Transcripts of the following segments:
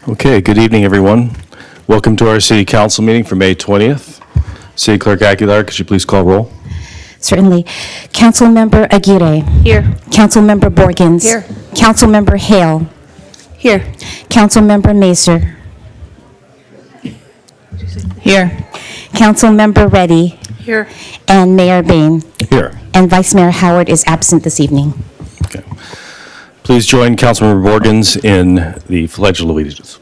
Okay, good evening, everyone. Welcome to our City Council meeting for May 20th. City Clerk Aguilar, could you please call roll? Certainly. Councilmember Aguirre. Here. Councilmember Borgens. Here. Councilmember Hale. Here. Councilmember Mazer. Here. Councilmember Reddy. Here. And Mayor Bain. Here. And Vice Mayor Howard is absent this evening. Okay. Please join Councilmember Borgens in the Pledge of Allegiance.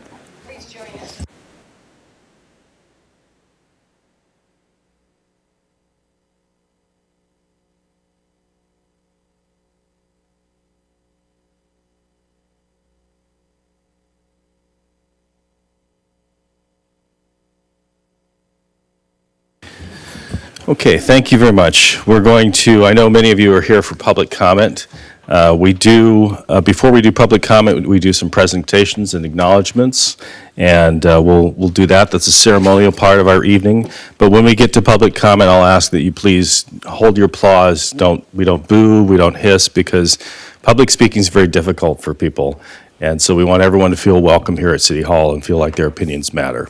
Okay, thank you very much. We're going to, I know many of you are here for public comment. Before we do public comment, we do some presentations and acknowledgements, and we'll do that. That's a ceremonial part of our evening. But when we get to public comment, I'll ask that you please hold your applause. We don't boo, we don't hiss, because public speaking is very difficult for people. And so we want everyone to feel welcome here at City Hall and feel like their opinions matter.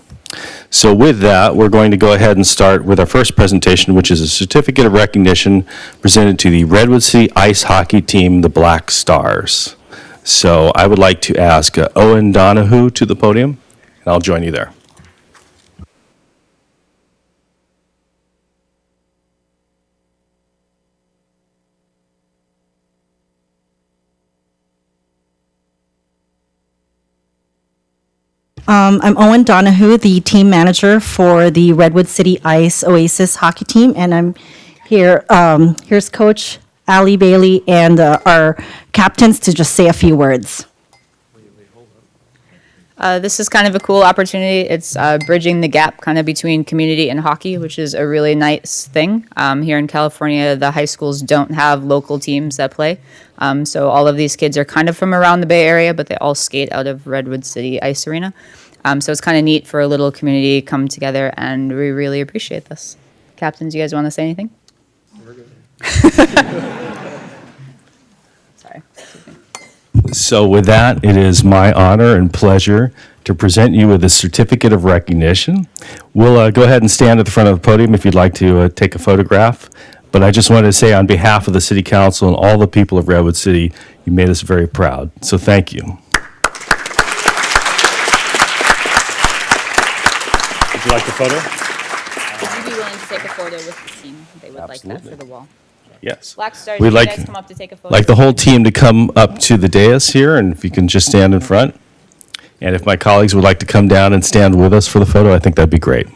So with that, we're going to go ahead and start with our first presentation, which is a certificate of recognition presented to the Redwood City ice hockey team, the Black Stars. So I would like to ask Owen Donahue to the podium, and I'll join you there. I'm Owen Donahue, the team manager for the Redwood City Ice Oasis hockey team, and I'm here. Here's Coach Ali Bailey and our captains to just say a few words. This is kind of a cool opportunity. It's bridging the gap kind of between community and hockey, which is a really nice thing. Here in California, the high schools don't have local teams that play. So all of these kids are kind of from around the Bay Area, but they all skate out of Redwood City Ice Arena. So it's kind of neat for a little community to come together, and we really appreciate this. Captains, you guys want to say anything? We're good. Sorry. So with that, it is my honor and pleasure to present you with a certificate of recognition. We'll go ahead and stand at the front of the podium if you'd like to take a photograph. But I just wanted to say on behalf of the City Council and all the people of Redwood City, you made us very proud. So thank you. Would you like the photo? Would you be willing to take a photo with the team? They would like that for the wall. Yes. Black Stars, We'd you like, guys come up to take a photo? like the whole team to come up to the dais here, and if you can just stand in front. And if my colleagues would like to come down and stand with us for the photo, I think that'd be great.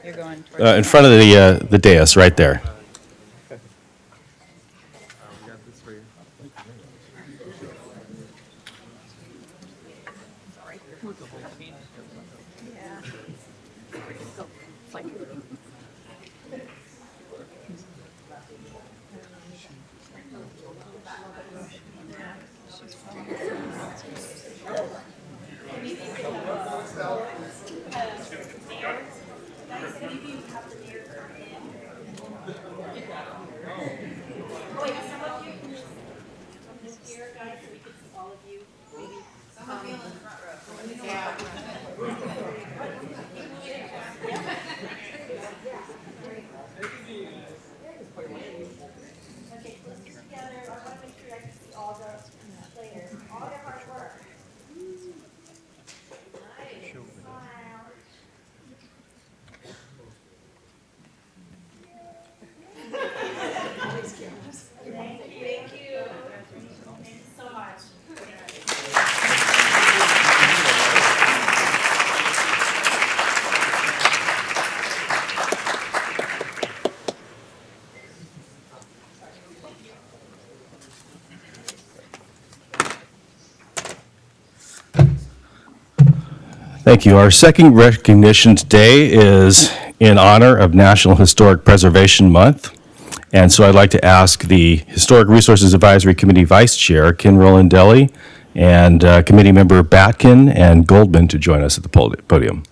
You're going towards In front of the dais, right there. Thank you. Our second recognition today is in honor of National Historic Preservation Month. And so I'd like to ask the Historic Resources Advisory Committee Vice Chair, Ken Rolandelli, and Committee Member Batkin and Goldman to join us at the podium.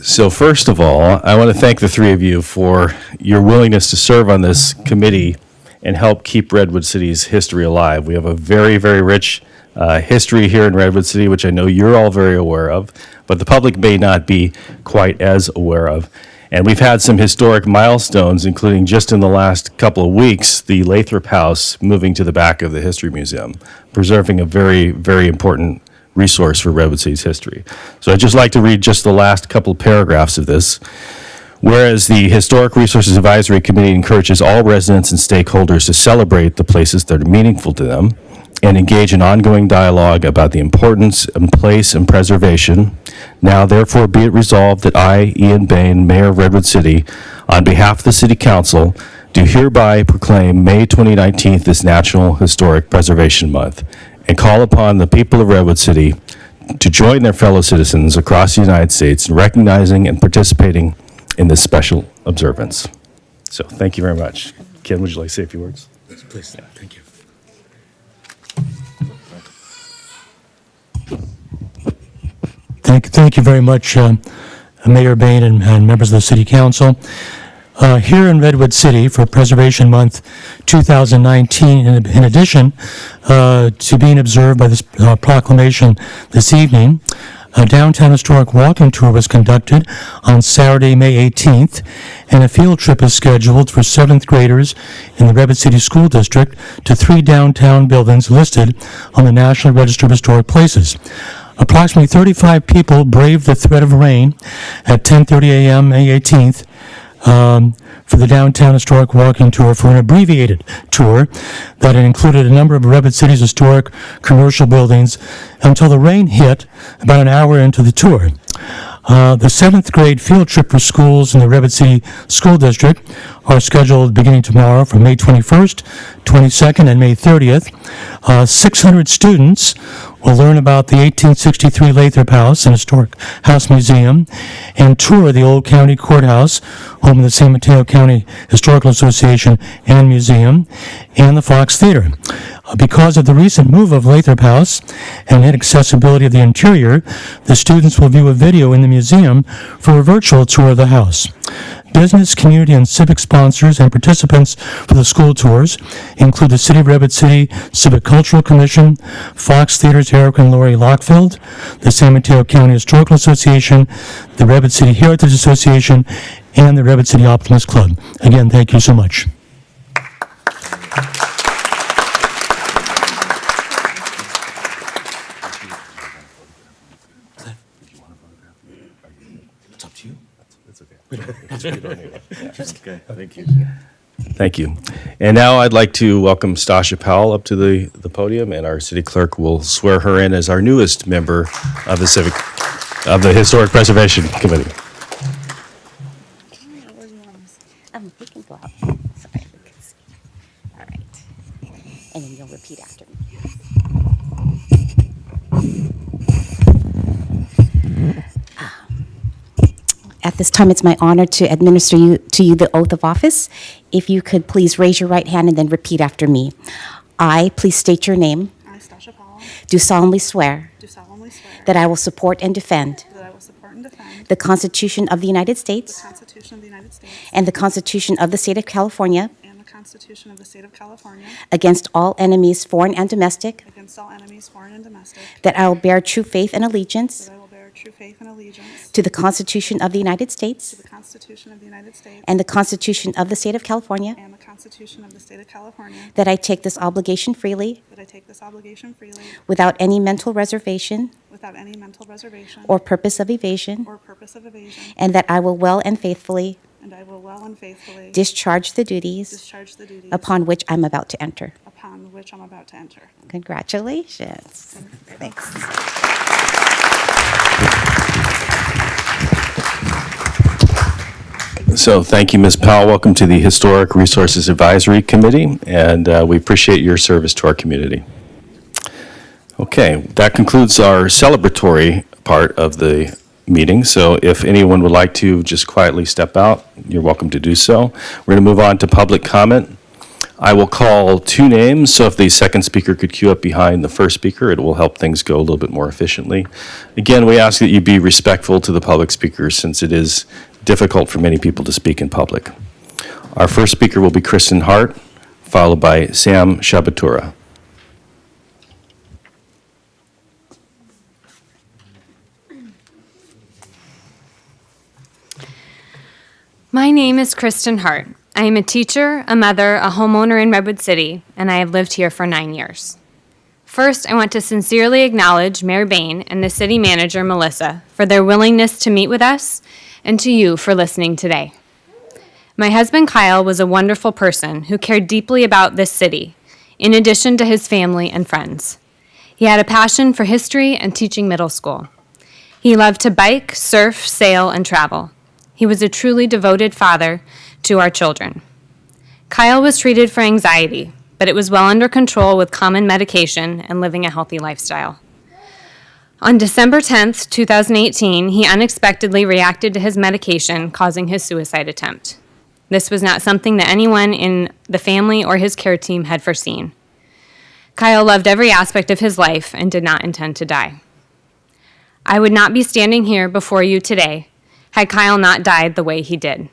So first of all, I want to thank the three of you for your willingness to serve on this committee and help keep Redwood City's history alive. We have a very, very rich history here in Redwood City, which I know you're all very aware of, but the public may not be quite as aware of. And we've had some historic milestones, including just in the last couple of weeks, the Lathrop House moving to the back of the History Museum, preserving a very, very important resource for Redwood City's history. So I'd just like to read just the last couple of paragraphs of this. Whereas the Historic Resources Advisory Committee encourages all residents and stakeholders to celebrate the places that are meaningful to them and engage in ongoing dialogue about the importance and place and preservation, now therefore be it resolved that I, Ian Bain, Mayor of Redwood City, on behalf of the City Council, do hereby proclaim May 2019 as National Historic Preservation Month and call upon the people of Redwood City to join their fellow citizens across the United States in recognizing and participating in this special observance. So thank you very much. Ken, would you like to say a few words? Please, thank you. Thank you very much, Mayor Bain and members of the City Council. Here in Redwood City for Preservation Month 2019, in addition to being observed by this proclamation this evening, a downtown historic walking tour was conducted on Saturday, May 18th, and a field trip is scheduled for 7th graders in the Redwood City School District to 3 downtown buildings listed on the National Register of Historic Places. Approximately 35 people braved the threat of rain at 10:30 a.m. May 18th for the Downtown Historic Walking Tour, for an abbreviated tour that included a number of Redwood City's historic commercial buildings until the rain hit about an hour into the tour. The 7th grade field trip for schools in the Redwood City School District are scheduled beginning tomorrow from May 21st, 22nd, and May 30th. 600 students will learn about the 1863 Lathrop House and Historic House Museum and tour the Old County Courthouse, home of the San Mateo County Historical Association and Museum, and the Fox Theater. Because of the recent move of Lathrop House and inaccessibility of the interior, the students will view a video in the museum for a virtual tour of the house. Business, community, and civic sponsors and participants for the school tours include the City of Redwood City Civic Cultural Commission, Fox Theater's Eric and Lori Lockfield, the San Mateo County Historical Association, the Redwood City Heritage Association, and the Redwood City Optimist Club. Again, thank you so much. It's up to you. That's okay. Thank you. Thank you. And now I'd like to welcome Stasha Powell up to the podium, and our city clerk will swear her in as our newest member of the Historic Preservation Committee. We can go out. Sorry, we can see. All right. And then you'll repeat after me. At this time, it's my honor to administer to you the oath of office. If you could please raise your right hand and then repeat after me. I, please state your name, I, Stasha Powell, do solemnly swear do solemnly swear that I will support and defend that I will support and defend the Constitution of the United the States Constitution of the United States and the Constitution of the State of California and the Constitution of the State of California against all enemies, foreign and domestic, against all enemies, foreign and domestic, that I will bear true faith and allegiance that I will bear true faith and allegiance to the Constitution of the United to States the Constitution of the United States and the Constitution of the State of California, and the Constitution of the State of California, that I take this obligation freely that I take this obligation freely without any mental reservation without any mental reservation or purpose of evasion, or purpose of evasion, and that I will well and faithfully and I will well and faithfully discharge the duties discharge the duties upon which I'm about to enter. upon which I'm about to enter. Congratulations. Thanks. So thank you, Ms. Powell. Welcome to the Historic Resources Advisory Committee, and we appreciate your service to our community. Okay, that concludes our celebratory part of the meeting. So if anyone would like to just quietly step out, you're welcome to do so. We're going to move on to public comment. I will call two names, so if the second speaker could queue up behind the first speaker, it will help things go a little bit more efficiently. Again, we ask that you be respectful to the public speakers since it is difficult for many people to speak in public. Our first speaker will be Kristen Hart, followed by Sam Shabatura. My name is Kristen Hart. I am a teacher, a mother, a homeowner in Redwood City, and I have lived here for 9 years. First, I want to sincerely acknowledge Mayor Bain and the city manager, Melissa, for their willingness to meet with us, and to you for listening today. My husband, Kyle, was a wonderful person who cared deeply about this city, in addition to his family and friends. He had a passion for history and teaching middle school. He loved to bike, surf, sail, and travel. He was a truly devoted father to our children. Kyle was treated for anxiety, but it was well under control with common medication and living a healthy lifestyle. On December 10th, 2018, he unexpectedly reacted to his medication, causing his suicide attempt. This was not something that anyone in the family or his care team had foreseen. Kyle loved every aspect of his life and did not intend to die. I would not be standing here before you today had Kyle not died the way he did.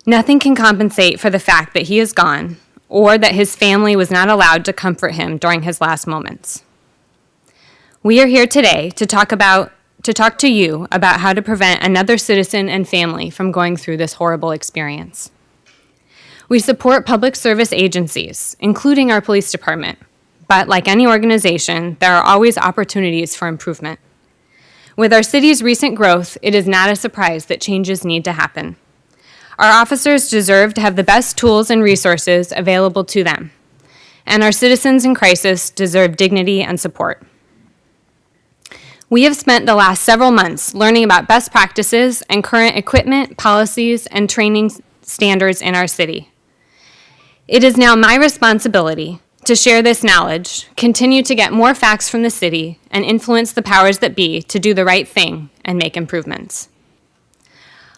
Nothing can compensate for the fact that he is gone or that his family was not allowed to comfort him during his last moments. We are here today to talk to you about how to prevent another citizen and family from going through this horrible experience. We support public service agencies, including our police department, but like any organization, there are always opportunities for improvement. With our city's recent growth, it is not a surprise that changes need to happen. Our officers deserve to have the best tools and resources available to them, and our citizens in crisis deserve dignity and support. We have spent the last several months learning about best practices and current equipment, policies, and training standards in our city. It is now my responsibility to share this knowledge, continue to get more facts from the city, and influence the powers that be to do the right thing and make improvements.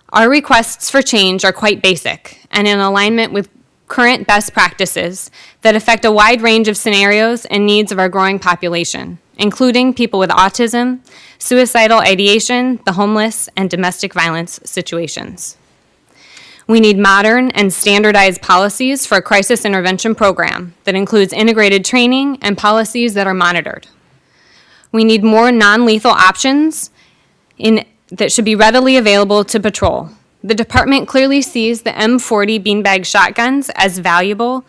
Our requests for change are quite basic and in alignment with current best practices that affect a wide range of scenarios and needs of our growing population, including people with autism, suicidal ideation, the homeless, and domestic violence situations. We need modern and standardized policies for a crisis intervention program that includes integrated training and policies that are monitored. We need more non-lethal options that should be readily available to patrol. The department clearly sees the M40 beanbag shotguns as a valuable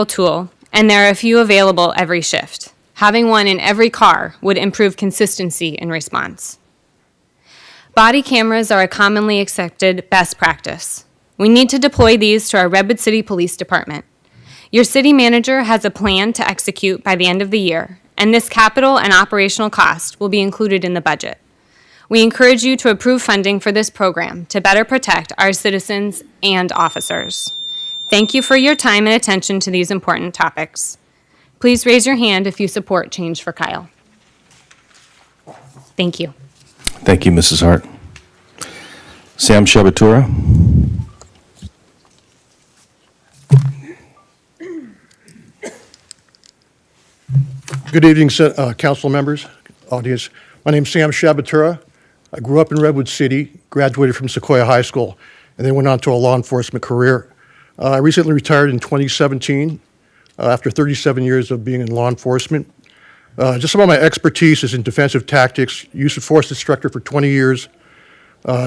tool, and there are a few available every shift. Having one in every car would improve consistency in response. Body cameras are a commonly accepted best practice. We need to deploy these to our Redwood City Police Department. Your city manager has a plan to execute by the end of the year, and this capital and operational cost will be included in the budget. We encourage you to approve funding for this program to better protect our citizens and officers. Thank you for your time and attention to these important topics. Please raise your hand if you support Change for Kyle. Thank you. Thank you, Mrs. Hart. Sam Shabatura. Good evening, council members, audience. My name is Sam Shabatura. I grew up in Redwood City, graduated from Sequoia High School, and then went on to a law enforcement career. I recently retired in 2017 after 37 years of being in law enforcement. Just some of my expertise is in defensive tactics, use of force instructor for 20 years,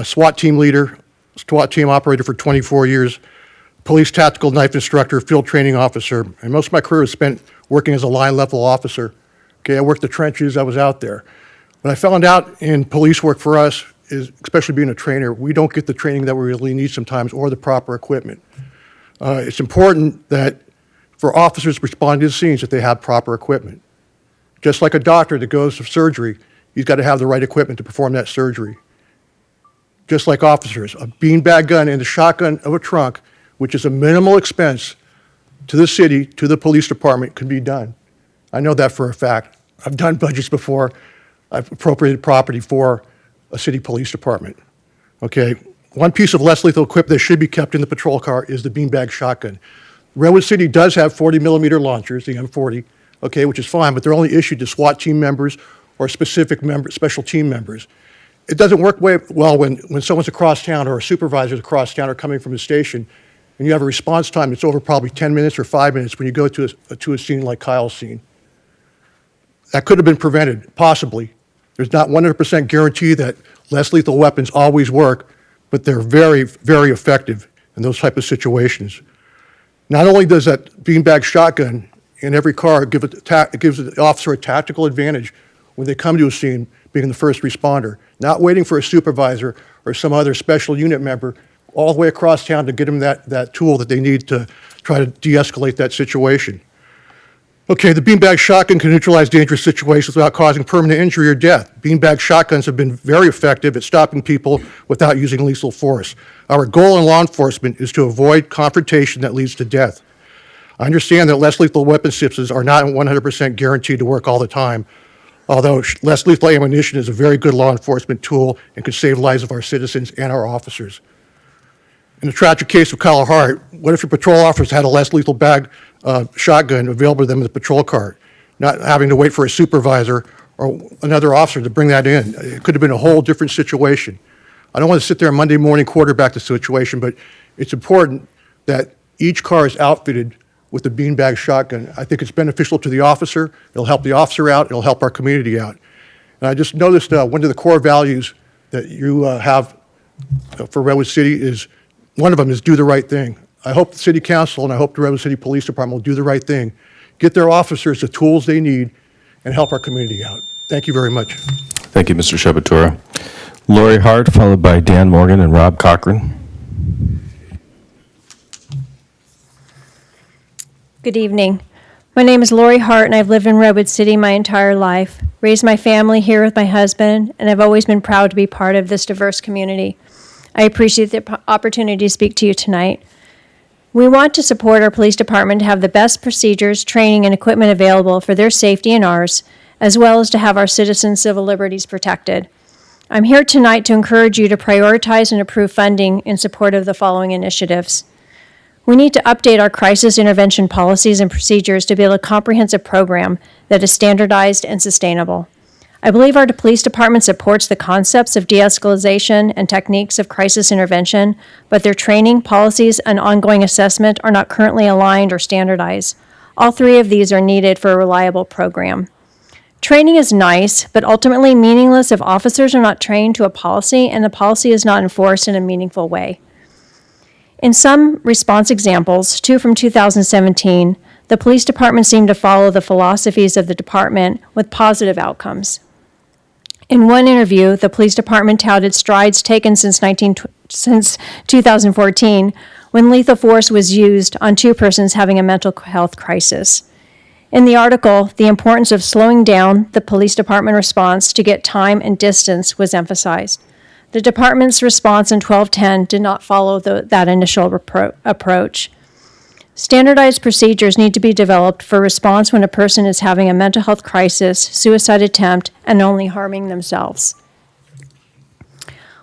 SWAT team leader, SWAT team operator for 24 years, police tactical knife instructor, field training officer, and most of my career was spent working as a line level officer. Okay, I worked the trenches, I was out there. What I found out in police work for us is, especially being a trainer, we don't get the training that we really need sometimes or the proper equipment. It's important that for officers responding to the scenes that they have proper equipment. Just like a doctor that goes to surgery, he's got to have the right equipment to perform that surgery. Just like officers, a beanbag gun and the shotgun of a trunk, which is a minimal expense to the city, to the police department, can be done. I know that for a fact. I've done budgets before. I've appropriated property for a city police department. Okay, one piece of less lethal equipment that should be kept in the patrol car is the beanbag shotgun. Redwood City does have 40 millimeter launchers, the M40, okay, which is fine, but they're only issued to SWAT team members or special team members. It doesn't work well when someone's across town or a supervisor's across town or coming from a station, and you have a response time that's over probably 10 minutes or 5 minutes when you go to a scene like Kyle's scene. That could have been prevented, possibly. There's not 100% guarantee that less lethal weapons always work, but they're very, very effective in those type of situations. Not only does that beanbag shotgun in every car give it gives the officer a tactical advantage when they come to a scene, being the first responder, not waiting for a supervisor or some other special unit member all the way across town to get them that tool that they need to try to de-escalate that situation. Okay, the beanbag shotgun can neutralize dangerous situations without causing permanent injury or death. Beanbag shotguns have been very effective at stopping people without using lethal force. Our goal in law enforcement is to avoid confrontation that leads to death. I understand that less lethal weapon systems are not 100% guaranteed to work all the time, although less lethal ammunition is a very good law enforcement tool and could save lives of our citizens and our officers. In the tragic case of Kyle Hart, what if your patrol officers had a less lethal shotgun available to them in the patrol car, not having to wait for a supervisor or another officer to bring that in? It could have been a whole different situation. I don't want to sit there on Monday morning quarterback the situation, but it's important that each car is outfitted with a beanbag shotgun. I think it's beneficial to the officer. It'll help the officer out. It'll help our community out. And I just noticed one of the core values that you have for Redwood City is, one of them is do the right thing. I hope the City Council and I hope the Redwood City Police Department will do the right thing, get their officers the tools they need, and help our community out. Thank you very much. Thank you, Mr. Shabatura. Lori Hart, followed by Dan Morgan and Rob Cochran. Good evening. My name is Lori Hart, and I've lived in Redwood City my entire life, raised my family here with my husband, and I've always been proud to be part of this diverse community. I appreciate the opportunity to speak to you tonight. We want to support our police department to have the best procedures, training, and equipment available for their safety and ours, as well as to have our citizens' civil liberties protected. I'm here tonight to encourage you to prioritize and approve funding in support of the following initiatives. We need to update our crisis intervention policies and procedures to build a comprehensive program that is standardized and sustainable. I believe our police department supports the concepts of de-escalation and techniques of crisis intervention, but their training, policies, and ongoing assessment are not currently aligned or standardized. All three of these are needed for a reliable program. Training is nice, but ultimately meaningless if officers are not trained to a policy and the policy is not enforced in a meaningful way. In some response examples, two from 2017, the police department seemed to follow the philosophies of the department with positive outcomes. In one interview, the police department touted strides taken since 2014 when lethal force was used on two persons having a mental health crisis. In the article, the importance of slowing down the police department response to get time and distance was emphasized. The department's response in 1210 did not follow that initial approach. Standardized procedures need to be developed for response when a person is having a mental health crisis, suicide attempt, and only harming themselves.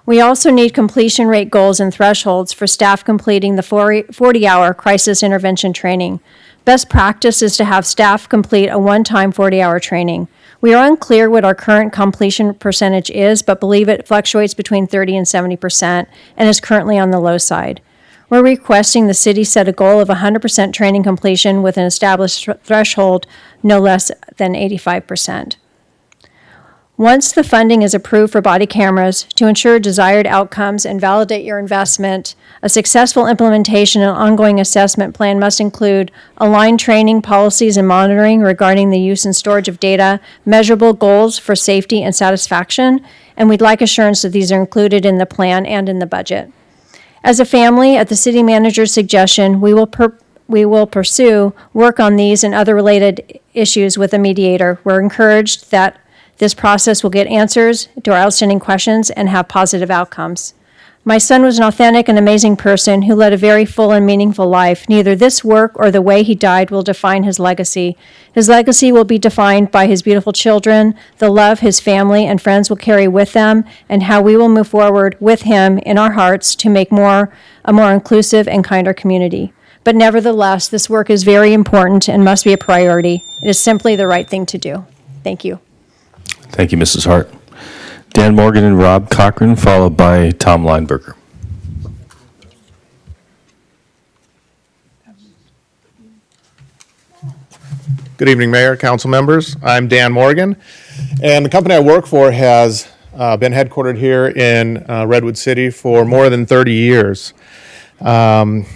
We also need completion rate goals and thresholds for staff completing the 40-hour crisis intervention training. Best practice is to have staff complete a one-time 40-hour training. We are unclear what our current completion percentage is, but believe it fluctuates between 30% and 70% and is currently on the low side. We're requesting the city set a goal of 100% training completion with an established threshold no less than 85%. Once the funding is approved for body cameras, to ensure desired outcomes and validate your investment, a successful implementation and ongoing assessment plan must include aligned training, policies, and monitoring regarding the use and storage of data, measurable goals for safety and satisfaction, and we'd like assurance that these are included in the plan and in the budget. As a family, at the city manager's suggestion, we will pursue work on these and other related issues with a mediator. We're encouraged that this process will get answers to our outstanding questions and have positive outcomes. My son was an authentic and amazing person who led a very full and meaningful life. Neither this work or the way he died will define his legacy. His legacy will be defined by his beautiful children, the love his family and friends will carry with them, and how we will move forward with him in our hearts to make a more inclusive and kinder community. But nevertheless, this work is very important and must be a priority. It is simply the right thing to do. Thank you. Thank you, Mrs. Hart. Dan Morgan and Rob Cochran, followed by Tom Lineberger. Good evening, Mayor, council members. I'm Dan Morgan, and the company I work for has been headquartered here in Redwood City for more than 30 years. And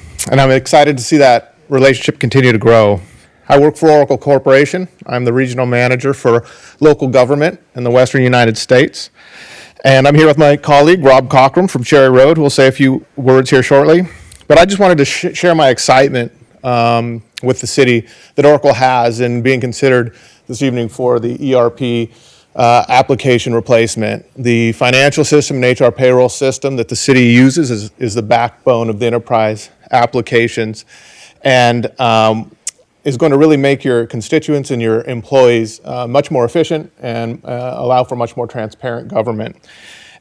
I'm excited to see that relationship continue to grow. I work for Oracle Corporation. I'm the regional manager for local government in the Western United States. And I'm here with my colleague, Rob Cochran from Cherry Road, who will say a few words here shortly. But I just wanted to share my excitement with the city that Oracle has in being considered this evening for the ERP application replacement. The financial system and HR payroll system that the city uses is the backbone of the enterprise applications, and is going to really make your constituents and your employees much more efficient and allow for much more transparent government.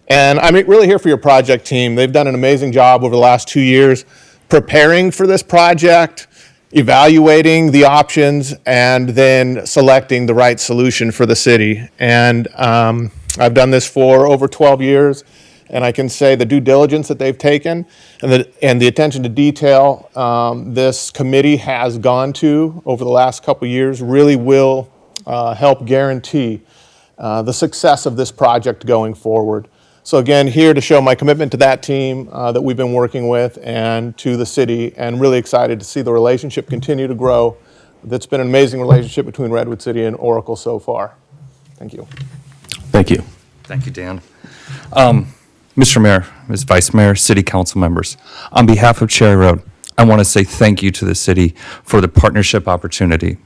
And I'm really here for your project team. They've done an amazing job over the last 2 years preparing for this project, evaluating the options, and then selecting the right solution for the city. And I've done this for over 12 years, and I can say the due diligence that they've taken and the attention to detail this committee has gone to over the last couple years really will help guarantee the success of this project going forward. So again, here to show my commitment to that team that we've been working with and to the city, and really excited to see the relationship continue to grow. That's been an amazing relationship between Redwood City and Oracle so far. Thank you. Thank you. Thank you, Dan. Mr. Mayor, Ms. Vice Mayor, City Council members, on behalf of Cherry Road, I want to say thank you to the city for the partnership opportunity.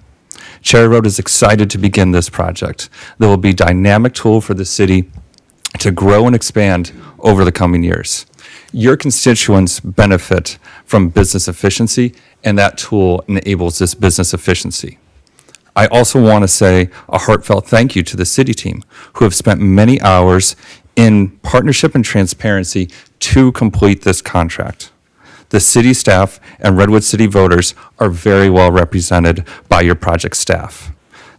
Cherry Road is excited to begin this project. There will be a dynamic tool for the city to grow and expand over the coming years. Your constituents benefit from business efficiency, and that tool enables this business efficiency. I also want to say a heartfelt thank you to the city team, who have spent many hours in partnership and transparency to complete this contract. The city staff and Redwood City voters are very well represented by your project staff.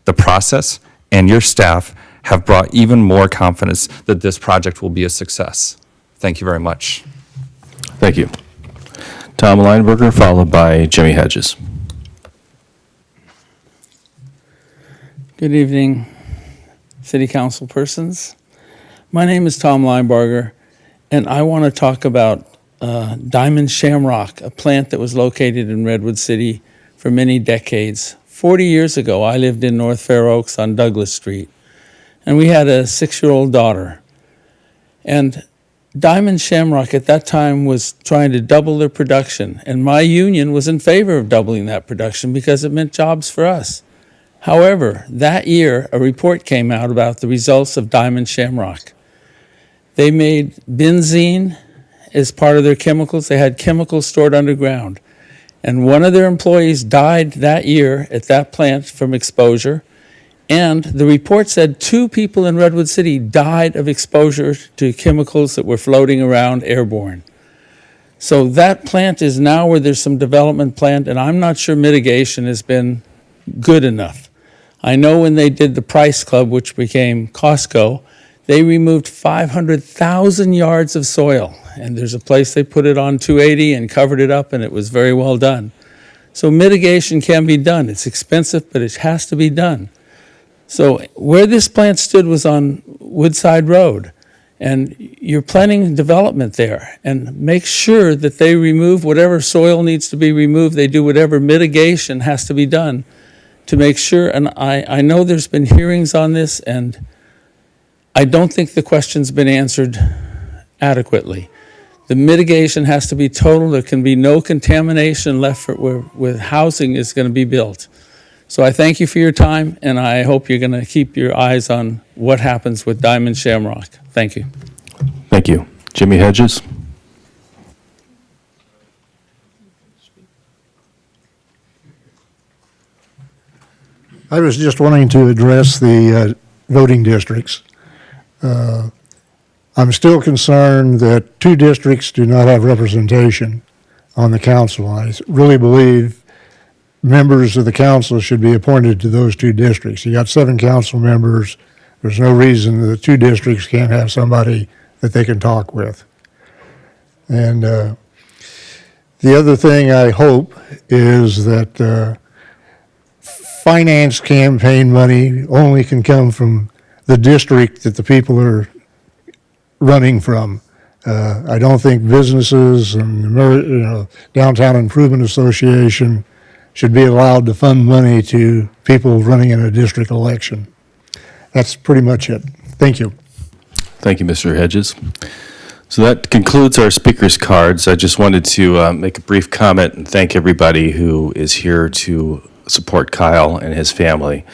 The process and your staff have brought even more confidence that this project will be a success. Thank you very much. Thank you. Tom Lineberger, followed by Jimmy Hedges. Good evening, City Council persons. My name is Tom Lineberger, and I want to talk about Diamond Shamrock, a plant that was located in Redwood City for many decades. 40 years ago, I lived in North Fair Oaks on Douglas Street, and we had a 6-year-old daughter. And Diamond Shamrock at that time was trying to double their production, and my union was in favor of doubling that production because it meant jobs for us. However, that year, a report came out about the results of Diamond Shamrock. They made benzene as part of their chemicals. They had chemicals stored underground. And one of their employees died that year at that plant from exposure. And the report said 2 people in Redwood City died of exposure to chemicals that were floating around airborne. So that plant is now where there's some development planned, and I'm not sure mitigation has been good enough. I know when they did the Price Club, which became Costco, they removed 500,000 yards of soil. And there's a place they put it on 280 and covered it up, and it was very well done. So mitigation can be done. It's expensive, but it has to be done. So where this plant stood was on Woodside Road, and you're planning development there, and make sure that they remove whatever soil needs to be removed. They do whatever mitigation has to be done to make sure. And I know there's been hearings on this, and I don't think the question's been answered adequately. The mitigation has to be total. There can be no contamination left for where housing is going to be built. So I thank you for your time, and I hope you're going to keep your eyes on what happens with Diamond Shamrock. Thank you. Thank you. Jimmy Hedges. I was just wanting to address the voting districts. I'm still concerned that 2 districts do not have representation on the council. I really believe members of the council should be appointed to those two districts. You got 7 council members. There's no reason the 2 districts can't have somebody that they can talk with. And the other thing I hope is that finance campaign money only can come from the district that the people are running from. I don't think businesses and Downtown Improvement Association should be allowed to fund money to people running in a district election. That's pretty much it. Thank you. Thank you, Mr. Hedges. So that concludes our speakers' cards. I just wanted to make a brief comment and thank everybody who is here to support Kyle and his family.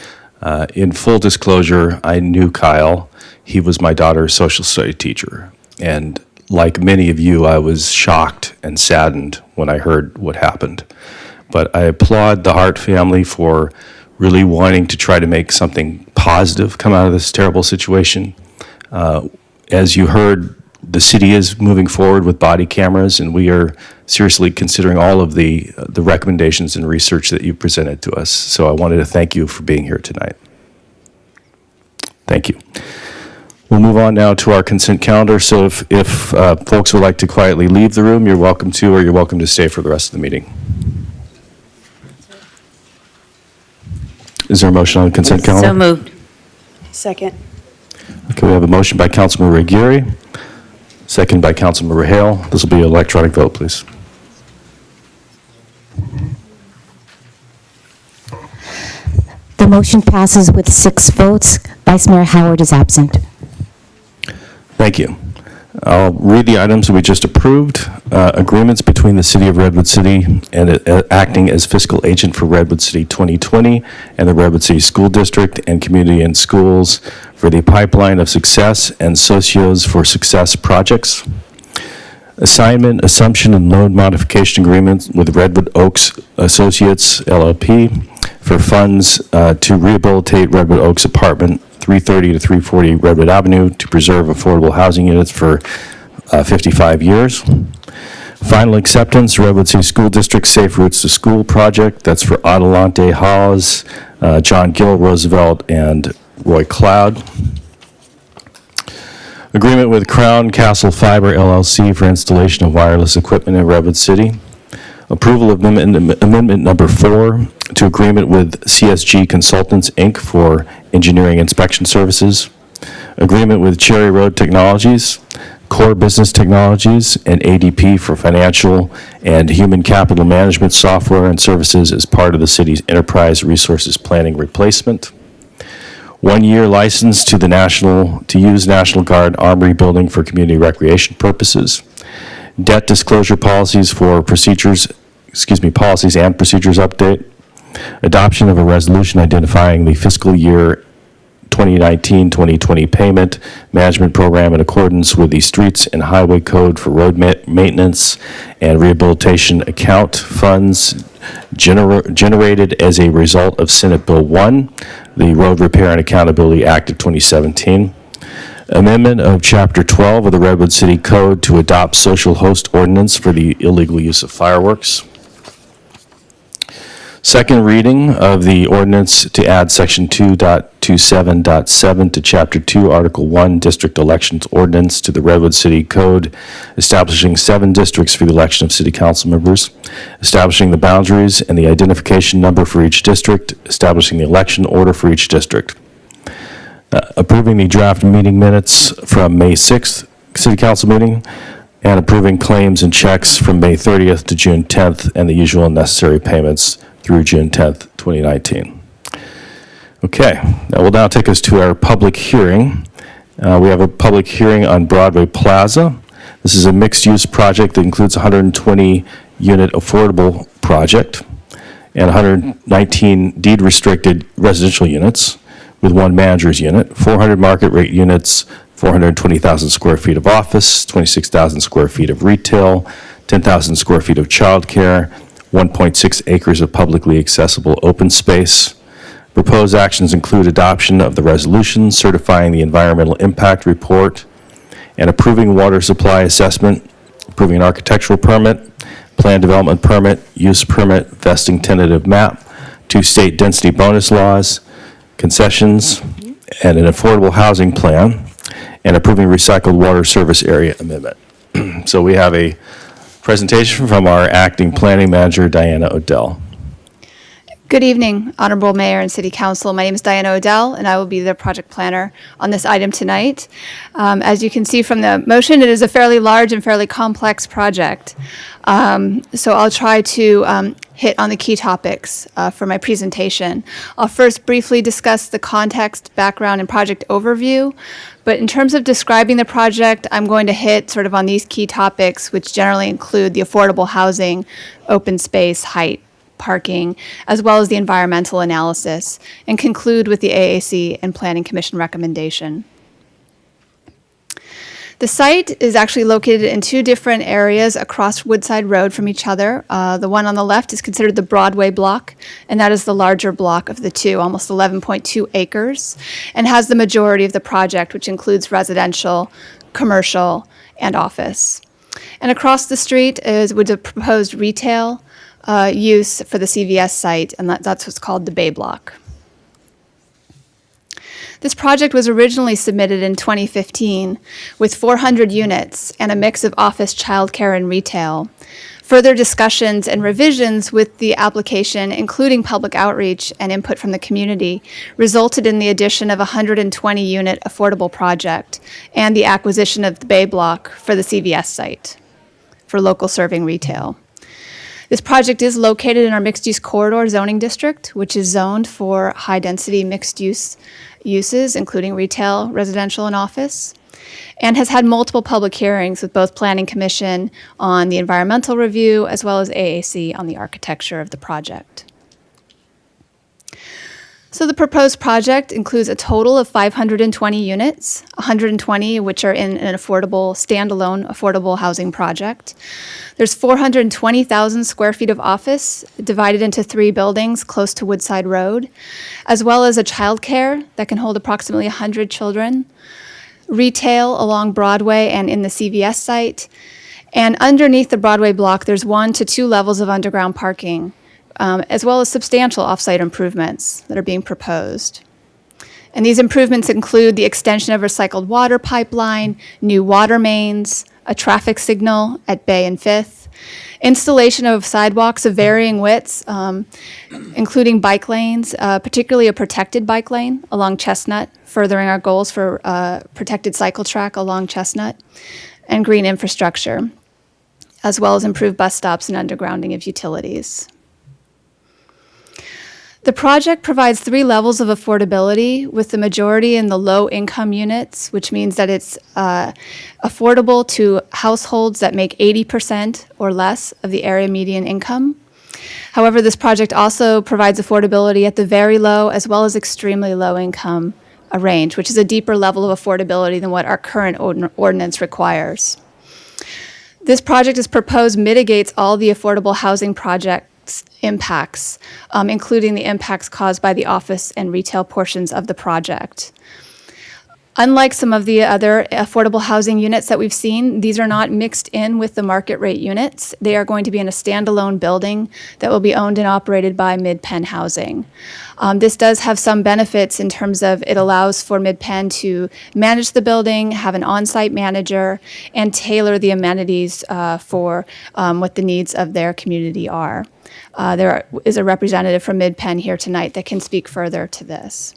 In full disclosure, I knew Kyle. He was my daughter's social studies teacher. And like many of you, I was shocked and saddened when I heard what happened. But I applaud the Hart family for really wanting to try to make something positive come out of this terrible situation. As you heard, the city is moving forward with body cameras, and we are seriously considering all of the recommendations and research that you presented to us. So I wanted to thank you for being here tonight. Thank you. We'll move on now to our consent calendar. So if folks would like to quietly leave the room, you're welcome to, or you're welcome to stay for the rest of the meeting. Is there a motion on the consent calendar? So moved. Second. Okay, we have a motion by Councilmember Aguirre, second by Councilmember Hale. This will be an electronic vote, please. The motion passes with 6 votes. Vice Mayor Howard is absent. Thank you. I'll read the items we just approved. Agreements between the City of Redwood City and acting as fiscal agent for Redwood City 2020 and the Redwood City School District and Community and Schools for the Pipeline of Success and Socios for Success projects. Assignment, assumption, and loan modification agreement with Redwood Oaks Associates, LLP, for funds to rehabilitate Redwood Oaks Apartment 330 to 340 Redwood Avenue to preserve affordable housing units for 55 years. Final acceptance, Redwood City School District Safe Routes to School project. That's for Adelante Hawes, John Gill Roosevelt, and Roy Cloud. Agreement with Crown Castle Fiber LLC for installation of wireless equipment in Redwood City. Approval of amendment number 4 to agreement with CSG Consultants, Inc. for engineering inspection services. Agreement with Cherry Road Technologies, Core Business Technologies, and ADP for financial and human capital management software and services as part of the city's enterprise resources planning replacement. 1-year license to use National Guard Armory Building for community recreation purposes. Debt disclosure policies and procedures update. Adoption of a resolution identifying the fiscal year 2019-2020 payment management program in accordance with the Streets and Highway Code for road maintenance and rehabilitation account funds generated as a result of Senate Bill 1, the Road Repair and Accountability Act of 2017. Amendment of Chapter 12 of the Redwood City Code to adopt social host ordinance for the illegal use of fireworks. Second reading of the ordinance to add Section 2.27.7 to Chapter 2, Article 1, District Elections Ordinance to the Redwood City Code, establishing 7 districts for the election of city council members, establishing the boundaries and the identification number for each district, establishing the election order for each district. Approving the draft meeting minutes from May 6th City Council meeting, and approving claims and checks from May 30th to June 10th and the usual and necessary payments through June 10th, 2019. Okay, that will now take us to our public hearing. We have a public hearing on Broadway Plaza. This is a mixed-use project that includes a 120-unit affordable project and 119 deed-restricted residential units with 1 manager's unit, 400 market rate units, 420,000 square feet of office, 26,000 square feet of retail, 10,000 square feet of childcare, 1.6 acres of publicly accessible open space. Proposed actions include adoption of the resolution certifying the environmental impact report and approving water supply assessment, approving an architectural permit, plan development permit, use permit, vesting tentative map, 2 state density bonus laws, concessions, and an affordable housing plan, and approving recycled water service area amendment. So we have a presentation from our acting planning manager, Diana Odell. Good evening, Honorable Mayor and City Council. My name is Diana Odell, and I will be the project planner on this item tonight. As you can see from the motion, it is a fairly large and fairly complex project. So I'll try to hit on the key topics for my presentation. I'll first briefly discuss the context, background, and project overview. But in terms of describing the project, I'm going to hit sort of on these key topics, which generally include the affordable housing, open space, height, parking, as well as the environmental analysis, and conclude with the AAC and Planning Commission recommendation. The site is actually located in 2 different areas across Woodside Road from each other. The one on the left is considered the Broadway block, and that is the larger block of the 2, almost 11.2 acres, and has the majority of the project, which includes residential, commercial, and office. And across the street would the proposed retail use for the CVS site, and that's what's called the Bay Block. This project was originally submitted in 2015 with 400 units and a mix of office, childcare, and retail. Further discussions and revisions with the application, including public outreach and input from the community, resulted in the addition of a 120-unit affordable project and the acquisition of the Bay Block for the CVS site for local serving retail. This project is located in our mixed-use corridor zoning district, which is zoned for high-density mixed-use uses, including retail, residential, and office, and has had multiple public hearings with both Planning Commission on the environmental review as well as AAC on the architecture of the project. So the proposed project includes a total of 520 units, 120 which are in an standalone affordable housing project. There's 420,000 square feet of office divided into 3 buildings close to Woodside Road, as well as a childcare that can hold approximately 100 children, retail along Broadway and in the CVS site, and underneath the Broadway block, there's 1 to 2 levels of underground parking, as well as substantial off-site improvements that are being proposed. And these improvements include the extension of recycled water pipeline, new water mains, a traffic signal at Bay and 5th, installation of sidewalks of varying widths, including bike lanes, particularly a protected bike lane along Chestnut, furthering our goals for protected cycle track along Chestnut, and green infrastructure, as well as improved bus stops and undergrounding of utilities. The project provides 3 levels of affordability, with the majority in the low-income units, which means that it's affordable to households that make 80% or less of the area median income. However, this project also provides affordability at the very low as well as extremely low income range, which is a deeper level of affordability than what our current ordinance requires. This project as proposed mitigates all the affordable housing project impacts, including the impacts caused by the office and retail portions of the project. Unlike some of the other affordable housing units that we've seen, these are not mixed in with the market rate units. They are going to be in a standalone building that will be owned and operated by Mid-Penn Housing. This does have some benefits in terms of it allows for Mid-Penn to manage the building, have an on-site manager, and tailor the amenities for what the needs of their community are. There is a representative from Mid-Penn here tonight that can speak further to this.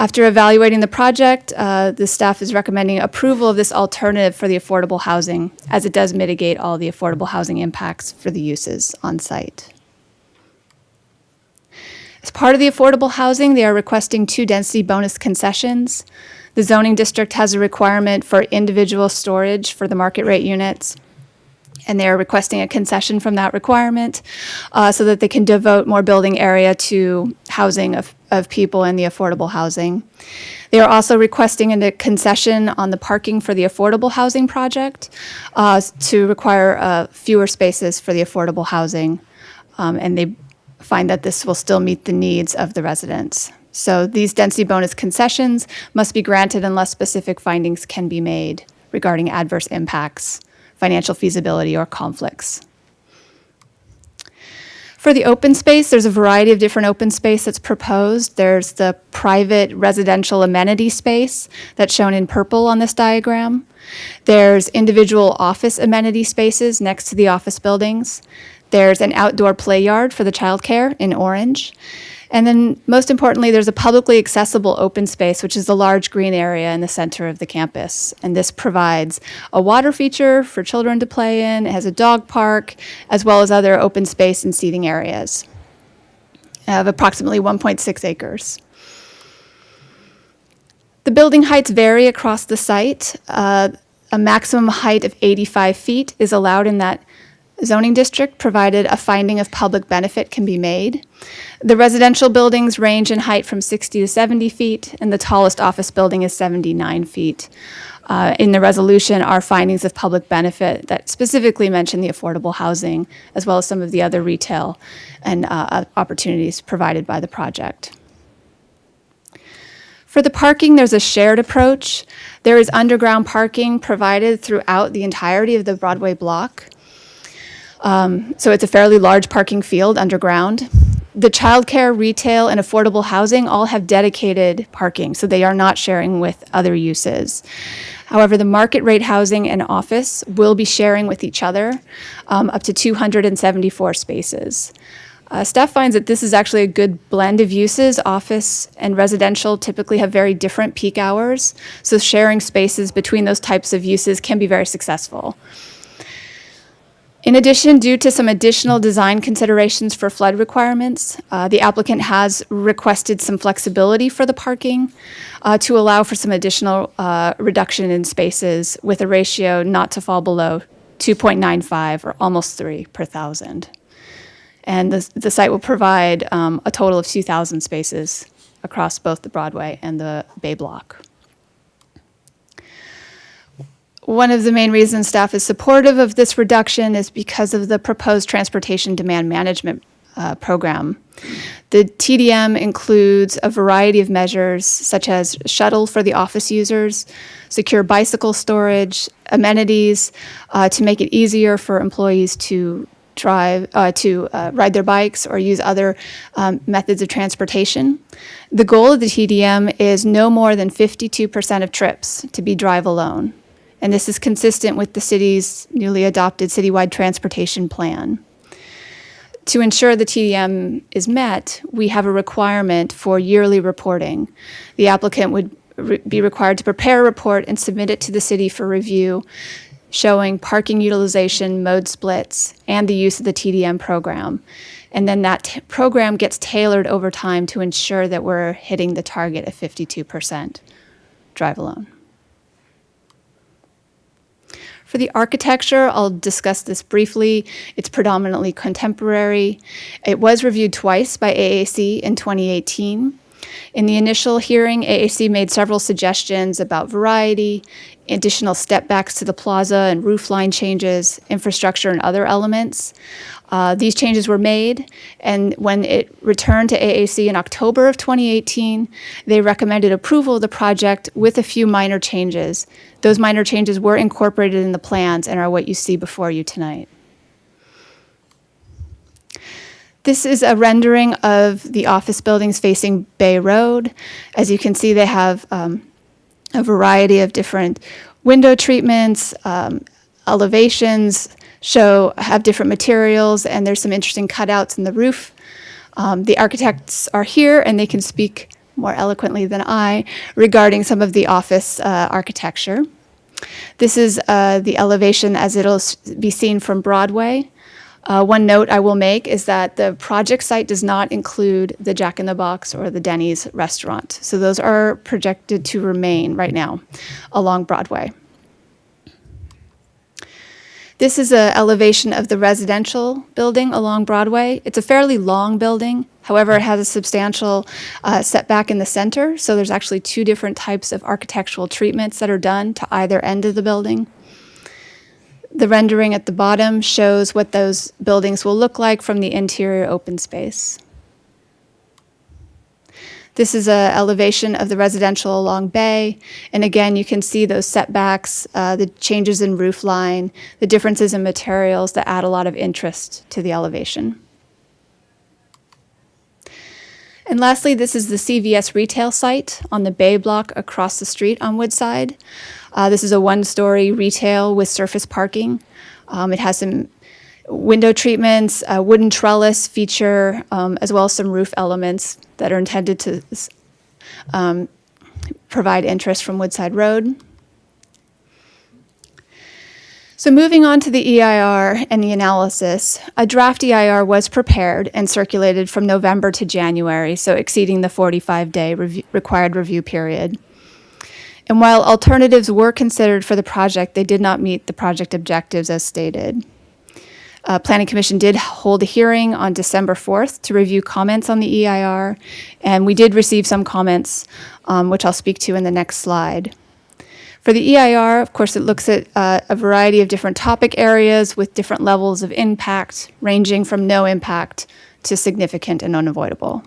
After evaluating the project, the staff is recommending approval of this alternative for the affordable housing, as it does mitigate all the affordable housing impacts for the uses on site. As part of the affordable housing, they are requesting 2 density bonus concessions. The zoning district has a requirement for individual storage for the market rate units, and they are requesting a concession from that requirement so that they can devote more building area to housing of people in the affordable housing. They are also requesting a concession on the parking for the affordable housing project to require fewer spaces for the affordable housing, and they find that this will still meet the needs of the residents. So these density bonus concessions must be granted unless specific findings can be made regarding adverse impacts, financial feasibility, or conflicts. For the open space, there's a variety of different open space that's proposed. There's the private residential amenity space that's shown in purple on this diagram. There's individual office amenity spaces next to the office buildings. There's an outdoor play yard for the childcare in orange. And then most importantly, there's a publicly accessible open space, which is the large green area in the center of the campus. And this provides a water feature for children to play in. It has a dog park, as well as other open space and seating areas of approximately 1.6 acres. The building heights vary across the site. A maximum height of 85 feet is allowed in that zoning district, provided a finding of public benefit can be made. The residential buildings range in height from 60 to 70 feet, and the tallest office building is 79 feet. In the resolution are findings of public benefit that specifically mention the affordable housing, as well as some of the other retail and opportunities provided by the project. For the parking, there's a shared approach. There is underground parking provided throughout the entirety of the Broadway block. So it's a fairly large parking field underground. The childcare, retail, and affordable housing all have dedicated parking, so they are not sharing with other uses. However, the market rate housing and office will be sharing with each other up to 274 spaces. Staff finds that this is actually a good blend of uses. Office and residential typically have very different peak hours, so sharing spaces between those types of uses can be very successful. In addition, due to some additional design considerations for flood requirements, the applicant has requested some flexibility for the parking to allow for some additional reduction in spaces with a ratio not to fall below 2.95 or almost 3 per thousand. And the site will provide a total of 2,000 spaces across both the Broadway and the Bay Block. One of the main reasons staff is supportive of this reduction is because of the proposed transportation demand management program. The TDM includes a variety of measures such as shuttle for the office users, secure bicycle storage, amenities to make it easier for employees to ride their bikes or use other methods of transportation. The goal of the TDM is no more than 52% of trips to be drive alone. And this is consistent with the city's newly adopted citywide transportation plan. To ensure the TDM is met, we have a requirement for yearly reporting. The applicant would be required to prepare a report and submit it to the city for review, showing parking utilization, mode splits, and the use of the TDM program. And then that program gets tailored over time to ensure that we're hitting the target of 52% drive alone. For the architecture, I'll discuss this briefly. It's predominantly contemporary. It was reviewed twice by AAC in 2018. In the initial hearing, AAC made several suggestions about variety, additional step backs to the plaza and roof line changes, infrastructure, and other elements. These changes were made, and when it returned to AAC in October of 2018, they recommended approval of the project with a few minor changes. Those minor changes were incorporated in the plans and are what you see before you tonight. This is a rendering of the office buildings facing Bay Road. As you can see, they have a variety of different window treatments, elevations, have different materials, and there's some interesting cutouts in the roof. The architects are here, and they can speak more eloquently than I regarding some of the office architecture. This is the elevation as it'll be seen from Broadway. One note I will make is that the project site does not include the Jack in the Box or the Denny's restaurant. So those are projected to remain right now along Broadway. This is an elevation of the residential building along Broadway. It's a fairly long building. However, it has a substantial setback in the center. So there's actually two different types of architectural treatments that are done to either end of the building. The rendering at the bottom shows what those buildings will look like from the interior open space. This is an elevation of the residential along Bay. And again, you can see those setbacks, the changes in roof line, the differences in materials that add a lot of interest to the elevation. And lastly, this is the CVS retail site on the Bay Block across the street on Woodside. This is a one-story retail with surface parking. It has some window treatments, a wooden trellis feature, as well as some roof elements that are intended to provide interest from Woodside Road. So moving on to the EIR and the analysis, a draft EIR was prepared and circulated from November to January, so exceeding the 45-day required review period. And while alternatives were considered for the project, they did not meet the project objectives as stated. Planning Commission did hold a hearing on December 4th to review comments on the EIR, and we did receive some comments, which I'll speak to in the next slide. For the EIR, of course, it looks at a variety of different topic areas with different levels of impact, ranging from no impact to significant and unavoidable.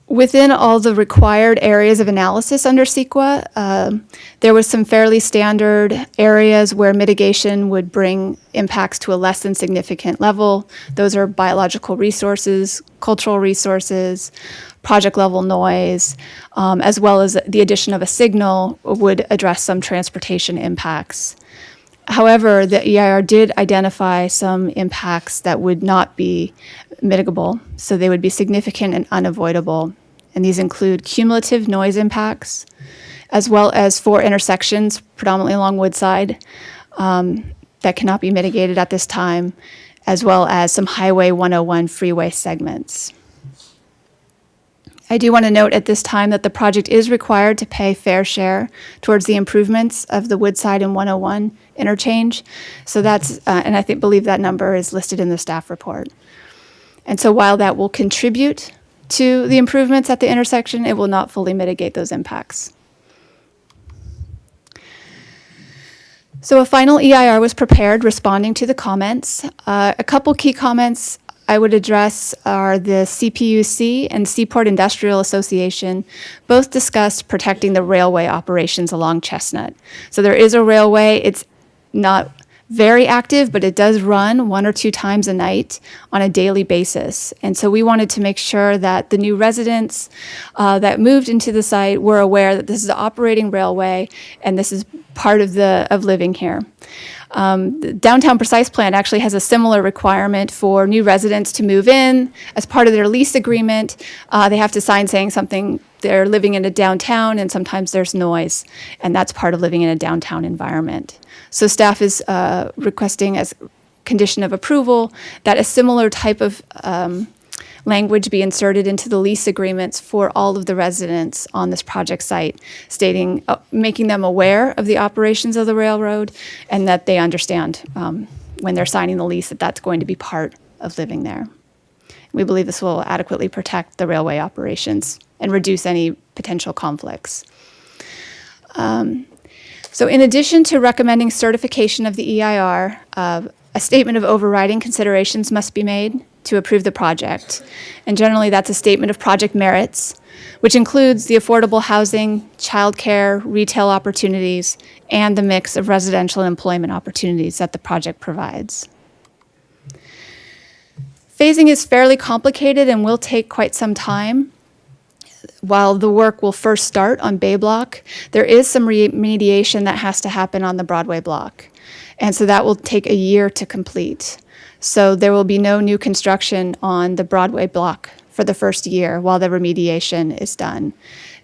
Within all the required areas of analysis under CEQA, there was some fairly standard areas where mitigation would bring impacts to a less than significant level. Those are biological resources, cultural resources, project level noise, as well as the addition of a signal would address some transportation impacts. However, the EIR did identify some impacts that would not be mitigable, so they would be significant and unavoidable. And these include cumulative noise impacts, as well as 4 intersections, predominantly along Woodside, that cannot be mitigated at this time, as well as some Highway 101 freeway segments. I do want to note at this time that the project is required to pay fair share towards the improvements of the Woodside and 101 interchange. So that's, and I believe that number is listed in the staff report. And so while that will contribute to the improvements at the intersection, it will not fully mitigate those impacts. So a final EIR was prepared responding to the comments. A couple key comments I would address are the CPUC and Seaport Industrial Association both discussed protecting the railway operations along Chestnut. So there is a railway. It's not very active, but it does run 1 or 2 times a night on a daily basis. And so we wanted to make sure that the new residents that moved into the site were aware that this is an operating railway and this is part of living here. The Downtown Precise Plan actually has a similar requirement for new residents to move in. As part of their lease agreement, they have to sign saying something, they're living in a downtown and sometimes there's noise, and that's part of living in a downtown environment. So staff is requesting as condition of approval that a similar type of language be inserted into the lease agreements for all of the residents on this project site, stating, making them aware of the operations of the railroad and that they understand when they're signing the lease that that's going to be part of living there. We believe this will adequately protect the railway operations and reduce any potential conflicts. So in addition to recommending certification of the EIR, a statement of overriding considerations must be made to approve the project. And generally, that's a statement of project merits, which includes the affordable housing, childcare, retail opportunities, and the mix of residential and employment opportunities that the project provides. Phasing is fairly complicated and will take quite some time. While the work will first start on Bay Block, there is some remediation that has to happen on the Broadway block. And so that will take a year to complete. So there will be no new construction on the Broadway block for the first year while the remediation is done.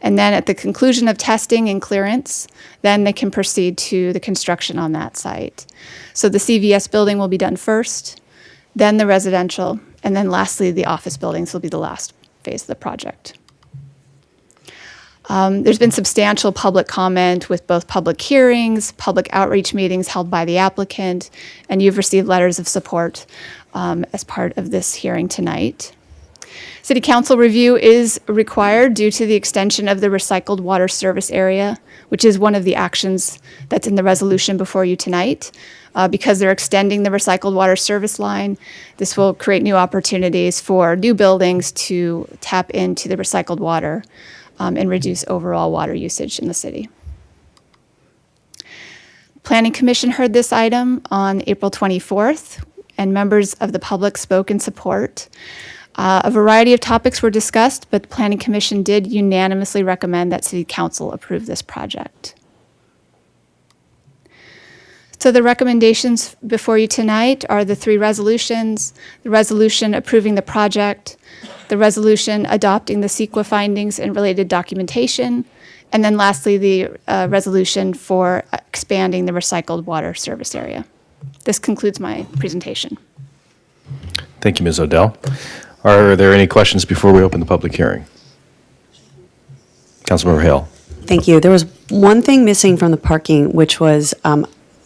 And then at the conclusion of testing and clearance, then they can proceed to the construction on that site. So the CVS building will be done first, then the residential, and then lastly, the office buildings will be the last phase of the project. There's been substantial public comment with both public hearings, public outreach meetings held by the applicant, and you've received letters of support as part of this hearing tonight. City Council review is required due to the extension of the recycled water service area, which is one of the actions that's in the resolution before you tonight. Because they're extending the recycled water service line, this will create new opportunities for new buildings to tap into the recycled water and reduce overall water usage in the city. Planning Commission heard this item on April 24th, and members of the public spoke in support. A variety of topics were discussed, but the Planning Commission did unanimously recommend that City Council approve this project. So the recommendations before you tonight are the three resolutions: the resolution approving the project, the resolution adopting the CEQA findings and related documentation, and then lastly, the resolution for expanding the recycled water service area. This concludes my presentation. Thank you, Ms. Odell. Are there any questions before we open the public hearing? Councilmember Hale. Thank you. There was one thing missing from the parking, which was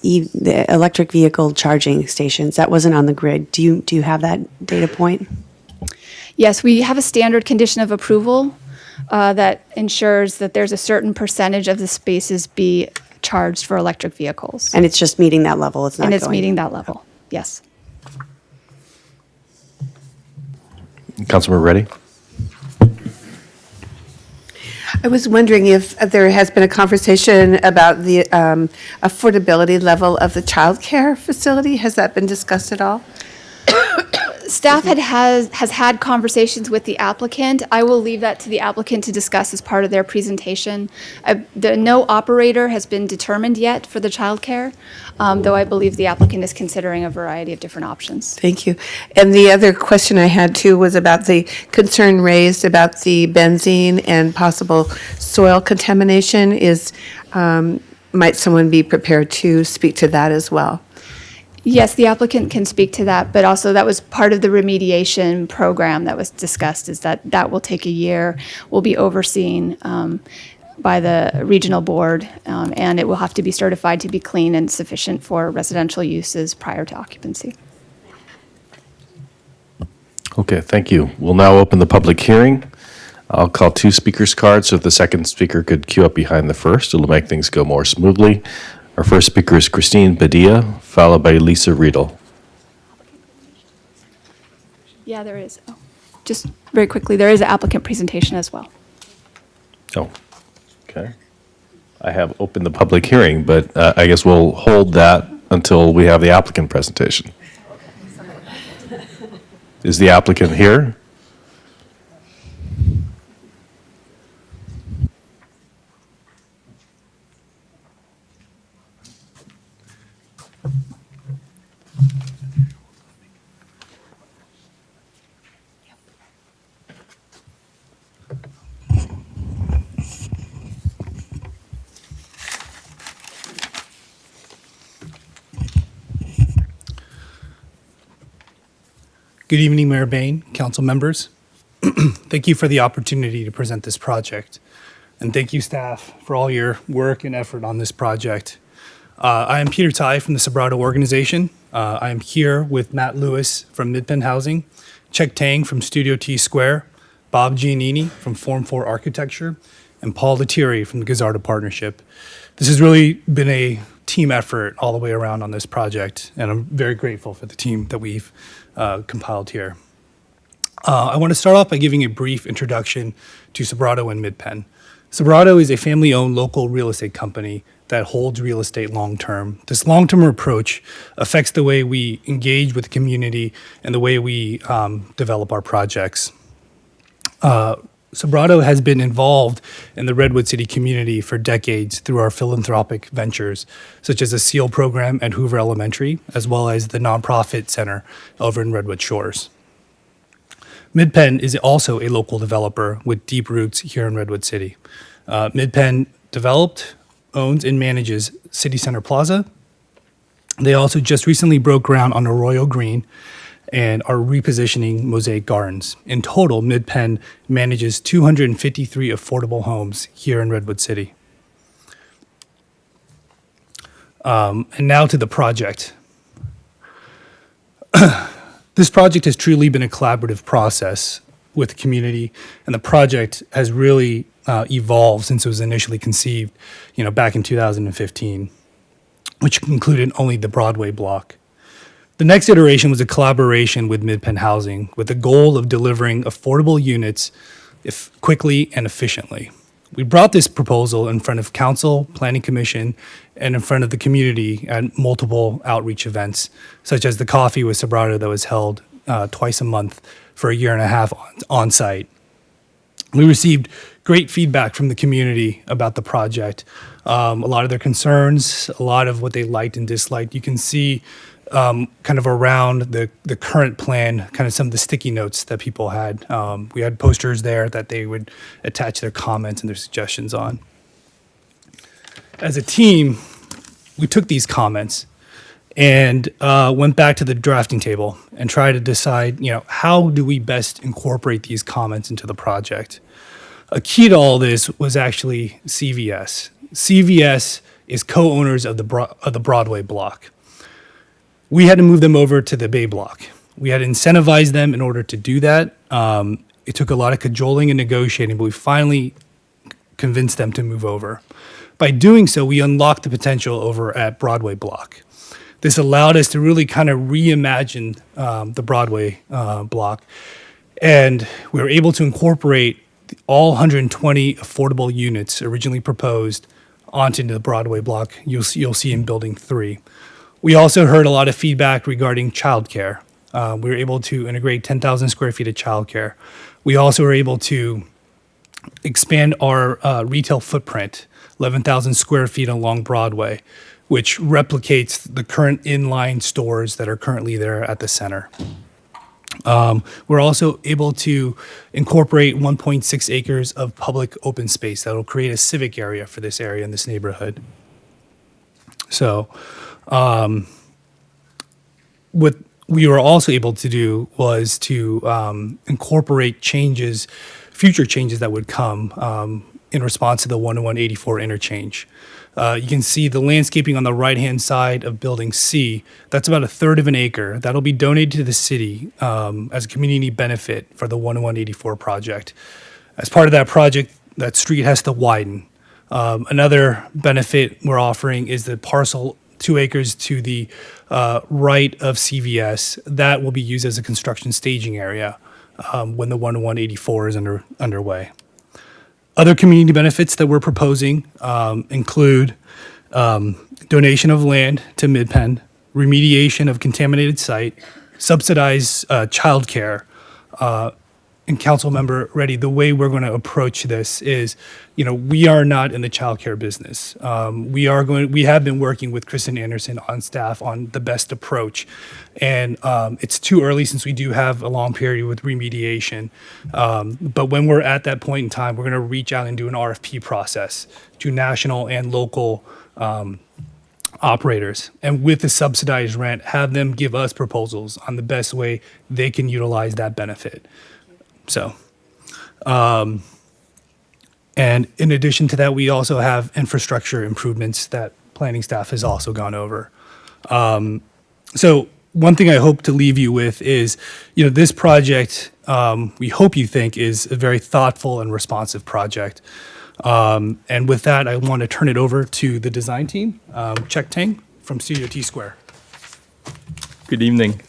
the electric vehicle charging stations. That wasn't on the grid. Do you have that data point? Yes, we have a standard condition of approval that ensures that there's a certain percentage of the spaces be charged for electric vehicles. And it's just meeting that level. It's not And it's going. meeting that level, yes. Councilmember Reddy. I was wondering if there has been a conversation about the affordability level of the childcare facility. Has that been discussed at all? Staff has had conversations with the applicant. I will leave that to the applicant to discuss as part of their presentation. No operator has been determined yet for the childcare, though I believe the applicant is considering a variety of different options. Thank you. And the other question I had too was about the concern raised about the benzene and possible soil contamination. Might someone be prepared to speak to that as well? Yes, the applicant can speak to that, but also that was part of the remediation program that was discussed, is that will take a year, will be overseen by the regional board, and it will have to be certified to be clean and sufficient for residential uses prior to occupancy. Okay, thank you. We'll now open the public hearing. I'll call two speakers' cards, so if the second speaker could queue up behind the first, it'll make things go more smoothly. Our first speaker is Christine Padilla, followed by Lisa Riedel. Yeah, there is. Oh, just very quickly, there is an applicant presentation as well. Oh, okay. I have opened the public hearing, but I guess we'll hold that until we have the applicant presentation. Is the applicant here? Good evening, Mayor Bain, council members. Thank you for the opportunity to present this project. And thank you, staff, for all your work and effort on this project. I am Peter Tai from the Sobrato organization. I am here with Matt Lewis from Midpen Housing, Czech Tang from Studio T Square, Bob Giannini from Form 4 Architecture, and Paul Lettieri from the Gazzardo Partnership. This has really been a team effort all the way around on this project, and I'm very grateful for the team that we've compiled here. I want to start off by giving a brief introduction to Sobrato and Midpen. Sobrato is a family-owned local real estate company that holds real estate long-term. This long-term approach affects the way we engage with the community and the way we develop our projects. Sobrato has been involved in the Redwood City community for decades through our philanthropic ventures, such as the SEAL program at Hoover Elementary, as well as the nonprofit center over in Redwood Shores. Midpen is also a local developer with deep roots here in Redwood City. Midpen developed, owns, and manages City Center Plaza. They also just recently broke ground on Arroyo Green and are repositioning Mosaic Gardens. In total, Midpen manages 253 affordable homes here in Redwood City. And now to the project. This project has truly been a collaborative process with the community, and the project has really evolved since it was initially conceived, back in 2015, which included only the Broadway block. The next iteration was a collaboration with Midpen Housing with the goal of delivering affordable units quickly and efficiently. We brought this proposal in front of council, planning commission, and in front of the community at multiple outreach events, such as the Coffee with Sobrato that was held twice a month for a year and a half on site. We received great feedback from the community about the project. A lot of their concerns, a lot of what they liked and disliked. You can see kind of around the current plan, kind of some of the sticky notes that people had. We had posters there that they would attach their comments and their suggestions on. As a team, we took these comments and went back to the drafting table and tried to decide, how do we best incorporate these comments into the project? A key to all this was actually CVS. CVS is co-owners of the Broadway block. We had to move them over to the Bay block. We had to incentivize them in order to do that. It took a lot of cajoling and negotiating, but we finally convinced them to move over. By doing so, we unlocked the potential over at Broadway block. This allowed us to really kind of reimagine the Broadway block. And we were able to incorporate all 120 affordable units originally proposed onto the Broadway block you'll see in Building 3. We also heard a lot of feedback regarding childcare. We were able to integrate 10,000 square feet of childcare. We also were able to expand our retail footprint, 11,000 square feet along Broadway, which replicates the current inline stores that are currently there at the center. We're also able to incorporate 1.6 acres of public open space that will create a civic area for this area in this neighborhood. So what we were also able to do was to incorporate future changes that would come in response to the 10184 interchange. You can see the landscaping on the right-hand side of Building C. That's about 1/3 of an acre. That'll be donated to the city as a community benefit for the 10184 project. As part of that project, that street has to widen. Another benefit we're offering is the parcel 2 acres to the right of CVS. That will be used as a construction staging area when the 10184 is underway. Other community benefits that we're proposing include donation of land to MidPenn, remediation of contaminated site, subsidized childcare. And Councilmember Reddy, the way we're going to approach this is, we are not in the childcare business. We have been working with Kristen Anderson on staff on the best approach, and it's too early since we do have a long period with remediation. But when we're at that point in time, we're going to reach out and do an RFP process to national and local operators, and with the subsidized rent, have them give us proposals on the best way they can utilize that benefit. So, and in addition to that, we also have infrastructure improvements that planning staff has also gone over. So one thing I hope to leave you with is, this project, we hope you think is a very thoughtful and responsive project. And with that, I want to turn it over to the design team, Chuck Tang from Studio T Square. Good evening.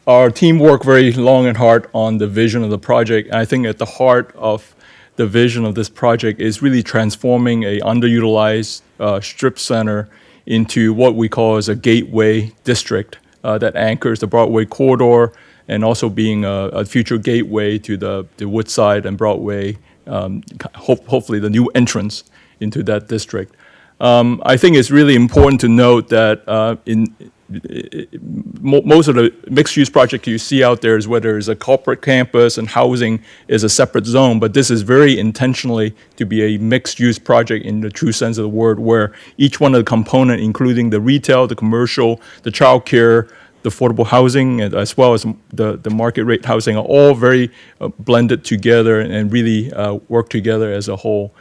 Our team worked very long and hard on the vision of the project. I think at the heart of the vision of this project is really transforming a underutilized strip center into what we call as a gateway district that anchors the Broadway corridor, and also being a future gateway to the Woodside and Broadway, hopefully the new entrance into that district. I think it's really important to note that most of the mixed-use projects you see out there is whether it's a corporate campus and housing is a separate zone, but this is very intentionally to be a mixed-use project in the true sense of the word, where each one of the components, including the retail, the commercial, the childcare, the affordable housing, as well as the market rate housing, are all very blended together and really work together as a whole.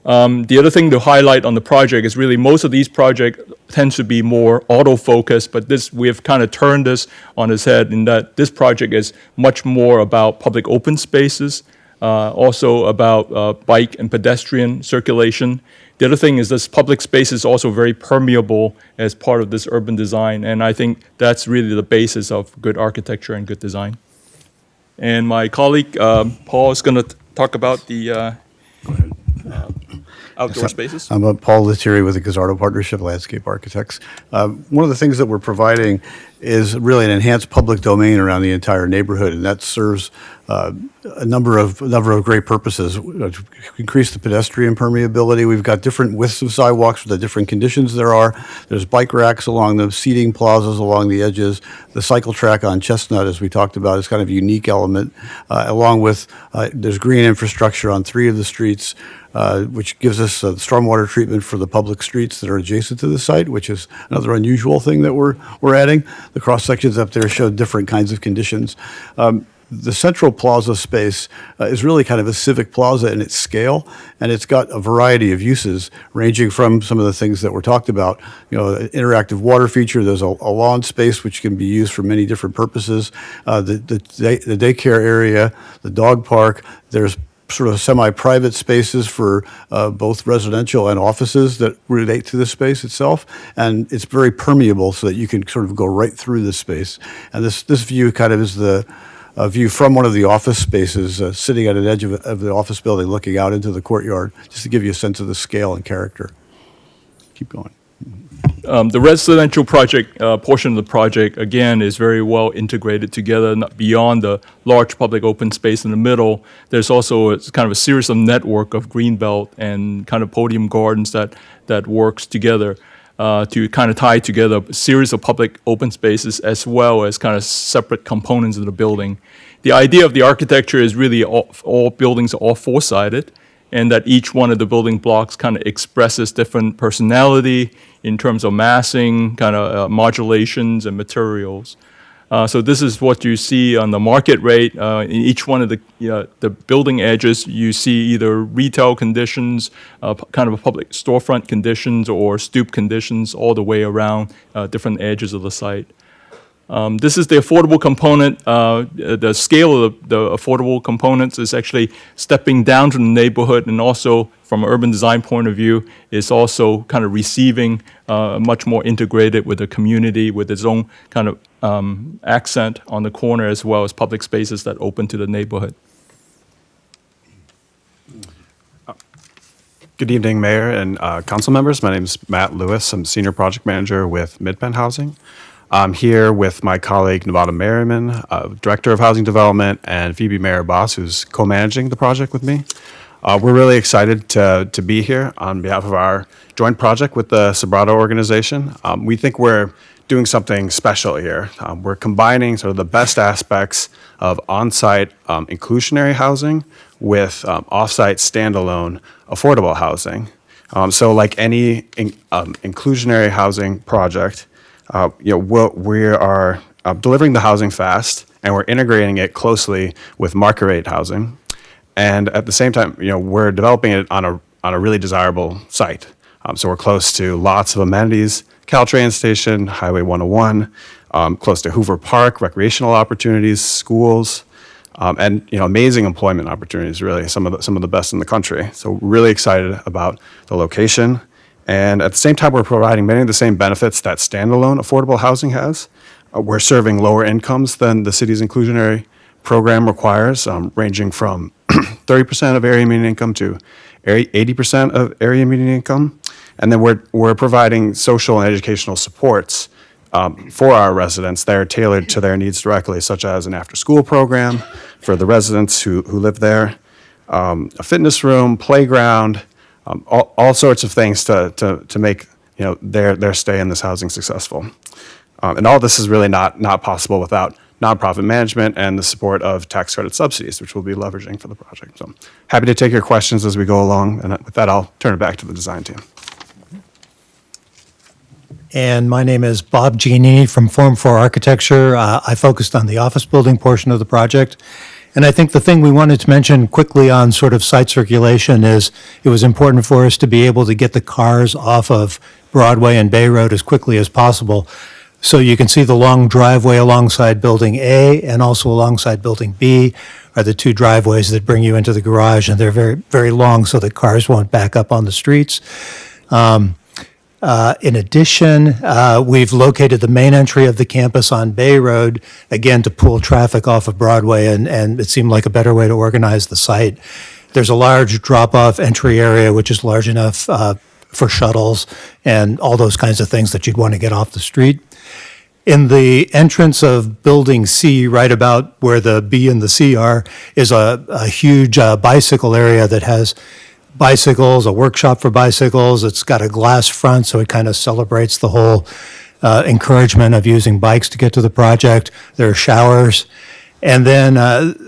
The other thing to highlight on the project is really most of these projects tends to be more auto-focused, but we have kind of turned this on its head in that this project is much more about public open spaces, also about bike and pedestrian circulation. The other thing is this public space is also very permeable as part of this urban design, and I think that's really the basis of good architecture and good design. And my colleague, Paul, is going to talk about the outdoor spaces? I'm Paul Lettieri with the Gazzardo Partnership Landscape Architects. One of the things that we're providing is really an enhanced public domain around the entire neighborhood, and that serves a number of great purposes. To increase the pedestrian permeability, we've got different widths of sidewalks for the different conditions there are. There's bike racks along the seating plazas along the edges. The cycle track on Chestnut, as we talked about, is kind of a unique element, along with there's green infrastructure on 3 of the streets, which gives us stormwater treatment for the public streets that are adjacent to the site, which is another unusual thing that we're adding. The cross sections up there show different kinds of conditions. The central plaza space is really kind of a civic plaza in its scale, and it's got a variety of uses, ranging from some of the things that were talked about. An interactive water feature. There's a lawn space which can be used for many different purposes. The daycare area, the dog park. There's sort of semi-private spaces for both residential and offices that relate to the space itself, and it's very permeable so that you can sort of go right through the space. And this view kind of is the view from one of the office spaces, sitting at an edge of the office building, looking out into the courtyard, just to give you a sense of the scale and character. Keep going. The residential project portion of the project, again, is very well integrated together. Beyond the large public open space in the middle, there's also kind of a series of network of greenbelt and kind of podium gardens that works together to kind of tie together a series of public open spaces as well as kind of separate components of the building. The idea of the architecture is really all buildings are all four-sided, and that each one of the building blocks kind of expresses different personality in terms of massing, kind of modulations and materials. So this is what you see on the market rate. In each one of the building edges, you see either retail conditions, kind of a public storefront conditions, or stoop conditions all the way around different edges of the site. This is the affordable component. The scale of the affordable components is actually stepping down to the neighborhood, and also from an urban design point of view is also kind of receiving much more integrated with the community, with its own kind of accent on the corner, as well as public spaces that open to the neighborhood. Good evening, Mayor and council members. My name is Matt Lewis. I'm Senior Project Manager with Midpen Housing. I'm here with my colleague Nevada Merriman, Director of Housing Development, and Phoebe Mayer-Boss, who's co-managing the project with me. We're really excited to be here on behalf of our joint project with the Sobrato organization. We think we're doing something special here. We're combining sort of the best aspects of on-site inclusionary housing with off-site standalone affordable housing. So like any inclusionary housing project, we are delivering the housing fast, and we're integrating it closely with market rate housing. And at the same time, we're developing it on a really desirable site. So we're close to lots of amenities, Caltrain station, Highway 101, close to Hoover Park, recreational opportunities, schools, and amazing employment opportunities. Really, some of the best in the country. So really excited about the location. And at the same time, we're providing many of the same benefits that standalone affordable housing has. We're serving lower incomes than the city's inclusionary program requires, ranging from 30% of area median income to 80% of area median income. And then we're providing social and educational supports for our residents that are tailored to their needs directly, such as an after-school program for the residents who live there, a fitness room, playground, all sorts of things to make their stay in this housing successful. And all this is really not possible without nonprofit management and the support of tax credit subsidies, which we'll be leveraging for the project. So happy to take your questions as we go along. And with that, I'll turn it back to the design team. And my name is Bob Giannini from Form 4 Architecture. I focused on the office building portion of the project. And I think the thing we wanted to mention quickly on sort of site circulation is it was important for us to be able to get the cars off of Broadway and Bay Road as quickly as possible. So you can see the long driveway alongside Building A and also alongside Building B are the two driveways that bring you into the garage, and they're very, very long so that cars won't back up on the streets. In addition, we've located the main entry of the campus on Bay Road, again, to pull traffic off of Broadway, and it seemed like a better way to organize the site. There's a large drop-off entry area, which is large enough for shuttles and all those kinds of things that you'd want to get off the street. In the entrance of Building C, right about where the B and the C are, is a huge bicycle area that has bicycles, a workshop for bicycles. It's got a glass front, so it kind of celebrates the whole encouragement of using bikes to get to the project. There are showers. And then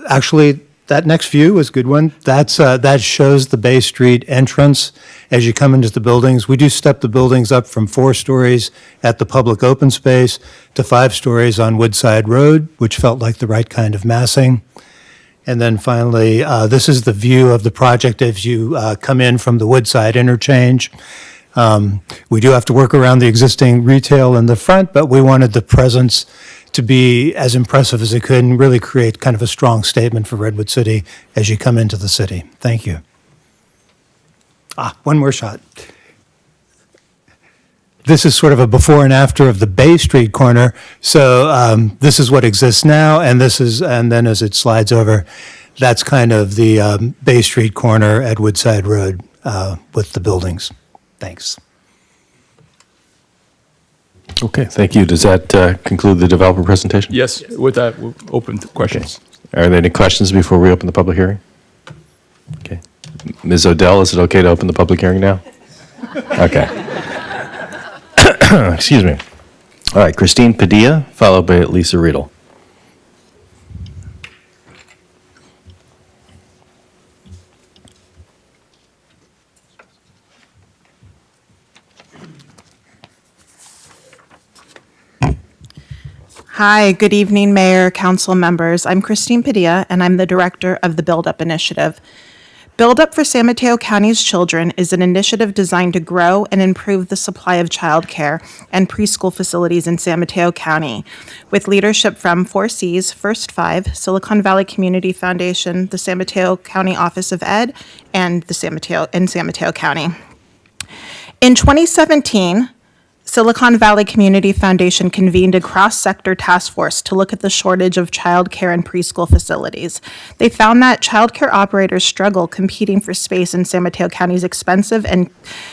actually, that next view is a good one. That shows the Bay Street entrance as you come into the buildings. We do step the buildings up from 4 stories at the public open space to 5 stories on Woodside Road, which felt like the right kind of massing. And then finally, this is the view of the project as you come in from the Woodside interchange. We do have to work around the existing retail in the front, but we wanted the presence to be as impressive as it could and really create kind of a strong statement for Redwood City as you come into the city. Thank you. One more shot. This is sort of a before and after of the Bay Street corner. So this is what exists now, and then as it slides over, that's kind of the Bay Street corner at Woodside Road with the buildings. Thanks. Okay, thank you. Does that conclude the developer presentation? Yes, with that, we'll open to questions. Are there any questions before we open the public hearing? Okay. Ms. Odell, is it okay to open the public hearing now? Okay. Excuse me. All right, Christine Padilla, followed by Lisa Riedel. Hi, good evening, Mayor, Council members. I'm Christine Padilla, and I'm the Director of the Build Up Initiative. Build Up for San Mateo County's Children is an initiative designed to grow and improve the supply of childcare and preschool facilities in San Mateo County, with leadership from 4Cs, First Five, Silicon Valley Community Foundation, the San Mateo County Office of Ed, and the San Mateo County. In 2017, Silicon Valley Community Foundation convened a cross-sector task force to look at the shortage of childcare and preschool facilities. They found that childcare operators struggle competing for space in San Mateo County's expensive and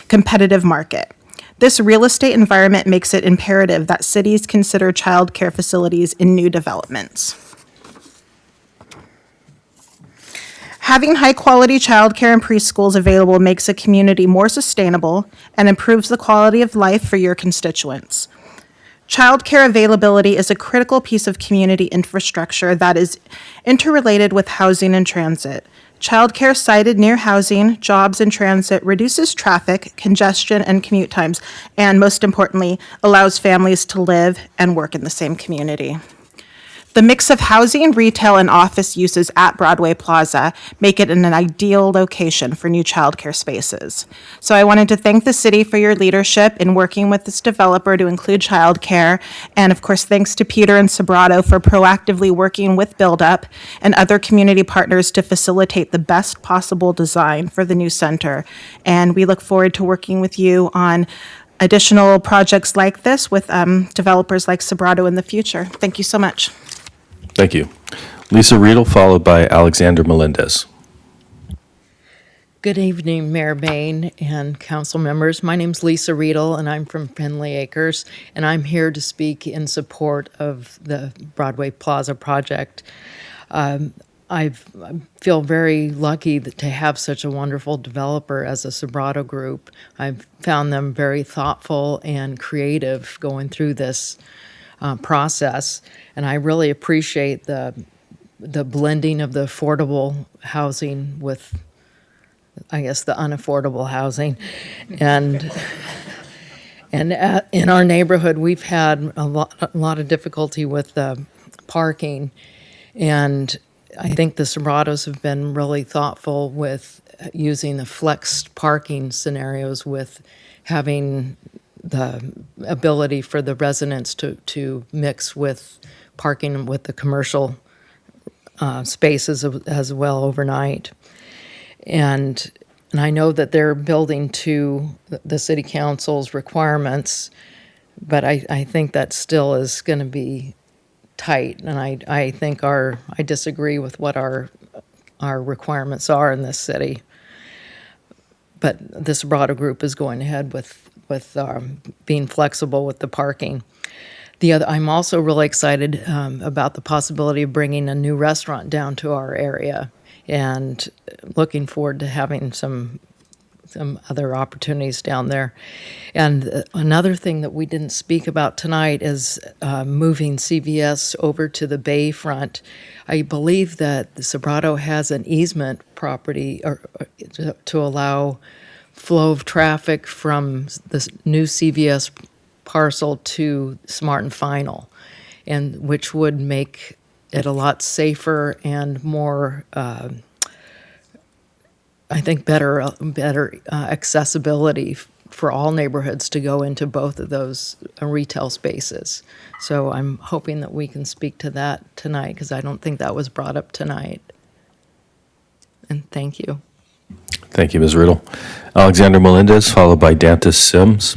competitive market. This real estate environment makes it imperative that cities consider childcare facilities in new developments. Having high-quality childcare and preschools available makes a community more sustainable and improves the quality of life for your constituents. Childcare availability is a critical piece of community infrastructure that is interrelated with housing and transit. Childcare sited near housing, jobs, and transit reduces traffic, congestion, and commute times, and most importantly, allows families to live and work in the same community. The mix of housing, retail, and office uses at Broadway Plaza make it an ideal location for new childcare spaces. So I wanted to thank the city for your leadership in working with this developer to include childcare, and of course, thanks to Peter and Sobrato for proactively working with Build Up and other community partners to facilitate the best possible design for the new center. And we look forward to working with you on additional projects like this with developers like Sobrato in the future. Thank you so much. Thank you. Lisa Riedel, followed by Alexander Melendez. Good evening, Mayor Bain and council members. My name's Lisa Riedel, and I'm from Findlay Acres, and I'm here to speak in support of the Broadway Plaza project. I feel very lucky to have such a wonderful developer as a Sobrato Group. I've found them very thoughtful and creative going through this process, and I really appreciate the blending of the affordable housing with, I guess, the unaffordable housing. And in our neighborhood, we've had a lot of difficulty with parking, and I think the Sobratos have been really thoughtful with using the flexed parking scenarios, with having the ability for the residents to mix with parking with the commercial spaces as well overnight. And I know that they're building to the city council's requirements, but I think that still is going to be tight. And I think I disagree with what our our requirements are in this city. But this broader group is going ahead with being flexible with the parking. I'm also really excited about the possibility of bringing a new restaurant down to our area, and looking forward to having some other opportunities down there. And another thing that we didn't speak about tonight is moving CVS over to the bayfront. I believe that the Sobrato has an easement property to allow flow of traffic from this new CVS parcel to Smart and Final, and which would make it a lot safer and more, I think, better accessibility for all neighborhoods to go into both of those retail spaces. So I'm hoping that we can speak to that tonight, because I don't think that was brought up tonight. And thank you. Thank you, Ms. Riddle. Alexander Melendez, followed by Dantas Sims.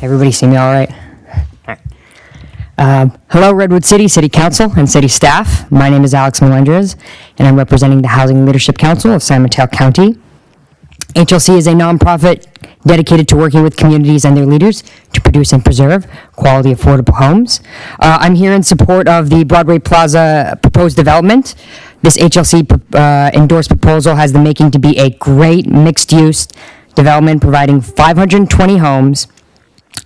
Everybody see me all right? Hello, Redwood City, City Council, and City staff. My name is Alex Melendrez, and I'm representing the Housing Leadership Council of San Mateo County. HLC is a nonprofit dedicated to working with communities and their leaders to produce and preserve quality, affordable homes. I'm here in support of the Broadway Plaza proposed development. This HLC endorsed proposal has the making to be a great mixed-use development providing 520 homes,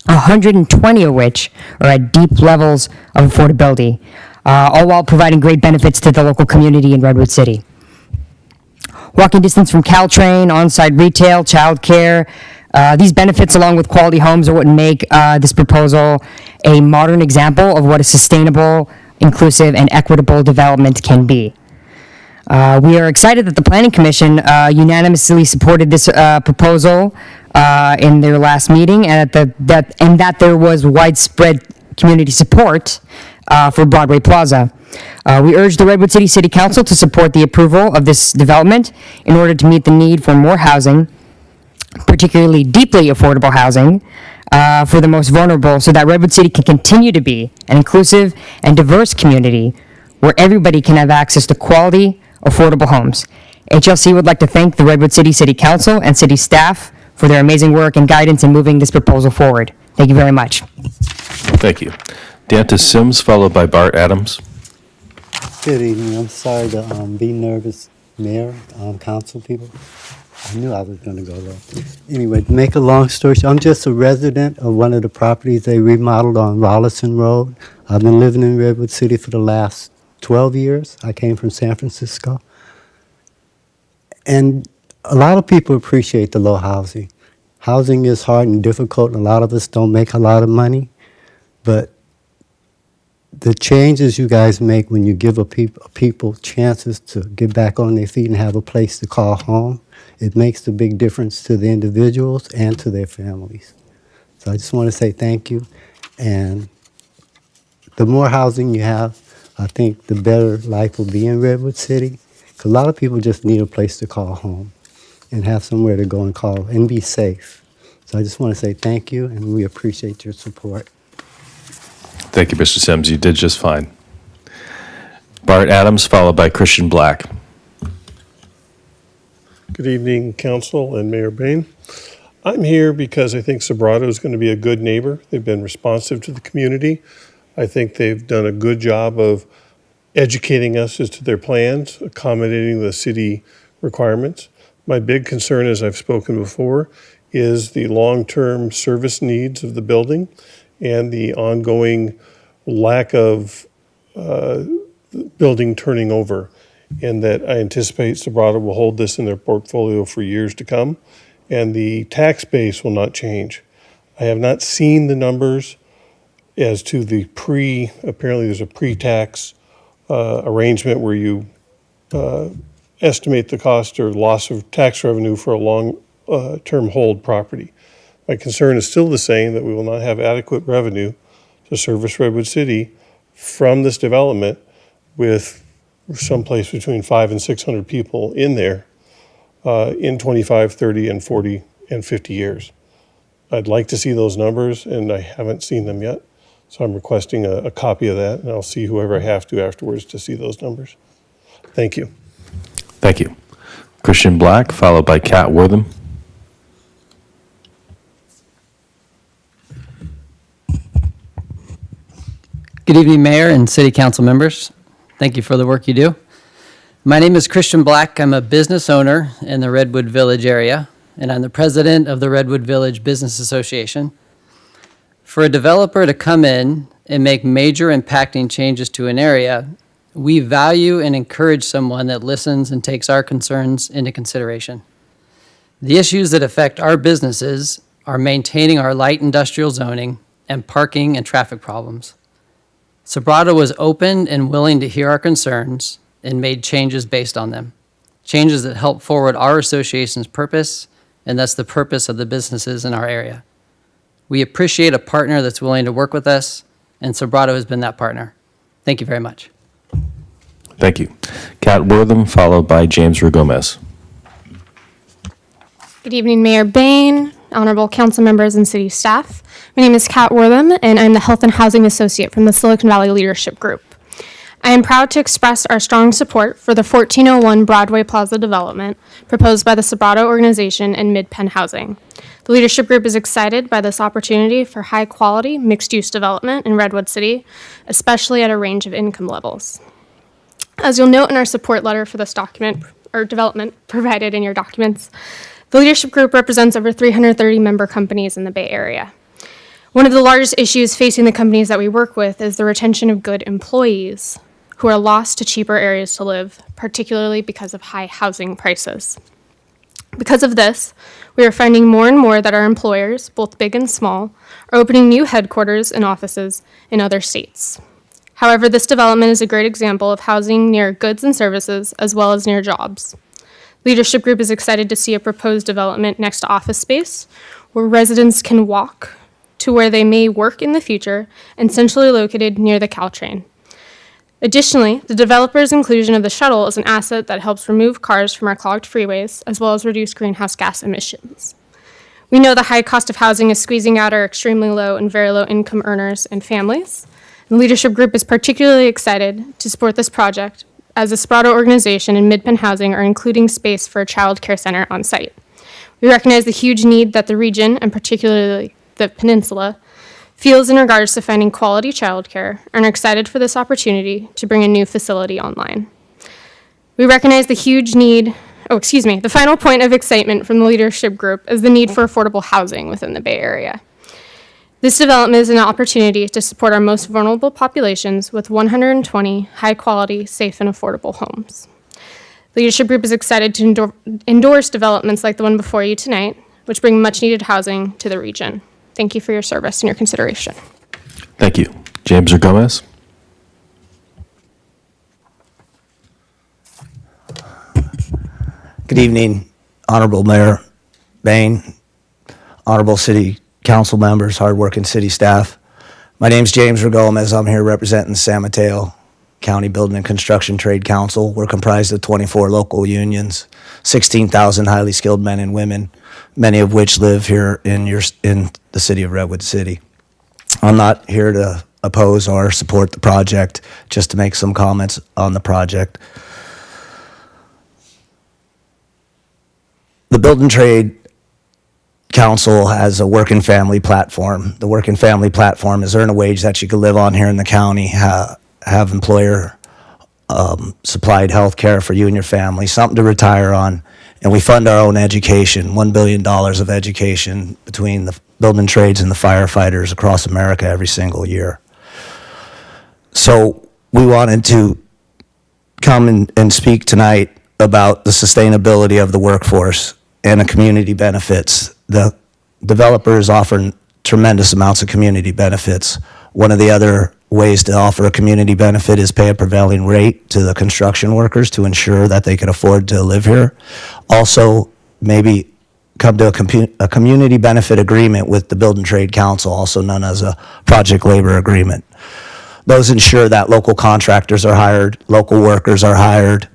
120 of which are at deep levels of affordability, all while providing great benefits to the local community in Redwood City. Walking distance from Caltrain, on-site retail, childcare, these benefits along with quality homes are what make this proposal a modern example of what a sustainable, inclusive, and equitable development can be. We are excited that the Planning Commission unanimously supported this proposal in their last meeting, and that there was widespread community support for Broadway Plaza. We urge the Redwood City City Council to support the approval of this development in order to meet the need for more housing, particularly deeply affordable housing, for the most vulnerable, so that Redwood City can continue to be an inclusive and diverse community where everybody can have access to quality, affordable homes. HLC would like to thank the Redwood City City Council and city staff for their amazing work and guidance in moving this proposal forward. Thank you very much. Thank you. Dantas Sims, followed by Bart Adams. Good evening. I'm sorry to be nervous, Mayor, council people. I knew I was going to go low. Anyway, to make a long story short, I'm just a resident of one of the properties they remodeled on Rollison Road. I've been living in Redwood City for the last 12 years. I came from San Francisco. And a lot of people appreciate the low housing. Housing is hard and difficult, and a lot of us don't make a lot of money. But the changes you guys make when you give people chances to get back on their feet and have a place to call home, it makes a big difference to the individuals and to their families. So I just want to say thank you. And the more housing you have, I think the better life will be in Redwood City. Because a lot of people just need a place to call home and have somewhere to go and call and be safe. So I just want to say thank you, and we appreciate your support. Thank you, Mr. Sims. You did just fine. Bart Adams, followed by Christian Black. Good evening, Council and Mayor Bain. I'm here because I think Sobrato is going to be a good neighbor. They've been responsive to the community. I think they've done a good job of educating us as to their plans, accommodating the city requirements. My big concern, as I've spoken before, is the long-term service needs of the building and the ongoing lack of building turning over, and that I anticipate Sobrato will hold this in their portfolio for years to come, and the tax base will not change. I have not seen the numbers as to the apparently there's a pre-tax arrangement where you estimate the cost or loss of tax revenue for a long-term hold property. My concern is still the same, that we will not have adequate revenue to service Redwood City from this development with someplace between 500 and 600 people in there in 25, 30, and 40, and 50 years. I'd like to see those numbers, and I haven't seen them yet. So I'm requesting a copy of that, and I'll see whoever I have to afterwards to see those numbers. Thank you. Thank you. Christian Black, followed by Kat Wortham. Good evening, Mayor and City Council members. Thank you for the work you do. My name is Christian Black. I'm a business owner in the Redwood Village area, and I'm the president of the Redwood Village Business Association. For a developer to come in and make major impacting changes to an area, we value and encourage someone that listens and takes our concerns into consideration. The issues that affect our businesses are maintaining our light industrial zoning and parking and traffic problems. Sobrato was open and willing to hear our concerns and made changes based on them, changes that help forward our association's purpose and thus the purpose of the businesses in our area. We appreciate a partner that's willing to work with us, and Sobrato has been that partner. Thank you very much. Thank you. Kat Wortham, followed by James Rugomez. Good evening, Mayor Bain, honorable council members, and city staff. My name is Kat Wortham, and I'm the Health and Housing Associate from the Silicon Valley Leadership Group. I am proud to express our strong support for the 1401 Broadway Plaza development proposed by the Sobrato organization and Mid-Penn Housing. The leadership group is excited by this opportunity for high-quality, mixed-use development in Redwood City, especially at a range of income levels. As you'll note in our support letter for this document, or development provided in your documents, the leadership group represents over 330 member companies in the Bay Area. One of the largest issues facing the companies that we work with is the retention of good employees who are lost to cheaper areas to live, particularly because of high housing prices. Because of this, we are finding more and more that our employers, both big and small, are opening new headquarters and offices in other states. However, this development is a great example of housing near goods and services as well as near jobs. Leadership Group is excited to see a proposed development next to office space where residents can walk to where they may work in the future and centrally located near the Caltrain. Additionally, the developer's inclusion of the shuttle is an asset that helps remove cars from our clogged freeways, as well as reduce greenhouse gas emissions. We know the high cost of housing is squeezing out our extremely low and very low income earners and families. The leadership group is particularly excited to support this project, as the Sobrato organization and Mid-Penn Housing are including space for a child care center on site. We recognize the huge need that the region, and particularly the peninsula, feels in regards to finding quality childcare and are excited for this opportunity to bring a new facility online. We recognize the huge need, the final point of excitement from the leadership group is the need for affordable housing within the Bay Area. This development is an opportunity to support our most vulnerable populations with 120 high-quality, safe, and affordable homes. The leadership group is excited to endorse developments like the one before you tonight, which bring much-needed housing to the region. Thank you for your service and your consideration. Thank you. James Rugomez. Good evening, Honorable Mayor Bain, Honorable City Council members, hardworking city staff. My name's James Rugomez. I'm here representing San Mateo County Building and Construction Trade Council. We're comprised of 24 local unions, 16,000 highly skilled men and women, many of which live here in the city of Redwood City. I'm not here to oppose or support the project, just to make some comments on the project. The Building Trade Council has a working family platform. The working family platform is earn a wage that you can live on here in the county, have employer supplied health care for you and your family, something to retire on, and we fund our own education, $1 billion of education between the building trades and the firefighters across America every single year. So we wanted to come and speak tonight about the sustainability of the workforce and the community benefits. The developers offer tremendous amounts of community benefits. One of the other ways to offer a community benefit is pay a prevailing rate to the construction workers to ensure that they can afford to live here. Also, maybe come to a community benefit agreement with the Building Trade Council, also known as a project labor agreement. Those ensure that local contractors are hired, local workers are hired,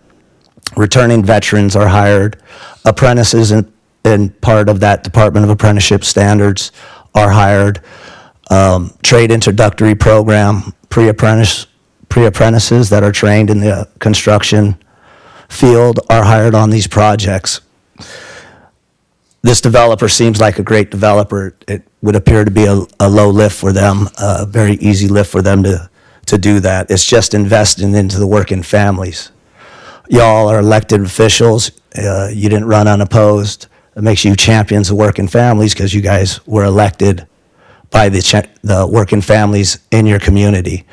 returning veterans are hired, apprentices and part of that Department of Apprenticeship standards are hired. trade introductory program, pre-apprentices that are trained in the construction field are hired on these projects. This developer seems like a great developer. It would appear to be a low lift for them, a very easy lift for them to do that. It's just investing into the working families. Y'all are elected officials. You didn't run unopposed. It makes you champions of working families because you guys were elected by the working families in your community.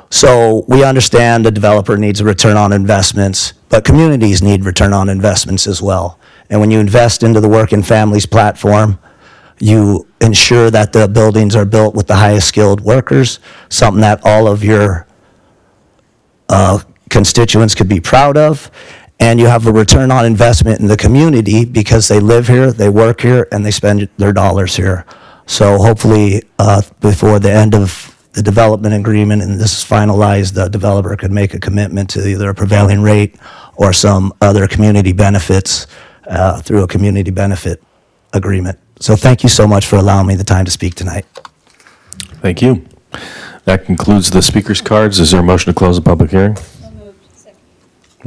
So we understand the developer needs a return on investments, but communities need return on investments as well. And when you invest into the working families platform, you ensure that the buildings are built with the highest skilled workers, something that all of your constituents could be proud of, and you have a return on investment in the community because they live here, they work here, and they spend their dollars here. So hopefully, before the end of the development agreement and this is finalized, the developer could make a commitment to either a prevailing rate or some other community benefits through a community benefit agreement. So thank you so much for allowing me the time to speak tonight. Thank you. That concludes the speaker's cards. Is there a motion to close the public hearing?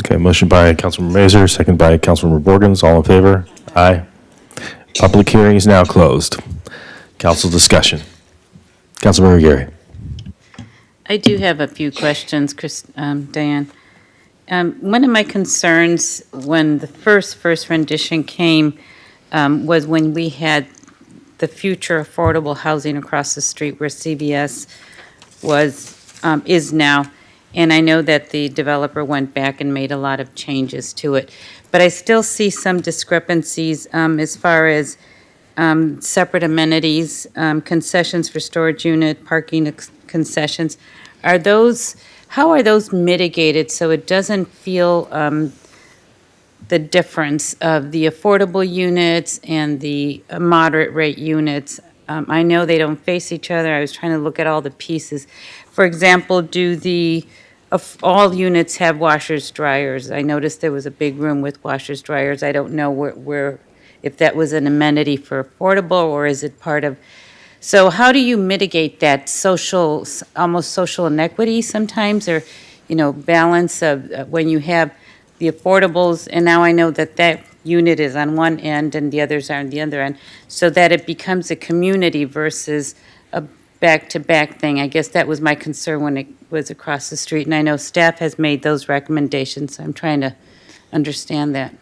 Okay, motion by Councilmember Mazur, second by Councilmember Borgens. All in favor? Aye. Public hearing is now closed. Council discussion. Councilmember Gary. I do have a few questions, Diane. One of my concerns when the first rendition came was when we had the future affordable housing across the street where CVS is now. And I know that the developer went back and made a lot of changes to it. But I still see some discrepancies as far as separate amenities, concessions for storage unit, parking concessions. How are those mitigated so it doesn't feel the difference of the affordable units and the moderate rate units? I know they don't face each other. I was trying to look at all the pieces. For example, do all units have washers, dryers? I noticed there was a big room with washers, dryers. I don't know where if that was an amenity for affordable or is it part of. So how do you mitigate that almost social inequity sometimes, or, balance of when you have the affordables, and now I know that unit is on one end and the others are on the other end, so that it becomes a community versus a back-to-back thing. I guess that was my concern when it was across the street, and I know staff has made those recommendations. I'm trying to understand that.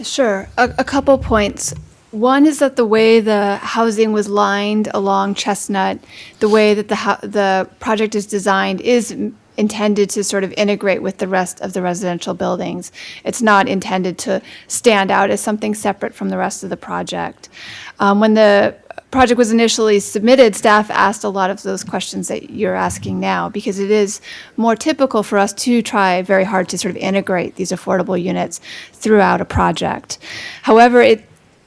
Sure. A couple points. One is that the way the housing was lined along Chestnut, the way that the project is designed is intended to sort of integrate with the rest of the residential buildings. It's not intended to stand out as something separate from the rest of the project. When the project was initially submitted, staff asked a lot of those questions that you're asking now, because it is more typical for us to try very hard to sort of integrate these affordable units throughout a project. However,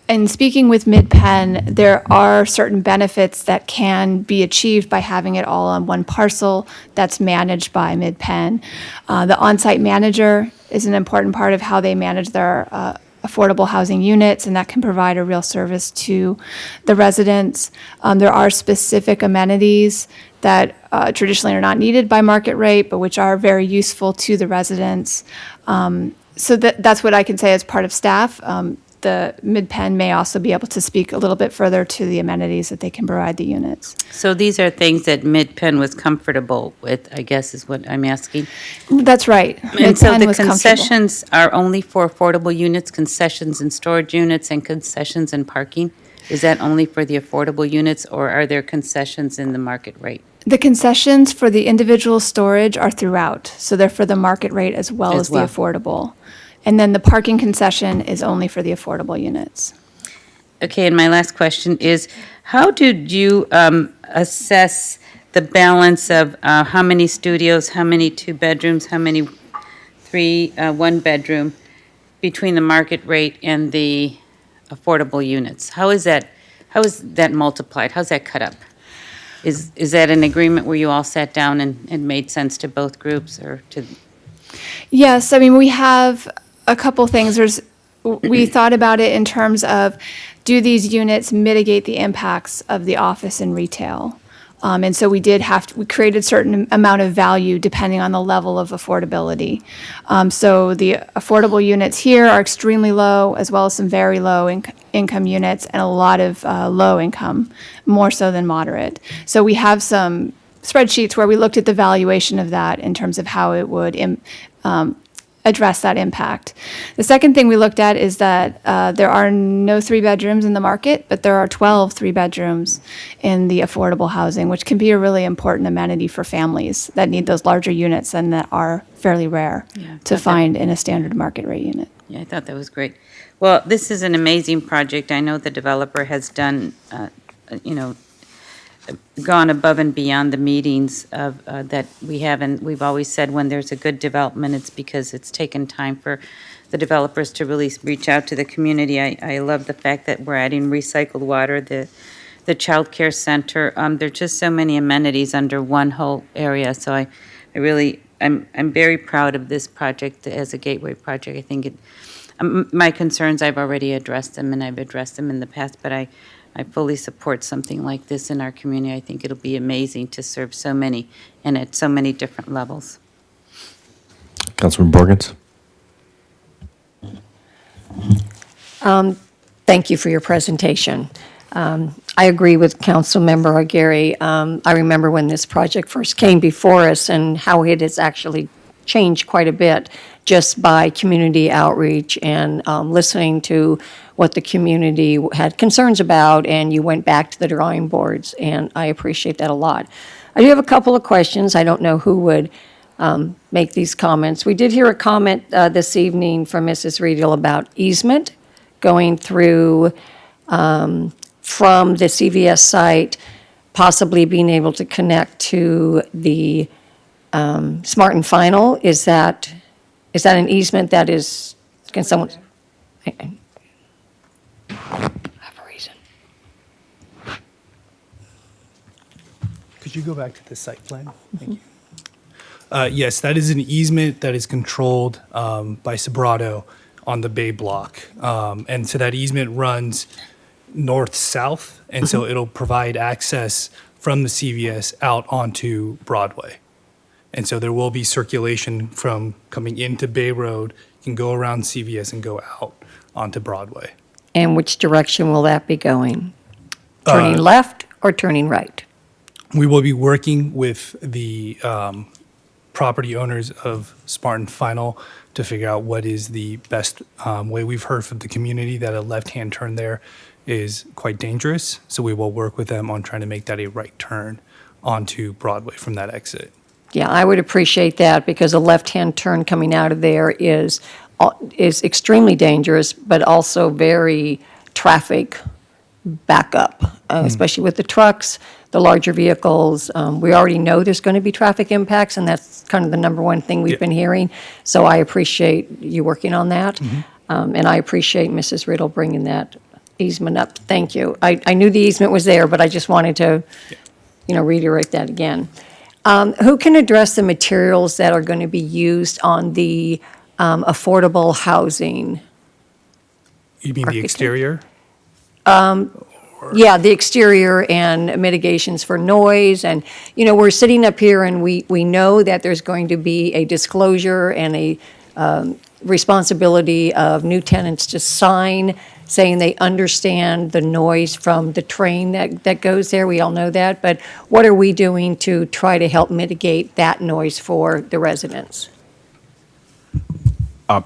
in speaking with Mid-Penn, there are certain benefits that can be achieved by having it all on one parcel that's managed by Mid-Penn. The on-site manager is an important part of how they manage their affordable housing units, and that can provide a real service to the residents. There are specific amenities that traditionally are not needed by market rate, but which are very useful to the residents. So that's what I can say as part of staff. The Mid-Penn may also be able to speak a little bit further to the amenities that they can provide the units. So these are things that Mid-Penn was comfortable with, I guess is what I'm asking. That's right. And so Mid-Penn the was comfortable. concessions are only for affordable units, concessions in storage units, and concessions in parking? Is that only for the affordable units, or are there concessions in the market rate? The concessions for the individual storage are throughout, so they're for the market rate as well as the affordable. And then the parking concession is only for the affordable units. Okay, and my last question is, how did you assess the balance of how many studios, how many 2 bedrooms, how many 1 bedroom between the market rate and the affordable units? How is that multiplied? How's that cut up? Is that an agreement where you all sat down and made sense to both groups, or to? Yes, I mean, we have a couple things. We thought about it in terms of do these units mitigate the impacts of the office and retail? And so we created a certain amount of value depending on the level of affordability. So the affordable units here are extremely low, as well as some very low income units and a lot of low income, more so than moderate. So we have some spreadsheets where we looked at the valuation of that in terms of how it would address that impact. The second thing we looked at is that there are no 3 bedrooms in the market, but there are 12 3-bedrooms in the affordable housing, which can be a really important amenity for families that need those larger units and that are fairly rare to find in a standard market rate unit. Yeah, I thought that was great. Well, this is an amazing project. I know the developer has done, gone above and beyond the meetings of, that we have, and we've always said when there's a good development, it's because it's taken time for the developers to really reach out to the community. I love the fact that we're adding recycled water, the child care center. There are just so many amenities under one whole area. So I'm very proud of this project as a gateway project. I think my concerns, I've already addressed them, and I've addressed them in the past, but I fully support something like this in our community. I think it'll be amazing to serve so many and at so many different levels. Councilman Borgens? Thank you for your presentation. I agree with Councilmember Gary. I remember when this project first came before us and how it has actually changed quite a bit just by community outreach and listening to what the community had concerns about, and you went back to the drawing boards, and I appreciate that a lot. I do have a couple of questions. I don't know who would make these comments. We did hear a comment this evening from Mrs. Riedel about easement going through from the CVS site, possibly being able to connect to the Smart and Final. Is that an easement that is, can someone? I have a reason. Could you go back to the site plan? Thank you. Yes, that is an easement that is controlled by Sobrato on the Bay Block. And so that easement runs north-south, and so it'll provide access from the CVS out onto Broadway. And so there will be circulation from coming into Bay Road, you can go around CVS and go out onto Broadway. And which direction will that be going? Turning left or turning right? We will be working with the property owners of Spartan Final to figure out what is the best way. We've heard from the community that a left-hand turn there is quite dangerous, so we will work with them on trying to make that a right turn onto Broadway from that exit. Yeah, I would appreciate that because a left-hand turn coming out of there is extremely dangerous, but also very traffic backup, especially with the trucks, the larger vehicles. We already know there's going to be traffic impacts, and that's kind of the number one thing we've been hearing. So I appreciate you working on that, and I appreciate Mrs. Riddle bringing that easement up. Thank you. I knew the easement was there, but I just wanted to, reiterate that again. Who can address the materials that are going to be used on the affordable housing? You mean the exterior? Yeah, the exterior and mitigations for noise. And, we're sitting up here and we know that there's going to be a disclosure and a responsibility of new tenants to sign saying they understand the noise from the train that goes there. We all know that. But what are we doing to try to help mitigate that noise for the residents?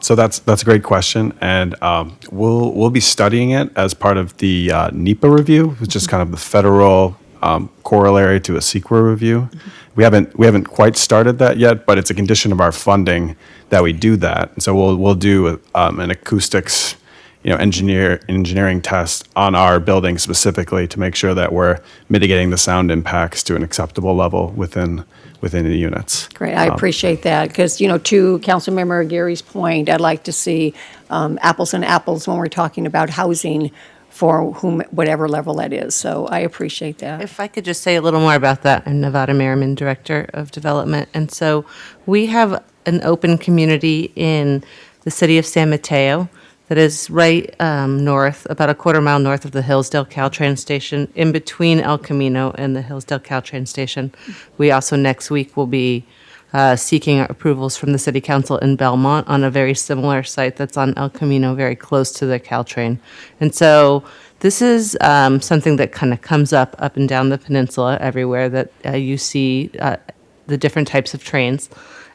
So that's a great question, and we'll be studying it as part of the NEPA review, which is kind of the federal corollary to a CEQA review. We haven't quite started that yet, but it's a condition of our funding that we do that. And so we'll do an acoustics, engineering test on our building specifically to make sure that we're mitigating the sound impacts to an acceptable level within the units. Great, I appreciate that, because, to Councilmember Gary's point, I'd like to see apples and apples when we're talking about housing for whatever level that is, so I appreciate that. If I could just say a little more about that, I'm Nevada Merriman, Director of Development, and so we have an open community in the city of San Mateo that is right north, about a quarter mile north of the Hillsdale Caltrain station, in between El Camino and the Hillsdale Caltrain station. We also next week will be seeking approvals from the City Council in Belmont on a very similar site that's on El Camino, very close to the Caltrain. And so this is something that kind of comes up and down the peninsula everywhere that you see the different types of trains.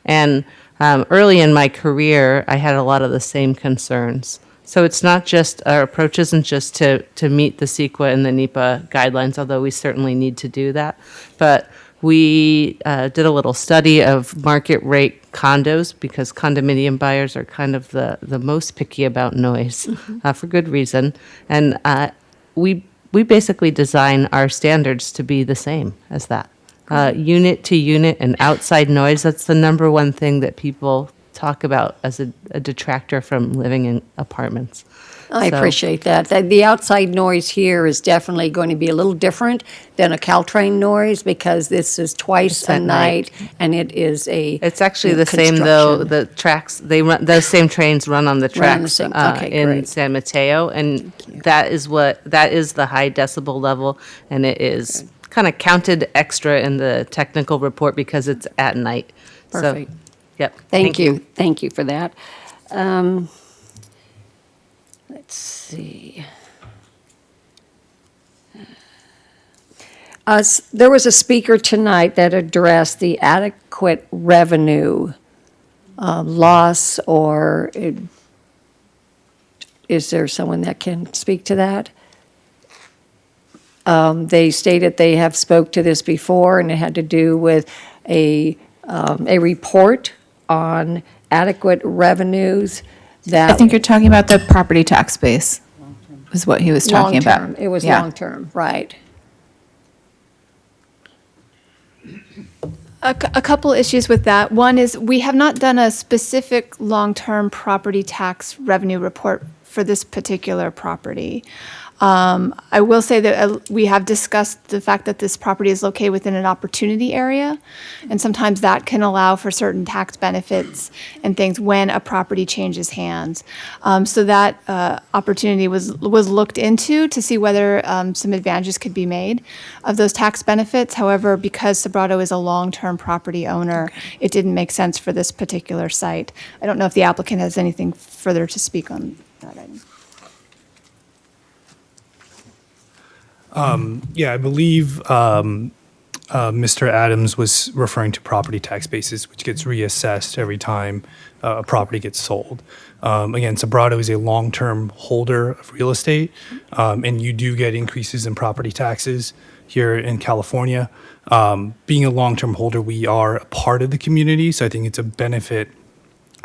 And early in my career, I had a lot of the same concerns. So it's not just, our approach isn't just to meet the CEQA and the NEPA guidelines, although we certainly need to do that. But we did a little study of market rate condos because condominium buyers are kind of the most picky about noise for good reason. And we basically design our standards to be the same as that. Unit to unit and outside noise, that's the number one thing that people talk about as a detractor from living in apartments. I So- appreciate that. The outside noise here is definitely going to be a little different than a Caltrain noise because this is twice It's a at night night. and it is a. It's actually the same though, construction. the tracks, those same trains run on the Run on the tracks same- okay, in great. San Mateo. And that is the high decibel level. And it is kind of counted extra in the technical report because it's at night. So, Perfect. Yep. Thank you. Thank you for that. Let's see. There was a speaker tonight that addressed the adequate revenue loss, or is there someone that can speak to that? They stated they have spoke to this before, and it had to do with a report on adequate revenues that. I think you're talking about the property tax base, is what he was talking about. Long-term. It was Yeah. long-term, right. A couple issues with that. One is we have not done a specific long-term property tax revenue report for this particular property. I will say that we have discussed the fact that this property is located within an opportunity area, and sometimes that can allow for certain tax benefits and things when a property changes hands. So that opportunity was looked into to see whether some advantages could be made of those tax benefits. However, because Sobrato is a long-term property owner, it didn't make sense for this particular site. I don't know if the applicant has anything further to speak on that item. Yeah, I believe Mr. Adams was referring to property tax basis, which gets reassessed every time a property gets sold. Again, Sobrato is a long-term holder of real estate, and you do get increases in property taxes here in California. Being a long-term holder, we are a part of the community, so I think it's a benefit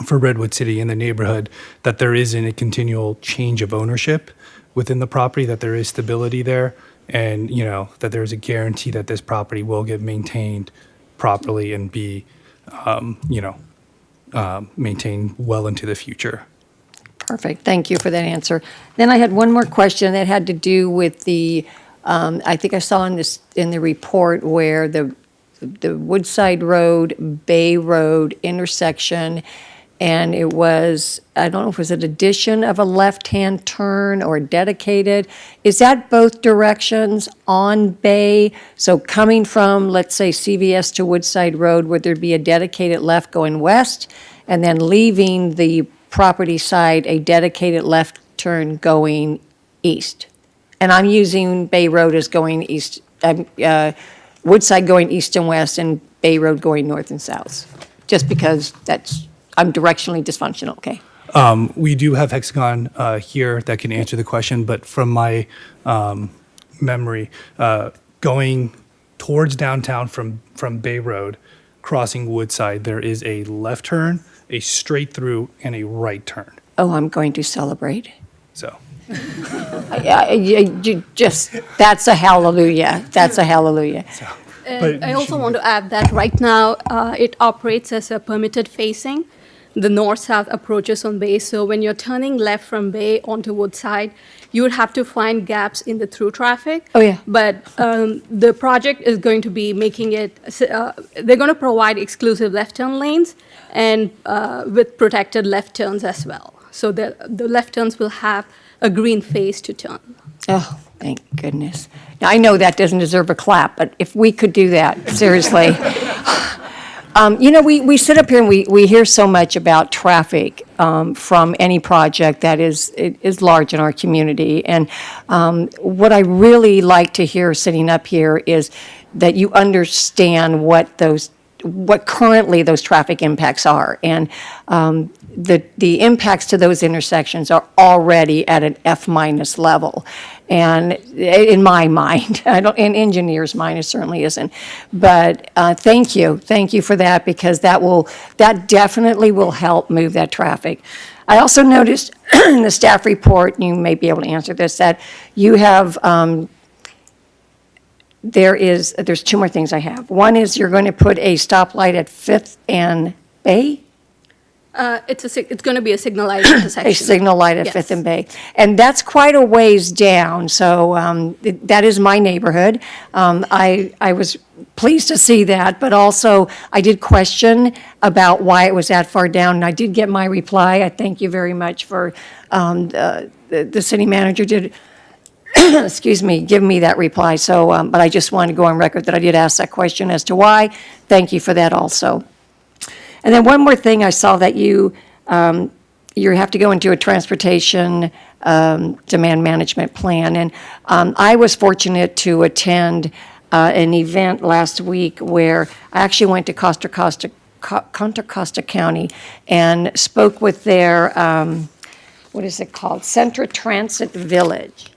for Redwood City and the neighborhood that there isn't a continual change of ownership within the property, that there is stability there, and that there's a guarantee that this property will get maintained properly and be maintained well into the future. Perfect. Thank you for that answer. Then I had one more question that had to do with the, I think I saw in the report where the Woodside Road, Bay Road intersection, and it was, I don't know if it was an addition of a left-hand turn or dedicated. Is that both directions on Bay? So coming from, let's say, CVS to Woodside Road, would there be a dedicated left going west? And then leaving the property side, a dedicated left turn going east? And I'm using Bay Road as going east, Woodside going east and west, and Bay Road going north and south, just because I'm directionally dysfunctional, okay? We do have Hexagon here that can answer the question, but from my memory, going towards downtown from Bay Road, crossing Woodside, there is a left turn, a straight through, and a right turn. Oh, I'm going to celebrate. So. That's a hallelujah. That's a hallelujah. I also want to add that right now it operates as a permitted facing, the north-south approaches on Bay. So when you're turning left from Bay onto Woodside, you would have to find gaps in the through traffic. Oh, yeah. But the project is going to be making it, they're going to provide exclusive left turn lanes and with protected left turns as well. so that the left turns will have a green face to turn. Oh, thank goodness. Now, I know that doesn't deserve a clap, but if we could do that, seriously. We sit up here and we hear so much about traffic from any project that is large in our community. And what I really like to hear sitting up here is that you understand what currently those traffic impacts are. And the impacts to those intersections are already at an F- level. And in my mind, in engineers' mind, it certainly isn't. But thank you for that, because that definitely will help move that traffic. I also noticed in the staff report, and you may be able to answer this, that you have there's two more things I have. One is you're going to put a stoplight at 5th and Bay. It's going to be a signalized intersection. A signal light at Yes. 5th and Bay. And that's quite a ways down, so that is my neighborhood. I was pleased to see that, but also I did question about why it was that far down, and I did get my reply. I thank you very much for, the city manager did, excuse me, give me that reply. So, but I just wanted to go on record that I did ask that question as to why. Thank you for that also. And then one more thing, I saw that you have to go into a transportation demand management plan. And I was fortunate to attend an event last week where I actually went to Contra Costa County and spoke with their, what is it called? Centra Transit Village.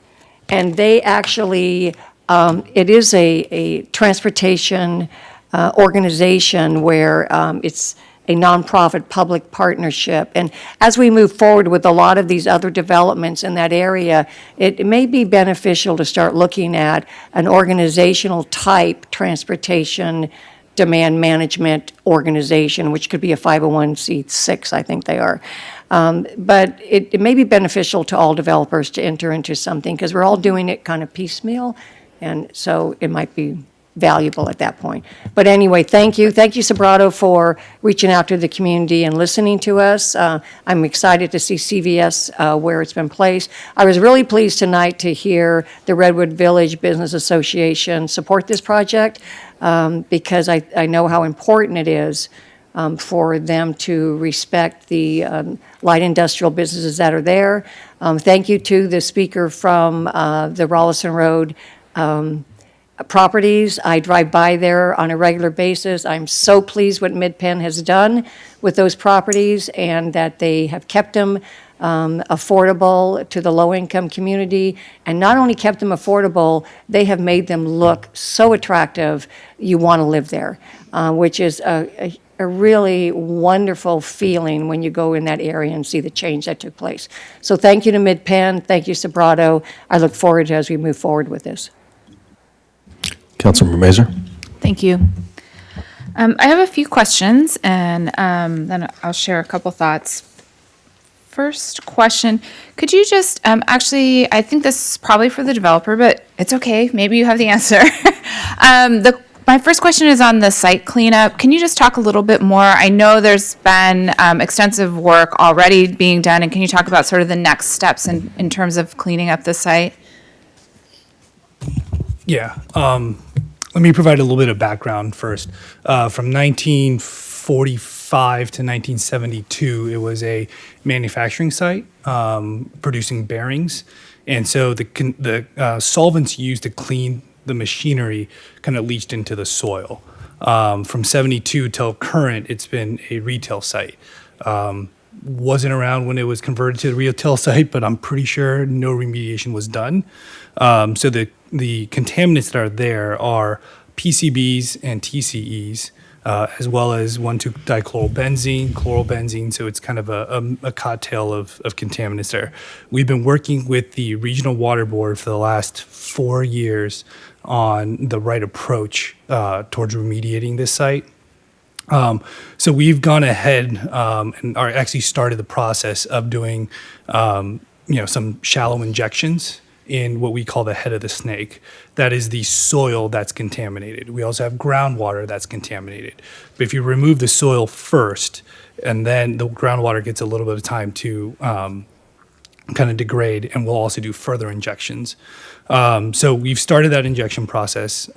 And they actually, it is a transportation organization where it's a nonprofit public partnership. And as we move forward with a lot of these other developments in that area, it may be beneficial to start looking at an organizational type transportation demand management organization, which could be a 501c6, I think they are. But it may be beneficial to all developers to enter into something, because we're all doing it kind of piecemeal, and so it might be valuable at that point. But anyway, thank you. Thank you, Sobrato, for reaching out to the community and listening to us. I'm excited to see CVS where it's been placed. I was really pleased tonight to hear the Redwood Village Business Association support this project, because I know how important it is for them to respect the light industrial businesses that are there. Thank you to the speaker from the Rollison Road properties. I drive by there on a regular basis. I'm so pleased what Mid-Penn has done with those properties, and that they have kept them affordable to the low-income community, and not only kept them affordable, they have made them look so attractive, you want to live there, which is a really wonderful feeling when you go in that area and see the change that took place. So thank you to Mid-Penn, thank you, Sobrato. I look forward to as we move forward with this. Councilmember Mazur? Thank you. I have a few questions, and then I'll share a couple thoughts. First question, could you just, actually, I think this is probably for the developer, but it's okay, maybe you have the answer. My first question is on the site cleanup. Can you just talk a little bit more? I know there's been extensive work already being done, and can you talk about sort of the next steps in terms of cleaning up the site? Yeah. Let me provide a little bit of background first. From 1945 to 1972, it was a manufacturing site producing bearings. And so the solvents used to clean the machinery kind of leached into the soil. From 72 till current, it's been a retail site. Wasn't around when it was converted to a retail site, but I'm pretty sure no remediation was done. So the contaminants that are there are PCBs and TCEs, as well as 1,2-dichlorobenzene, chlorobenzene. So it's kind of a cocktail of contaminants there. We've been working with the Regional Water Board for the last 4 years on the right approach towards remediating this site. So we've gone ahead and actually started the process of doing some shallow injections in what we call the head of the snake. That is the soil that's contaminated. We also have groundwater that's contaminated. But if you remove the soil first, and then the groundwater gets a little bit of time to kind of degrade, and we'll also do further injections. So we've started that injection process.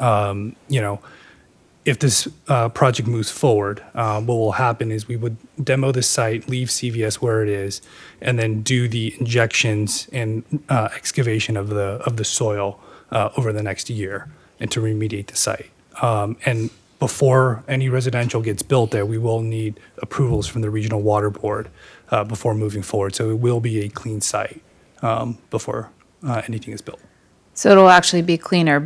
If this project moves forward, what will happen is we would demo the site, leave CVS where it is, and then do the injections and excavation of the soil over the next year, and to remediate the site. And before any residential gets built there, we will need approvals from the Regional Water Board before moving forward. So it will be a clean site before anything is built. So it'll actually be cleaner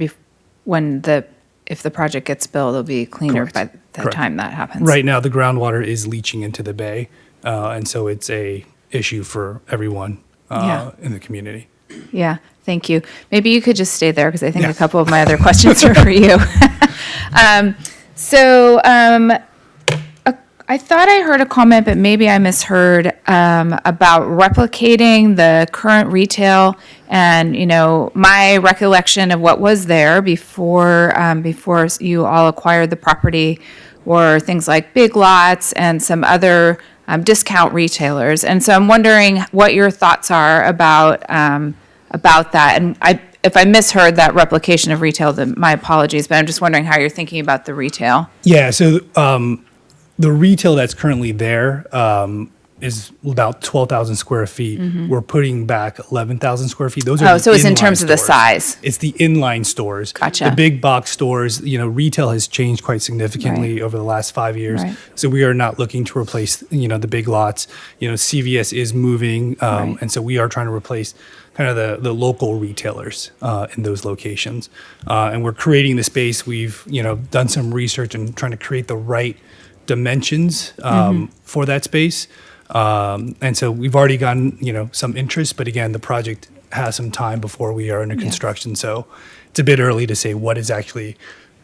if the project gets built, it'll be cleaner by the Correct. time that happens. Right now, the groundwater is leaching into the bay, and so it's a issue for everyone in the community. Yeah, thank you. Maybe you could just stay there because I think a couple of my other questions are for you. I thought I heard a comment, but maybe I misheard, about replicating the current retail. And, my recollection of what was there before you all acquired the property were things like Big Lots and some other discount retailers. And so I'm wondering what your thoughts are about that. And if I misheard that replication of retail, then my apologies, but I'm just wondering how you're thinking about the retail. Yeah, so the retail that's currently there is about 12,000 square feet. Mhm. We're putting back 11,000 square feet. Those are Oh, so it's in inline terms of the stores. size. It's the inline stores. Gotcha. The big box stores, retail has changed quite significantly over the last 5 years. Right. So we are not looking to replace, the big lots. CVS is moving, Right. and so we are trying to replace kind of the local retailers in those locations. And we're creating the space. We've, done some research and trying to create the right dimensions for that space. And so we've already gotten, some interest, but again, the project has some time before we are under construction. So it's a bit early to say what is actually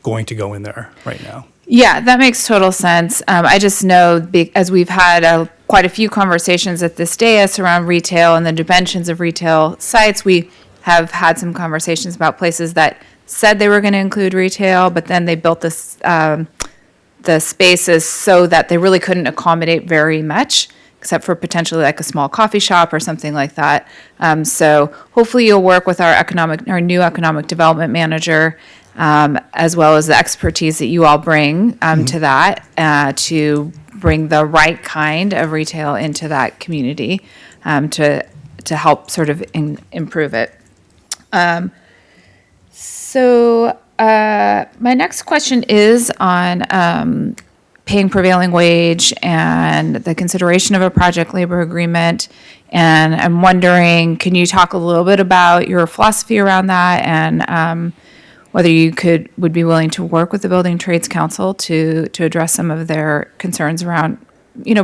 going to go in there right now. Yeah, that makes total sense. I just know as we've had quite a few conversations at this dais around retail and the dimensions of retail sites, we have had some conversations about places that said they were going to include retail, but then they built this the spaces so that they really couldn't accommodate very much, except for potentially like a small coffee shop or something like that. So hopefully you'll work with our new economic development manager, as well as the expertise that you all bring to that, to bring the right kind of retail into that community, to help sort of improve it. My next question is on paying prevailing wage and the consideration of a project labor agreement. And I'm wondering, can you talk a little bit about your philosophy around that, and whether you would be willing to work with the Building Trades Council to address some of their concerns around,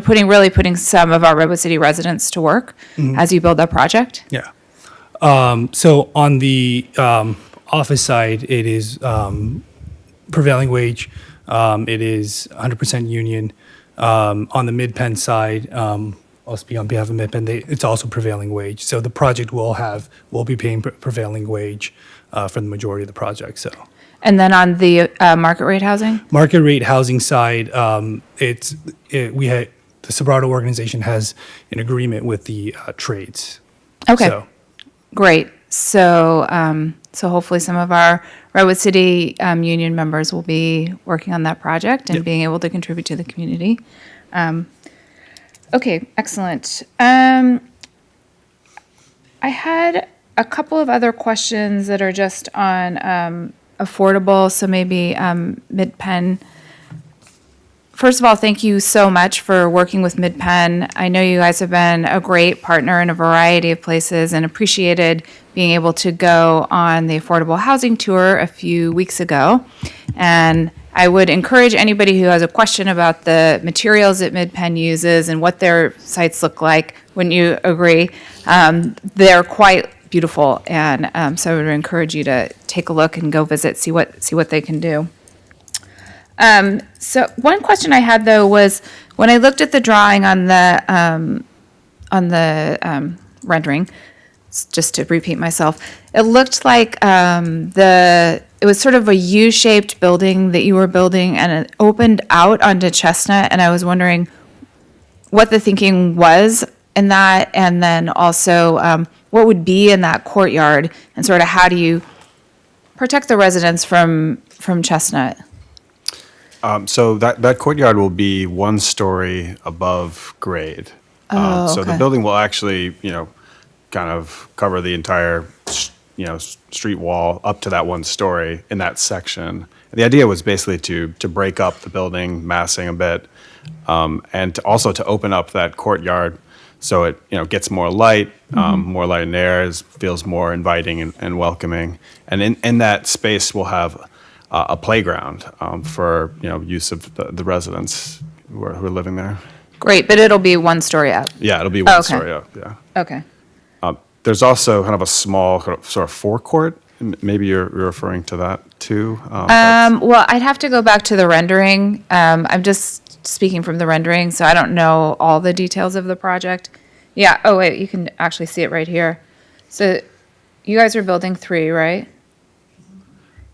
putting some of our Redwood City residents to work as you build that project? Yeah. So on the office side, it is prevailing wage. It is 100% union. On the Mid-Penn side, I'll speak on behalf of Mid-Penn, it's also prevailing wage. So the project will be paying prevailing wage for the majority of the project. So. And then on the market rate housing? Market rate housing side, the Sobrato organization has an agreement with the trades. Okay. So, Great. So hopefully some of our Redwood City union members will be working on that project and being able to contribute to the community. Okay, excellent. I had a couple of other questions that are just on affordable, so maybe Mid-Penn. First of all, thank you so much for working with Mid-Penn. I know you guys have been a great partner in a variety of places, and appreciated being able to go on the affordable housing tour a few weeks ago. And I would encourage anybody who has a question about the materials that Mid-Penn uses and what their sites look like, wouldn't you agree? They're quite beautiful, and so I would encourage you to take a look and go visit, see what they can do. So one question I had though was, when I looked at the drawing on the rendering, just to repeat myself, it looked like it was sort of a U-shaped building that you were building, and it opened out onto Chestnut, and I was wondering what the thinking was in that, and then also what would be in that courtyard, and sort of how do you protect the residents from Chestnut? So that courtyard will be 1 story above grade. So the okay. building will actually, kind of cover the entire, street wall up to that 1 story in that section. The idea was basically to break up the building massing a bit, and also to open up that courtyard so it gets more light, more light and air, feels more inviting and welcoming. And in that space, we'll have a playground for use of the residents who are living there. Great, but it'll be 1 story up. Yeah, it'll be one Okay. story up. Yeah. Okay. There's also kind of a small sort of forecourt. Maybe you're referring to that too. Well, I'd have to go back to the rendering. I'm just speaking from the rendering, so I don't know all the details of the project. Yeah. Oh, wait, you can actually see it right here. So you guys are building 3, right?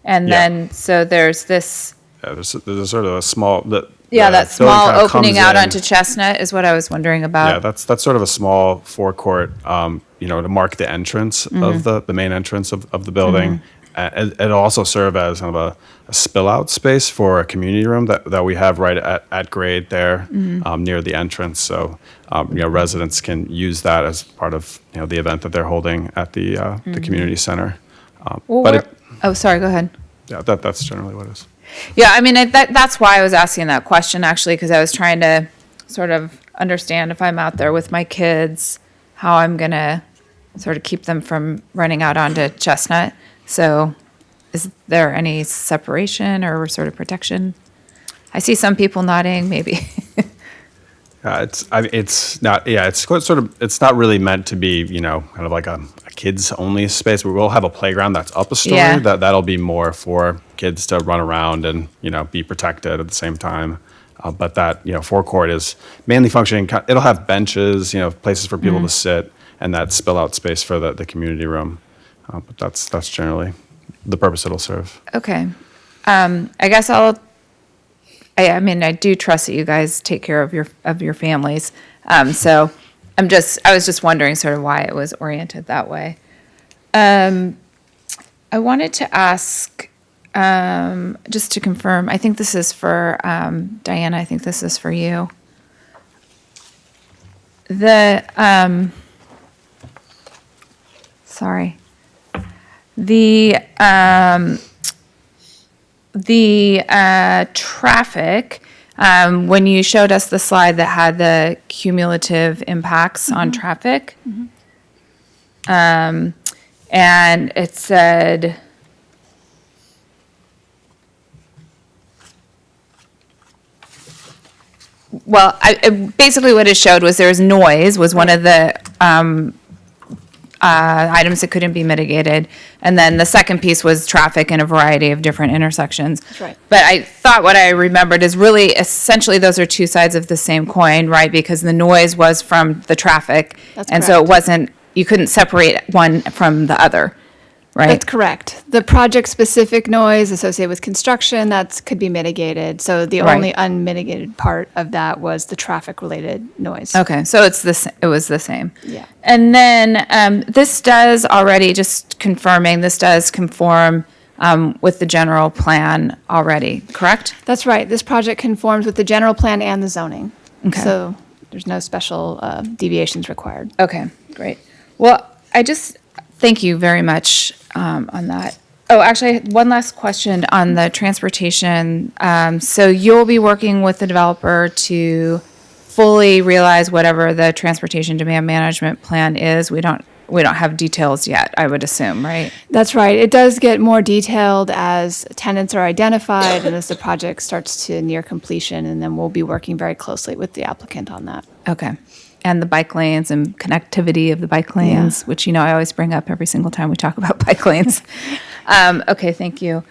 And Yeah. then, so there's this, Yeah, there's sort of a small. that building small kind of opening comes out in. onto Chestnut is what I was wondering about. Yeah, that's sort of a small forecourt, to mark the entrance of the main entrance of the building. It'll also serve as kind of a spill out space for a community room that we have right at grade there, near the entrance. So, residents can use that as part of the event that they're holding at the community center. Oh, sorry, go ahead. Yeah, that's generally what it is. Yeah, I mean, that's why I was asking that question, actually, because I was trying to sort of understand if I'm out there with my kids, how I'm going to sort of keep them from running out onto Chestnut. So is there any separation or sort of protection? I see some people nodding, maybe. It's not. Yeah, it's sort of. It's not really meant to be, kind of like a kids only space. We will have a playground that's up a story. Yeah. That'll be more for kids to run around and be protected at the same time. But that forecourt is mainly functioning. It'll have benches, places for people to sit, and that spill out space for the community room. But that's generally the purpose it'll serve. Okay. I guess I mean, I do trust that you guys take care of your families. So I was just wondering sort of why it was oriented that way. I wanted to ask, just to confirm, I think this is for, Diana, I think this is for you. Sorry. The traffic, when you showed us the slide that had the cumulative impacts on traffic, and it said, well, basically what it showed was there was noise was one of the items that couldn't be mitigated. And then the second piece was traffic in a variety of different intersections. That's right. But I thought what I remembered is really essentially those are 2 sides of the same coin, right? Because the noise was from the traffic. That's and so it correct. wasn't, you couldn't separate one from the other, right? That's correct. The project-specific noise associated with construction, that could be mitigated. So the Right. only unmitigated part of that was the traffic-related noise. Okay, so it was the same. Yeah. And then this does already, just confirming, this does conform with the general plan already, correct? That's right. This project conforms with the general plan and the zoning. Okay. So there's no special deviations required. Okay, great. Well, I just, thank you very much on that. Oh, actually, I had one last question on the transportation. So you'll be working with the developer to fully realize whatever the transportation demand management plan is. We don't have details yet, I would assume, right? That's right. It does get more detailed as tenants are identified and as the project starts to near completion, and then we'll be working very closely with the applicant on that. Okay. And the bike lanes and connectivity of the bike lanes, which, I always bring up every single time we talk about bike lanes. Okay, thank you.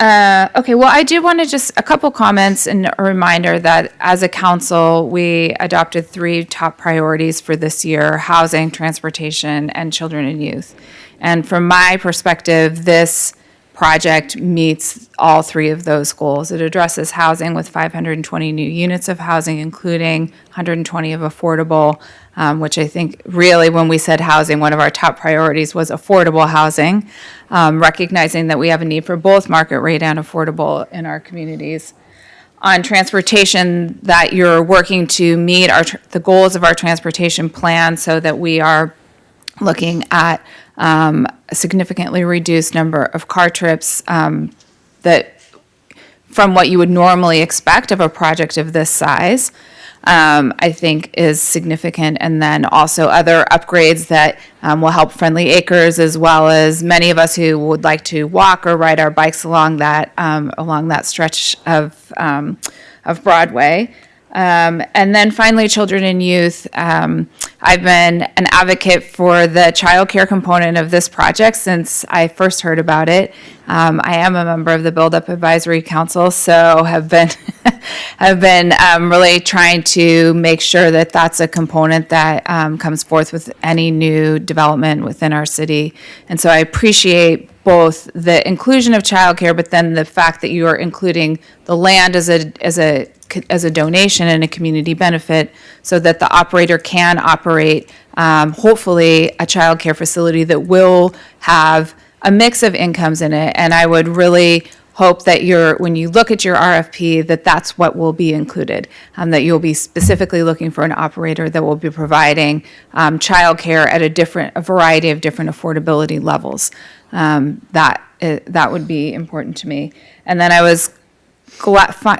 Okay, well, I do want to just, a couple comments and a reminder that as a council, we adopted 3 top priorities for this year: housing, transportation, and children and youth. And from my perspective, this project meets all 3 of those goals. It addresses housing with 520 new units of housing, including 120 of affordable, which I think really, when we said housing, one of our top priorities was affordable housing, recognizing that we have a need for both market rate and affordable in our communities. On transportation, that you're working to meet the goals of our transportation plan so that we are looking at a significantly reduced number of car trips that from what you would normally expect of a project of this size, I think is significant. And then also other upgrades that will help Friendly Acres, as well as many of us who would like to walk or ride our bikes along that stretch of Broadway. And then finally, children and youth. I've been an advocate for the childcare component of this project since I first heard about it. I am a member of the Build Up Advisory Council, so have been really trying to make sure that that's a component that comes forth with any new development within our city. And so I appreciate both the inclusion of childcare, but then the fact that you are including the land as a donation and a community benefit, so that the operator can operate, hopefully, a childcare facility that will have a mix of incomes in it. And I would really hope that when you look at your RFP, that's what will be included, that you'll be specifically looking for an operator that will be providing childcare at a variety of different affordability levels. That would be important to me. And then I was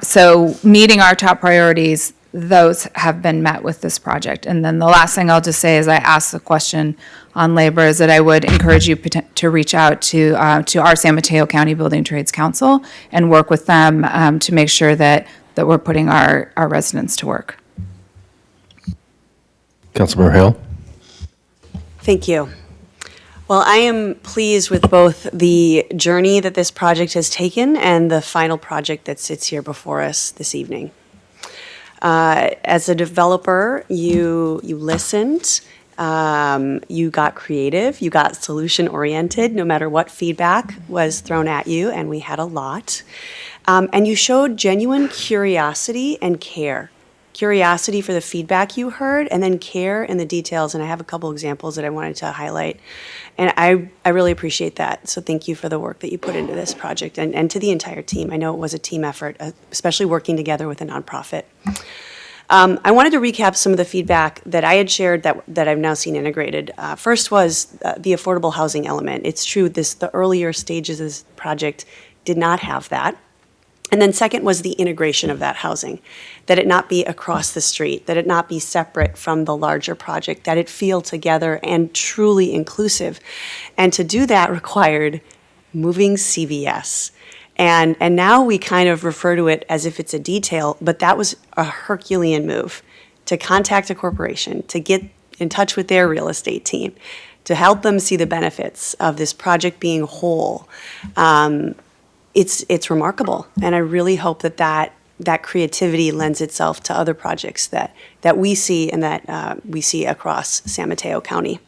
so meeting our top priorities, those have been met with this project. And then the last thing I'll just say is I asked the question on labor is that I would encourage you to reach out to our San Mateo County Building Trades Council and work with them to make sure that we're putting our residents to work. Councilmember Hill? Thank you. Well, I am pleased with both the journey that this project has taken and the final project that sits here before us this evening. As a developer, you listened, you got creative, you got solution-oriented, no matter what feedback was thrown at you, and we had a lot. And you showed genuine curiosity and care. Curiosity for the feedback you heard, and then care in the details. And I have a couple examples that I wanted to highlight. And I really appreciate that. So thank you for the work that you put into this project and to the entire team. I know it was a team effort, especially working together with a nonprofit. I wanted to recap some of the feedback that I had shared that I've now seen integrated. First was the affordable housing element. It's true, the earlier stages of this project did not have that. And then second was the integration of that housing, that it not be across the street, that it not be separate from the larger project, that it feel together and truly inclusive. And to do that required moving CVS. And now we kind of refer to it as if it's a detail, but that was a Herculean move to contact a corporation, to get in touch with their real estate team, to help them see the benefits of this project being whole. It's remarkable, and I really hope that creativity lends itself to other projects that we see and that we see across San Mateo County.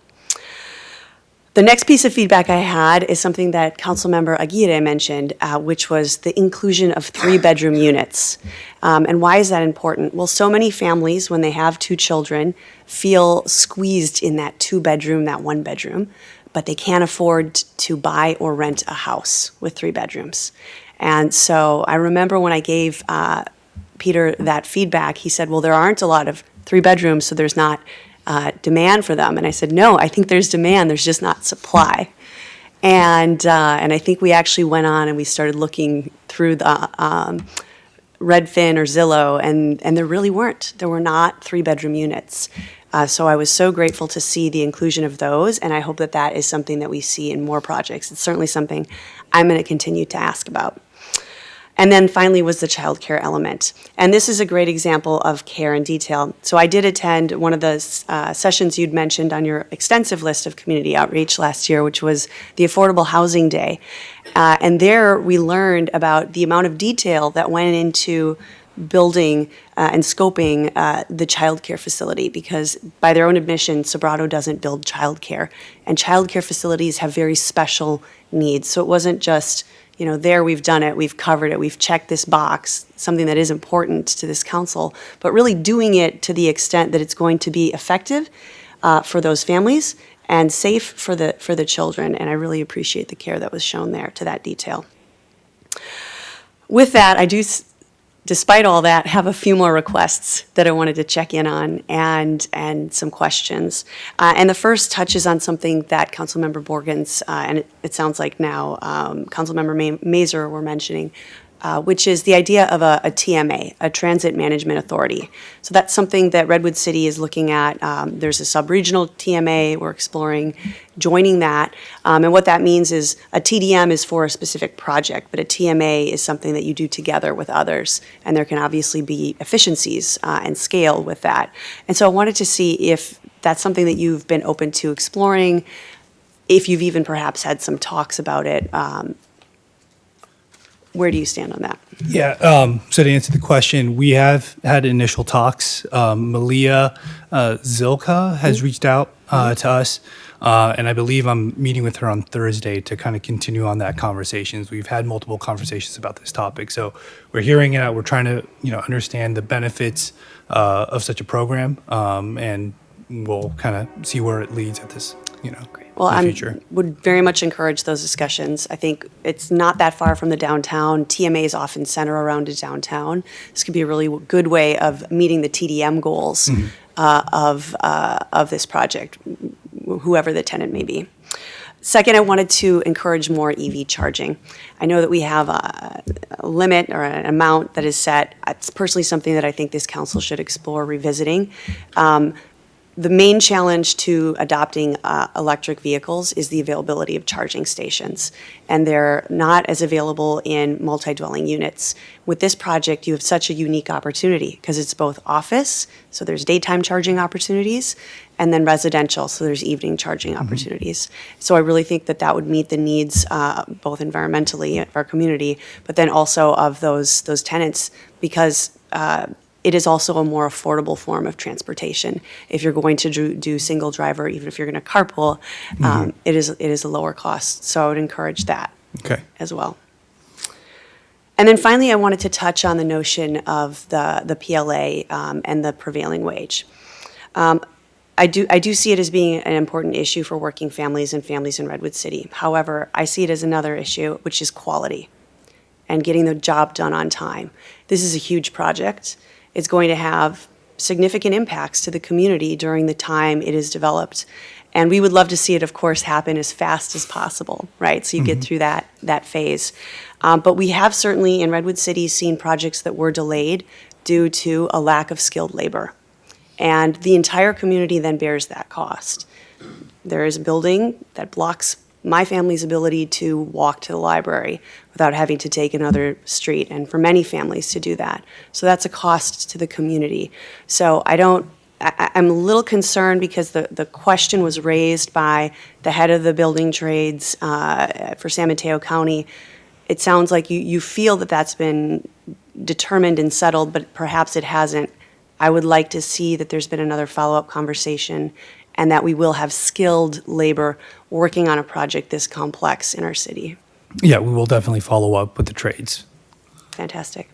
The next piece of feedback I had is something that Councilmember Aguirre mentioned, which was the inclusion of 3-bedroom units. And why is that important? Well, so many families, when they have 2 children, feel squeezed in that 2-bedroom, that 1-bedroom, but they can't afford to buy or rent a house with 3 bedrooms. And so I remember when I gave Peter that feedback, he said, well, there aren't a lot of 3 bedrooms, so there's not demand for them. And I said, no, I think there's demand, there's just not supply. And I think we actually went on and we started looking through the Redfin or Zillow, and there really weren't. There were not 3-bedroom units. So I was so grateful to see the inclusion of those, and I hope that is something that we see in more projects. It's certainly something I'm going to continue to ask about. And then finally was the childcare element. And this is a great example of care in detail. So I did attend one of the sessions you'd mentioned on your extensive list of community outreach last year, which was the Affordable Housing Day. And there we learned about the amount of detail that went into building and scoping the childcare facility, because by their own admission, Sobrato doesn't build childcare, and childcare facilities have very special needs. So it wasn't just, there we've done it, we've covered it, we've checked this box, something that is important to this council, but really doing it to the extent that it's going to be effective for those families and safe for the children. And I really appreciate the care that was shown there to that detail. With that, I do, despite all that, have a few more requests that I wanted to check in on and some questions. And the first touches on something that Councilmember Borgens, and it sounds like now Councilmember Mazer were mentioning, which is the idea of a TMA, a Transit Management Authority. So that's something that Redwood City is looking at. There's a sub-regional TMA. We're exploring joining that. And what that means is a TDM is for a specific project, but a TMA is something that you do together with others. And there can obviously be efficiencies and scale with that. And so I wanted to see if that's something that you've been open to exploring, if you've even perhaps had some talks about it. Where do you stand on that? Yeah, so to answer the question, we have had initial talks. Malia Zilka has reached out to us, and I believe I'm meeting with her on Thursday to kind of continue on that conversations. We've had multiple conversations about this topic, so we're hearing it out. We're trying to, understand the benefits of such a program, and we'll kind of see where it leads at this, Well, in the I future. would very much encourage those discussions. I think it's not that far from the downtown. TMAs often center around a downtown. This could be a really good way of meeting the TDM goals of this project, whoever the tenant may be. Second, I wanted to encourage more EV charging. I know that we have a limit or an amount that is set. It's personally something that I think this council should explore revisiting. The main challenge to adopting electric vehicles is the availability of charging stations, and they're not as available in multi-dwelling units. With this project, you have such a unique opportunity because it's both office, so there's daytime charging opportunities, and then residential, so there's evening charging opportunities. So I really think that that would meet the needs both environmentally of our community, but then also of those tenants, because it is also a more affordable form of transportation. If you're going to do single driver, even if you're going to carpool, it is a lower cost. So I would encourage that as well. And then finally, I wanted to touch on the notion of the PLA and the prevailing wage. I do see it as being an important issue for working families and families in Redwood City. However, I see it as another issue, which is quality and getting the job done on time. This is a huge project. It's going to have significant impacts to the community during the time it is developed. And we would love to see it, of course, happen as fast as possible, right? So you get through that phase. But we have certainly in Redwood City seen projects that were delayed due to a lack of skilled labor. And the entire community then bears that cost. There is a building that blocks my family's ability to walk to the library without having to take another street, and for many families to do that. So that's a cost to the community. So I'm a little concerned because the question was raised by the head of the building trades for San Mateo County. It sounds like you feel that that's been determined and settled, but perhaps it hasn't. I would like to see that there's been another follow-up conversation and that we will have skilled labor working on a project this complex in our city. Yeah, we will definitely follow up with the trades. Fantastic.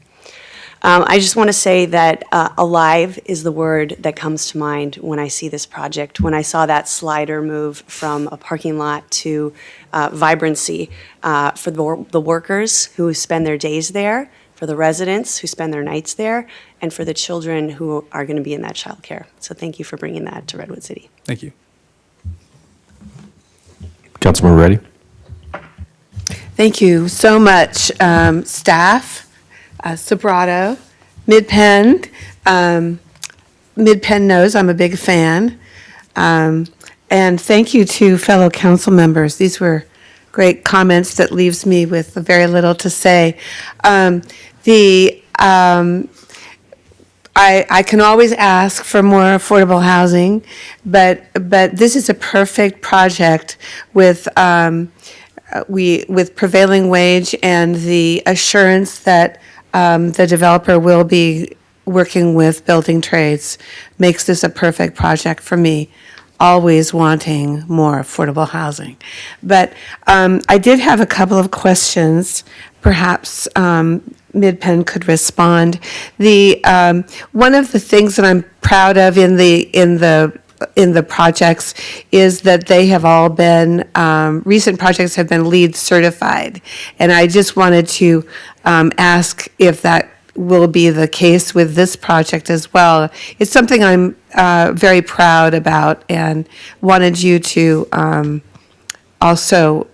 I just want to say that alive is the word that comes to mind when I see this project. When I saw that slider move from a parking lot to vibrancy for the workers who spend their days there, for the residents who spend their nights there, and for the children who are going to be in that childcare. So thank you for bringing that to Redwood City. Thank you. Councilmember Reddy. Thank you so much, staff, Sobrato, Mid-Penn. Mid-Penn knows I'm a big fan. And thank you to fellow council members. These were great comments that leaves me with very little to say. I can always ask for more affordable housing, but this is a perfect project with with prevailing wage and the assurance that the developer will be working with building trades makes this a perfect project for me, always wanting more affordable housing. But I did have a couple of questions. Perhaps Mid-Penn could respond. One of the things that I'm proud of in the projects is that they have all been, recent projects have been LEED certified. And I just wanted to ask if that will be the case with this project as well. It's something I'm very proud about and wanted you to also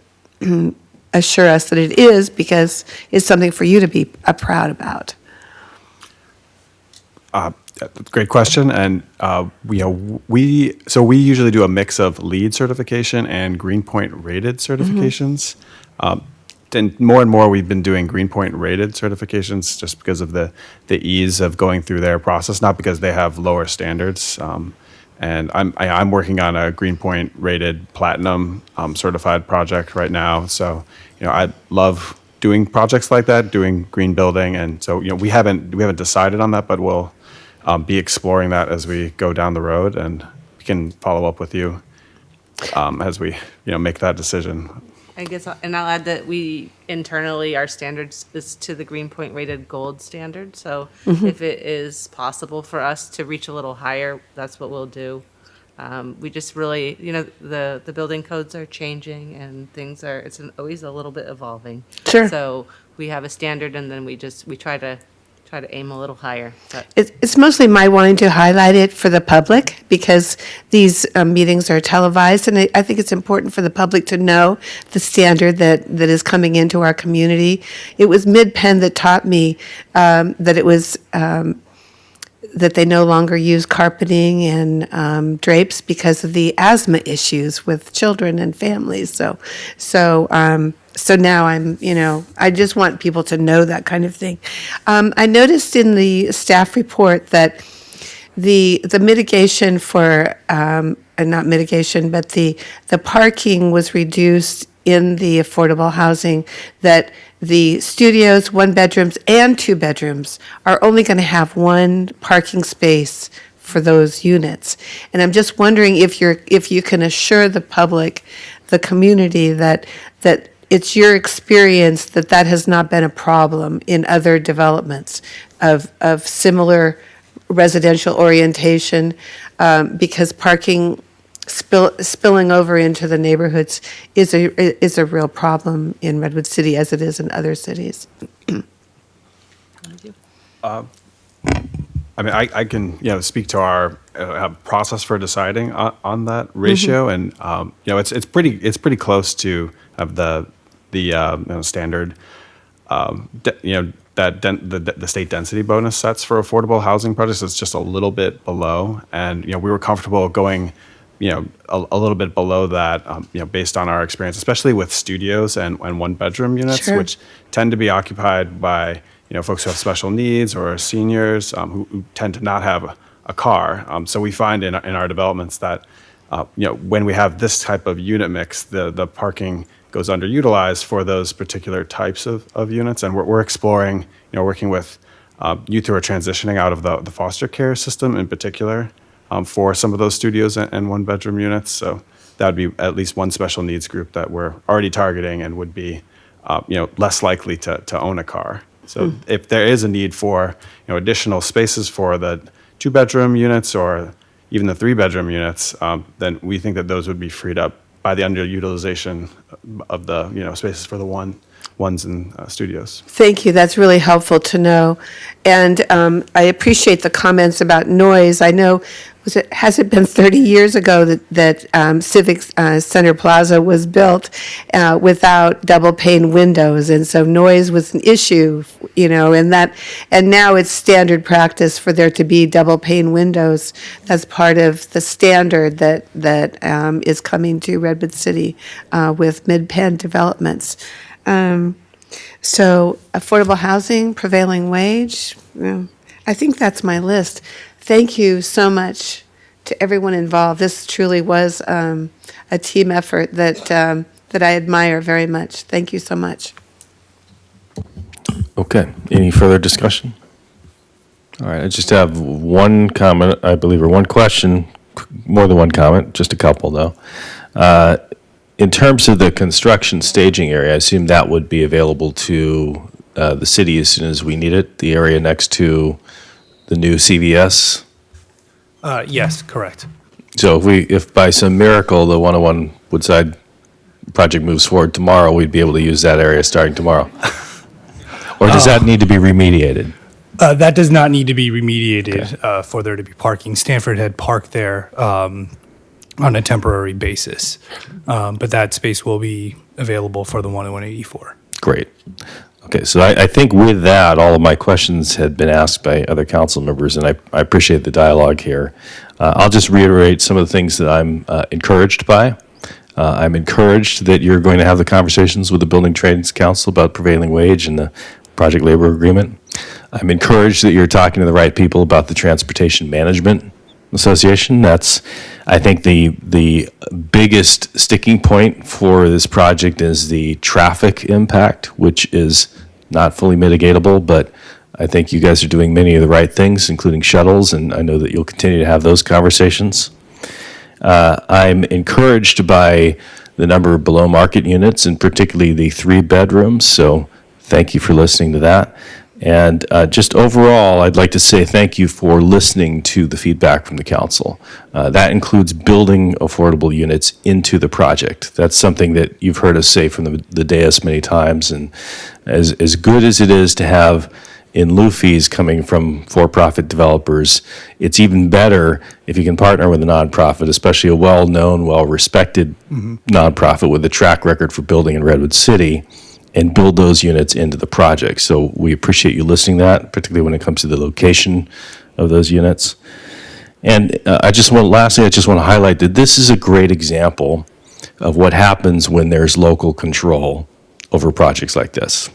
assure us that it is, because it's something for you to be proud about. Great question, and we usually do a mix of LEED certification and Greenpoint rated certifications. And more we've been doing Greenpoint rated certifications just because of the ease of going through their process, not because they have lower standards. And I'm working on a Greenpoint rated platinum certified project right now. So I love doing projects like that, doing green building, and so we haven't decided on that, but we'll be exploring that as we go down the road, and we can follow up with you as we make that decision. I guess, and I'll add that we internally, our standards is to the Greenpoint rated gold standard. So if it is possible for us to reach a little higher, that's what we'll do. We just really, the building codes are changing and things are, always a little bit evolving. Sure. So we have a standard, and then we try to aim a little higher. But It's mostly my wanting to highlight it for the public, because these meetings are televised, and I think it's important for the public to know the standard that is coming into our community. It was Mid-Penn that taught me that it was that they no longer use carpeting and drapes because of the asthma issues with children and families. So now I just want people to know that kind of thing. I noticed in the staff report that the mitigation for, not mitigation, but the parking was reduced in the affordable housing, that the studios, 1 bedrooms and 2 bedrooms are only going to have 1 parking space for those units. And I'm just wondering if you can assure the public, the community, that it's your experience that has not been a problem in other developments of similar residential orientation, because parking spilling over into the neighborhoods is a real problem in Redwood City, as it is in other cities. I can speak to our process for deciding on that ratio, and it's pretty close to the standard that the state density bonus sets for affordable housing projects. Is just a little bit below, and we were comfortable going a little bit below that, based on our experience, especially with studios and 1 bedroom units, Sure. which tend to be occupied by folks who have special needs or seniors who tend to not have a car. So we find in our developments that when we have this type of unit mix, the parking goes underutilized for those particular types of units, and we're exploring, working with youth who are transitioning out of the foster care system in particular, for some of those studios and 1 bedroom units. So that would be at least one special needs group that we're already targeting and would be less likely to own a car. So if there is a need for additional spaces for the 2 bedroom units or even the 3 bedroom units, then we think that those would be freed up by the underutilization of the spaces for the ones in studios. Thank you. That's really helpful to know. And I appreciate the comments about noise. I know has it been 30 years ago that Civic Center Plaza was built without double pane windows, and so noise was an issue, and now it's standard practice for there to be double pane windows. That's part of the standard that is coming to Redwood City with mid-Penn developments. So affordable housing, prevailing wage, I think that's my list. Thank you so much to everyone involved. This truly was a team effort that I admire very much. Thank you so much. Okay, any further discussion? All right, I just have one comment, I believe, or one question, more than one comment, just a couple though. In terms of the construction staging area, I assume that would be available to the city as soon as we need it, the area next to the new CVS? Yes, correct. So if by some miracle the 101 Woodside project moves forward tomorrow, we'd be able to use that area starting tomorrow? Or does that need to be remediated? That does not need to be remediated for there to be parking. Stanford had parked there on a temporary basis, but that space will be available for the 10184. Great. Okay, so I think with that, all of my questions had been asked by other council members, and I appreciate the dialogue here. I'll just reiterate some of the things that I'm encouraged by. I'm encouraged that you're going to have the conversations with the Building Trades Council about prevailing wage and the project labor agreement. I'm encouraged that you're talking to the right people about the Transportation Management Association. That's, I think, the biggest sticking point for this project is the traffic impact, which is not fully mitigatable, but I think you guys are doing many of the right things, including shuttles, and I know that you'll continue to have those conversations. I'm encouraged by the number of below market units, and particularly the 3 bedrooms, so thank you for listening to that. And just overall, I'd like to say thank you for listening to the feedback from the council. That includes building affordable units into the project. That's something that you've heard us say from the dais many times. And as good as it is to have in lieu fees coming from for-profit developers, it's even better if you can partner with a nonprofit, especially a well-known, well-respected nonprofit with a track record for building in Redwood City, and build those units into the project. So we appreciate you listening to that, particularly when it comes to the location of those units. And lastly, I just want to highlight that this is a great example of what happens when there's local control over projects like this,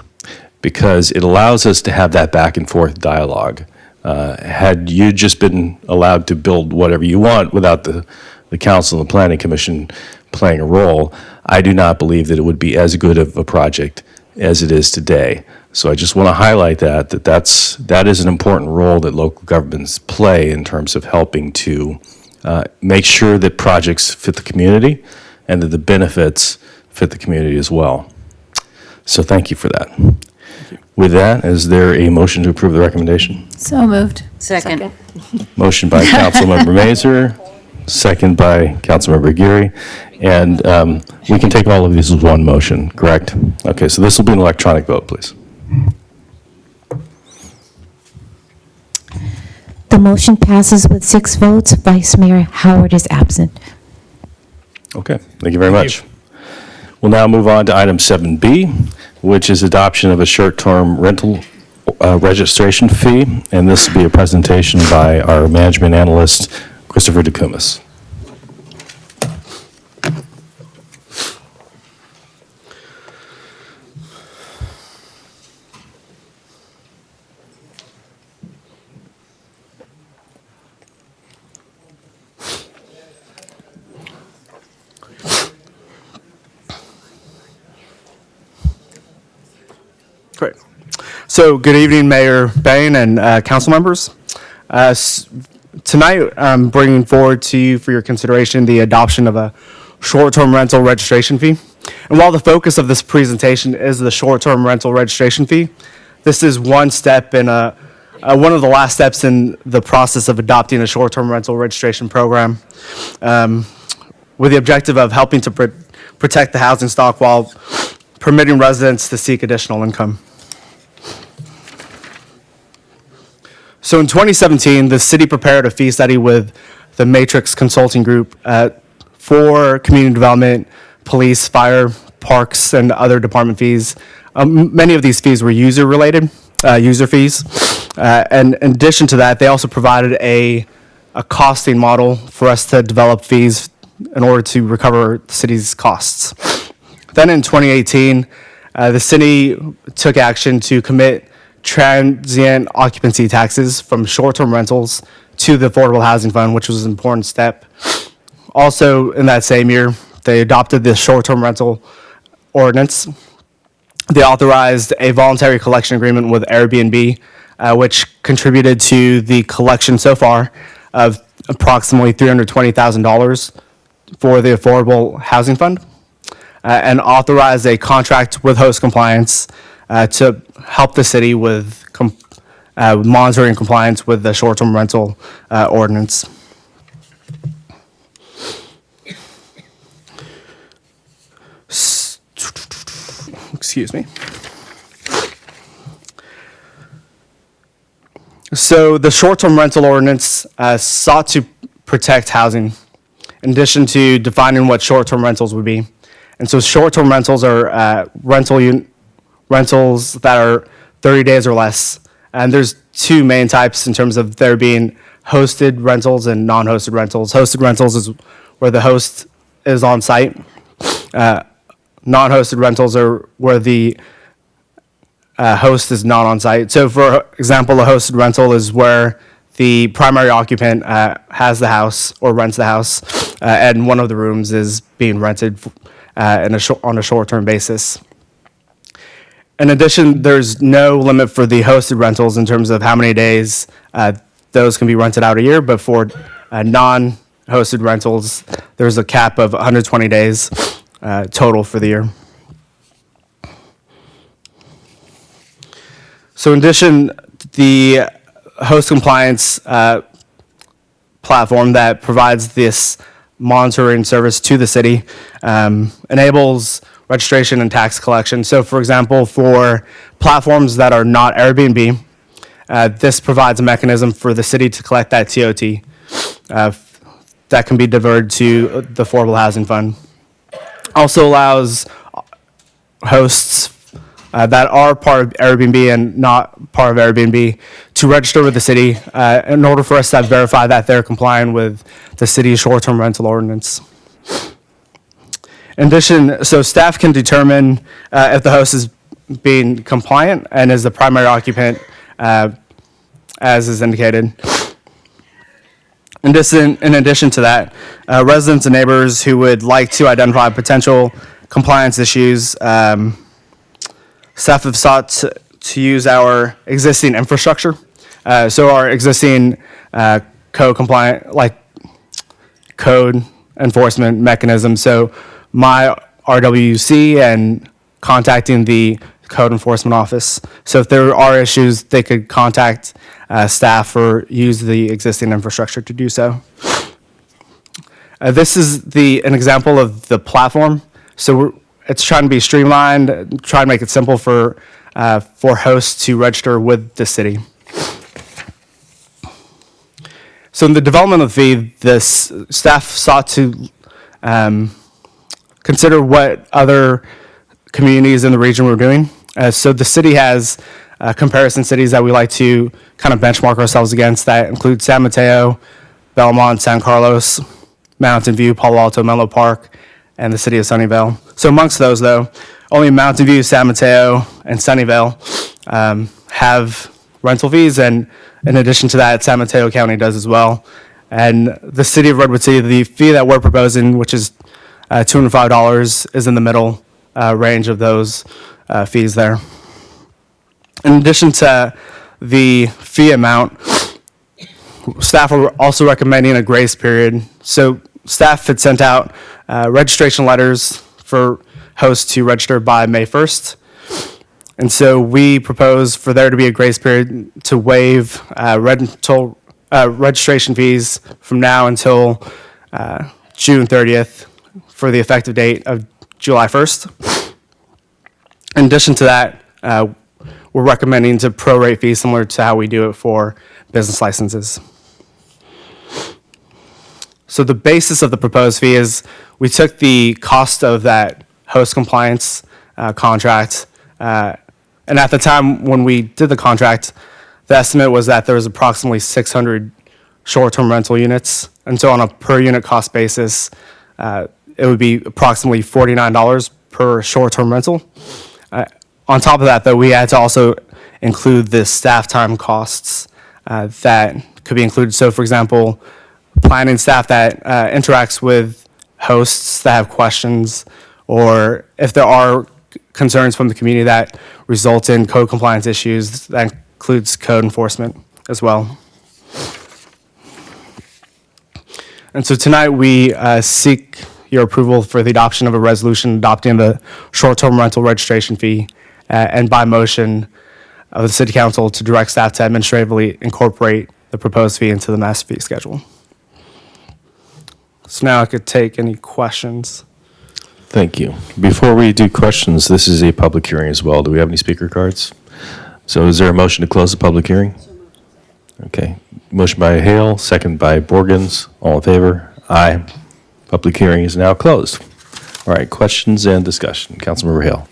because it allows us to have that back and forth dialogue. Had you just been allowed to build whatever you want without the council and the planning commission playing a role, I do not believe that it would be as good of a project as it is today. So I just want to highlight that is an important role that local governments play in terms of helping to make sure that projects fit the community and that the benefits fit the community as well. So thank you for that. With that, is there a motion to approve the recommendation? So moved. Second. Motion by Councilmember Mazur, second by Councilmember Geary. And we can take all of these as one motion, correct? Okay, so this will be an electronic vote, please. The motion passes with 6 votes. Vice Mayor Howard is absent. Okay, thank you very much. We'll now move on to item 7B, which is adoption of a short-term rental registration fee. And this will be a presentation by our management analyst, Christopher DeCumas. Great. So good evening, Mayor Bain and council members. Tonight, I'm bringing forward to you for your consideration the adoption of a short-term rental registration fee. And while the focus of this presentation is the short-term rental registration fee, this is one step in one of the last steps in the process of adopting a short-term rental registration program with the objective of helping to protect the housing stock while permitting residents to seek additional income. So in 2017, the city prepared a fee study with the Matrix Consulting Group for community development, police, fire, parks, and other department fees. Many of these fees were user-related, user fees. And in addition to that, they also provided a costing model for us to develop fees in order to recover the city's costs. Then in 2018, the city took action to commit transient occupancy taxes from short-term rentals to the Affordable Housing Fund, which was an important step. Also, in that same year, they adopted the short-term rental ordinance. They authorized a voluntary collection agreement with Airbnb, which contributed to the collection so far of approximately $320,000 for the Affordable Housing Fund, and authorized a contract with host compliance to help the city with monitoring compliance with the short-term rental ordinance. Excuse me. So the short-term rental ordinance sought to protect housing, in addition to defining what short-term rentals would be. And so short-term rentals are rentals that are 30 days or less. And there's two main types in terms of there being hosted rentals and non-hosted rentals. Hosted rentals is where the host is on site. Non-hosted rentals are where the host is not on site. So for example, a hosted rental is where the primary occupant has the house or rents the house, and one of the rooms is being rented on a short-term basis. In addition, there's no limit for the hosted rentals in terms of how many days those can be rented out a year, but for non-hosted rentals, there's a cap of 120 days total for the year. So in addition, the host compliance platform that provides this monitoring service to the city enables registration and tax collection. So for example, for platforms that are not Airbnb, this provides a mechanism for the city to collect that TOT that can be diverted to the Affordable Housing Fund. Also allows hosts that are part of Airbnb and not part of Airbnb to register with the city in order for us to verify that they're complying with the city's short-term rental ordinance. In addition, so staff can determine if the host is being compliant and is the primary occupant as is indicated. In addition to that, residents and neighbors who would like to identify potential compliance issues, staff have sought to use our existing infrastructure. So our existing code enforcement mechanism. So my RWC and contacting the code enforcement office. So if there are issues, they could contact staff or use the existing infrastructure to do so. This is an example of the platform. So it's trying to be streamlined, try to make it simple for hosts to register with the city. So in the development of the fee, this staff sought to consider what other communities in the region were doing. So the city has comparison cities that we like to kind of benchmark ourselves against that include San Mateo, Belmont, San Carlos, Mountain View, Palo Alto, Menlo Park, and the city of Sunnyvale. So amongst those, though, only Mountain View, San Mateo, and Sunnyvale have rental fees, and in addition to that, San Mateo County does as well. And the city of Redwood City, the fee that we're proposing, which is $205, is in the middle range of those fees there. In addition to the fee amount, staff are also recommending a grace period. So staff had sent out registration letters for hosts to register by May 1st. And so we propose for there to be a grace period to waive registration fees from now until June 30th for the effective date of July 1st. In addition to that, we're recommending to prorate fees similar to how we do it for business licenses. So the basis of the proposed fee is we took the cost of that host compliance contract, and at the time when we did the contract, the estimate was that there was approximately 600 short-term rental units. And so on a per unit cost basis, it would be approximately $49 per short-term rental. On top of that, though, we had to also include the staff time costs that could be included. So, for example, planning staff that interacts with hosts that have questions, or if there are concerns from the community that result in code compliance issues, that includes code enforcement as well. And so tonight we seek your approval for the adoption of a resolution adopting the short-term rental registration fee, and by motion of the City Council to direct staff to administratively incorporate the proposed fee into the master fee schedule. So now I could take any questions. Thank you. Before we do questions, this is a public hearing as well. Do we have any speaker cards? So is there a motion to close the public hearing? Okay. Motion by Hale, second by Borgens. All in favor? Aye. Public hearing is now closed. All right, questions and discussion. Councilmember Hale.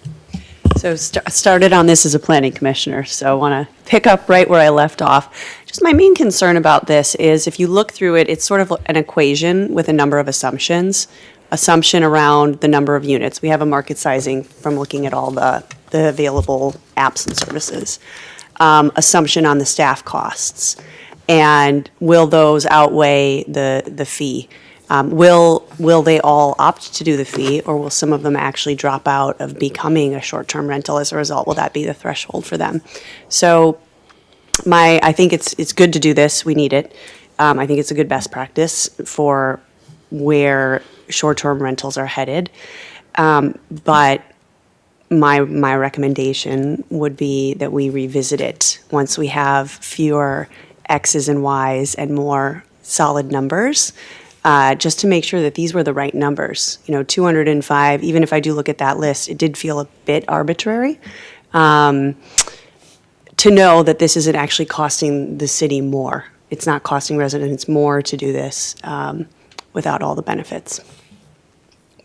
So started on this as a planning commissioner, so I want to pick up right where I left off. Just my main concern about this is if you look through it, it's sort of an equation with a number of assumptions. Assumption around the number of units. We have a market sizing from looking at all the available apps and services. Assumption on the staff costs. And will those outweigh the fee? Will they all opt to do the fee, or will some of them actually drop out of becoming a short-term rental as a result? Will that be the threshold for them? So I think it's good to do this. We need it. I think it's a good best practice for where short-term rentals are headed. But my recommendation would be that we revisit it once we have fewer X's and Y's and more solid numbers, just to make sure that these were the right numbers. 205, even if I do look at that list, it did feel a bit arbitrary. To know that this isn't actually costing the city more. It's not costing residents more to do this without all the benefits.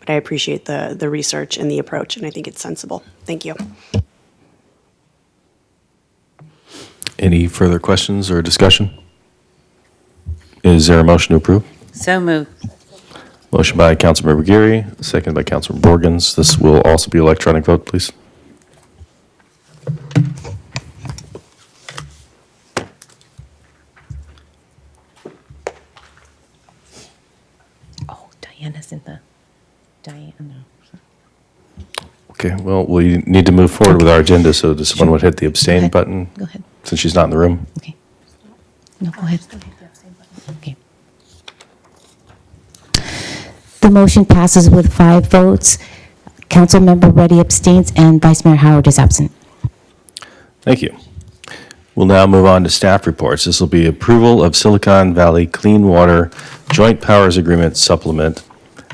But I appreciate the research and the approach, and I think it's sensible. Thank you. Any further questions or discussion? Is there a motion to approve? So moved. Motion by Councilmember Geary, second by Councilmember Borgens. This will also be electronic vote, please. Oh, Diana's in the, Diana. Okay, well, we need to move forward with our agenda, so does someone would hit the abstain button? Go ahead. Since she's not in the room? No, go ahead. Okay. The motion passes with 5 votes. Councilmember Reddy abstains and Vice Mayor Howard is absent. Thank you. We'll now move on to staff reports. This will be approval of Silicon Valley Clean Water Joint Powers Agreement Supplement,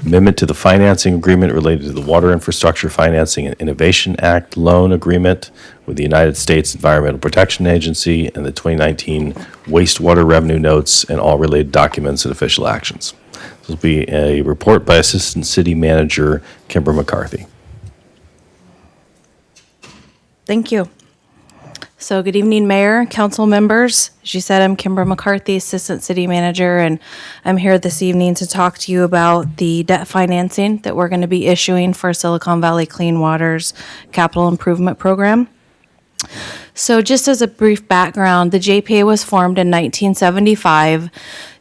amendment to the financing agreement related to the Water Infrastructure Financing and Innovation Act loan agreement with the United States Environmental Protection Agency, and the 2019 wastewater revenue notes and all related documents and official actions. This will be a report by Assistant City Manager Kimber McCarthy. Thank you. So good evening, Mayor, council members. As you said, I'm Kimber McCarthy, Assistant City Manager, and I'm here this evening to talk to you about the debt financing that we're going to be issuing for Silicon Valley Clean Water's Capital Improvement Program. So just as a brief background, the JPA was formed in 1975.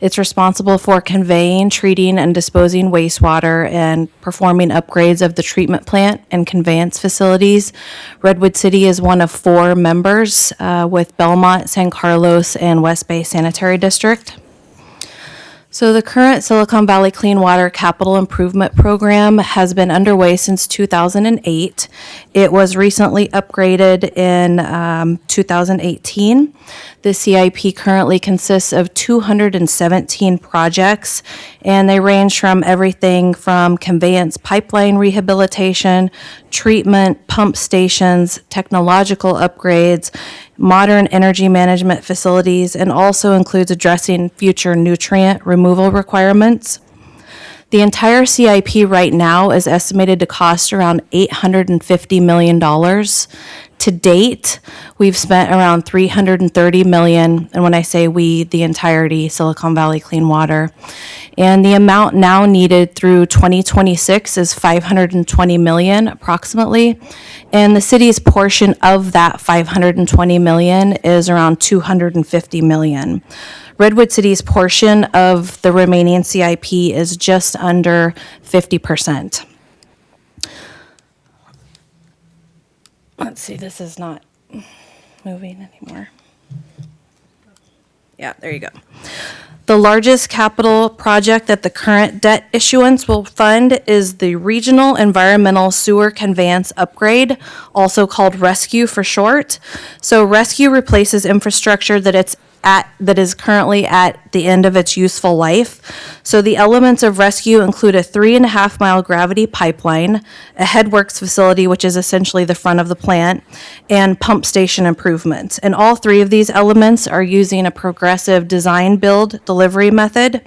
It's responsible for conveying, treating, and disposing wastewater and performing upgrades of the treatment plant and conveyance facilities. Redwood City is one of 4 members with Belmont, San Carlos, and West Bay Sanitary District. So the current Silicon Valley Clean Water Capital Improvement Program has been underway since 2008. It was recently upgraded in 2018. The CIP currently consists of 217 projects, and they range from everything from conveyance pipeline rehabilitation, treatment, pump stations, technological upgrades, modern energy management facilities, and also includes addressing future nutrient removal requirements. The entire CIP right now is estimated to cost around $850 million. To date, we've spent around $330 million, and when I say we, the entirety, Silicon Valley Clean Water. And the amount now needed through 2026 is $520 million approximately, and the city's portion of that $520 million is around $250 million. Redwood City's portion of the remaining CIP is just under 50%. Let's see, this is not moving anymore. Yeah, there you go. The largest capital project that the current debt issuance will fund is the Regional Environmental Sewer Conveyance Upgrade, also called RESCUE for short. So RESCUE replaces infrastructure that is currently at the end of its useful life. So the elements of RESCUE include a 3.5-mile gravity pipeline, a headworks facility, which is essentially the front of the plant, and pump station improvements. And all three of these elements are using a progressive design, build, delivery method.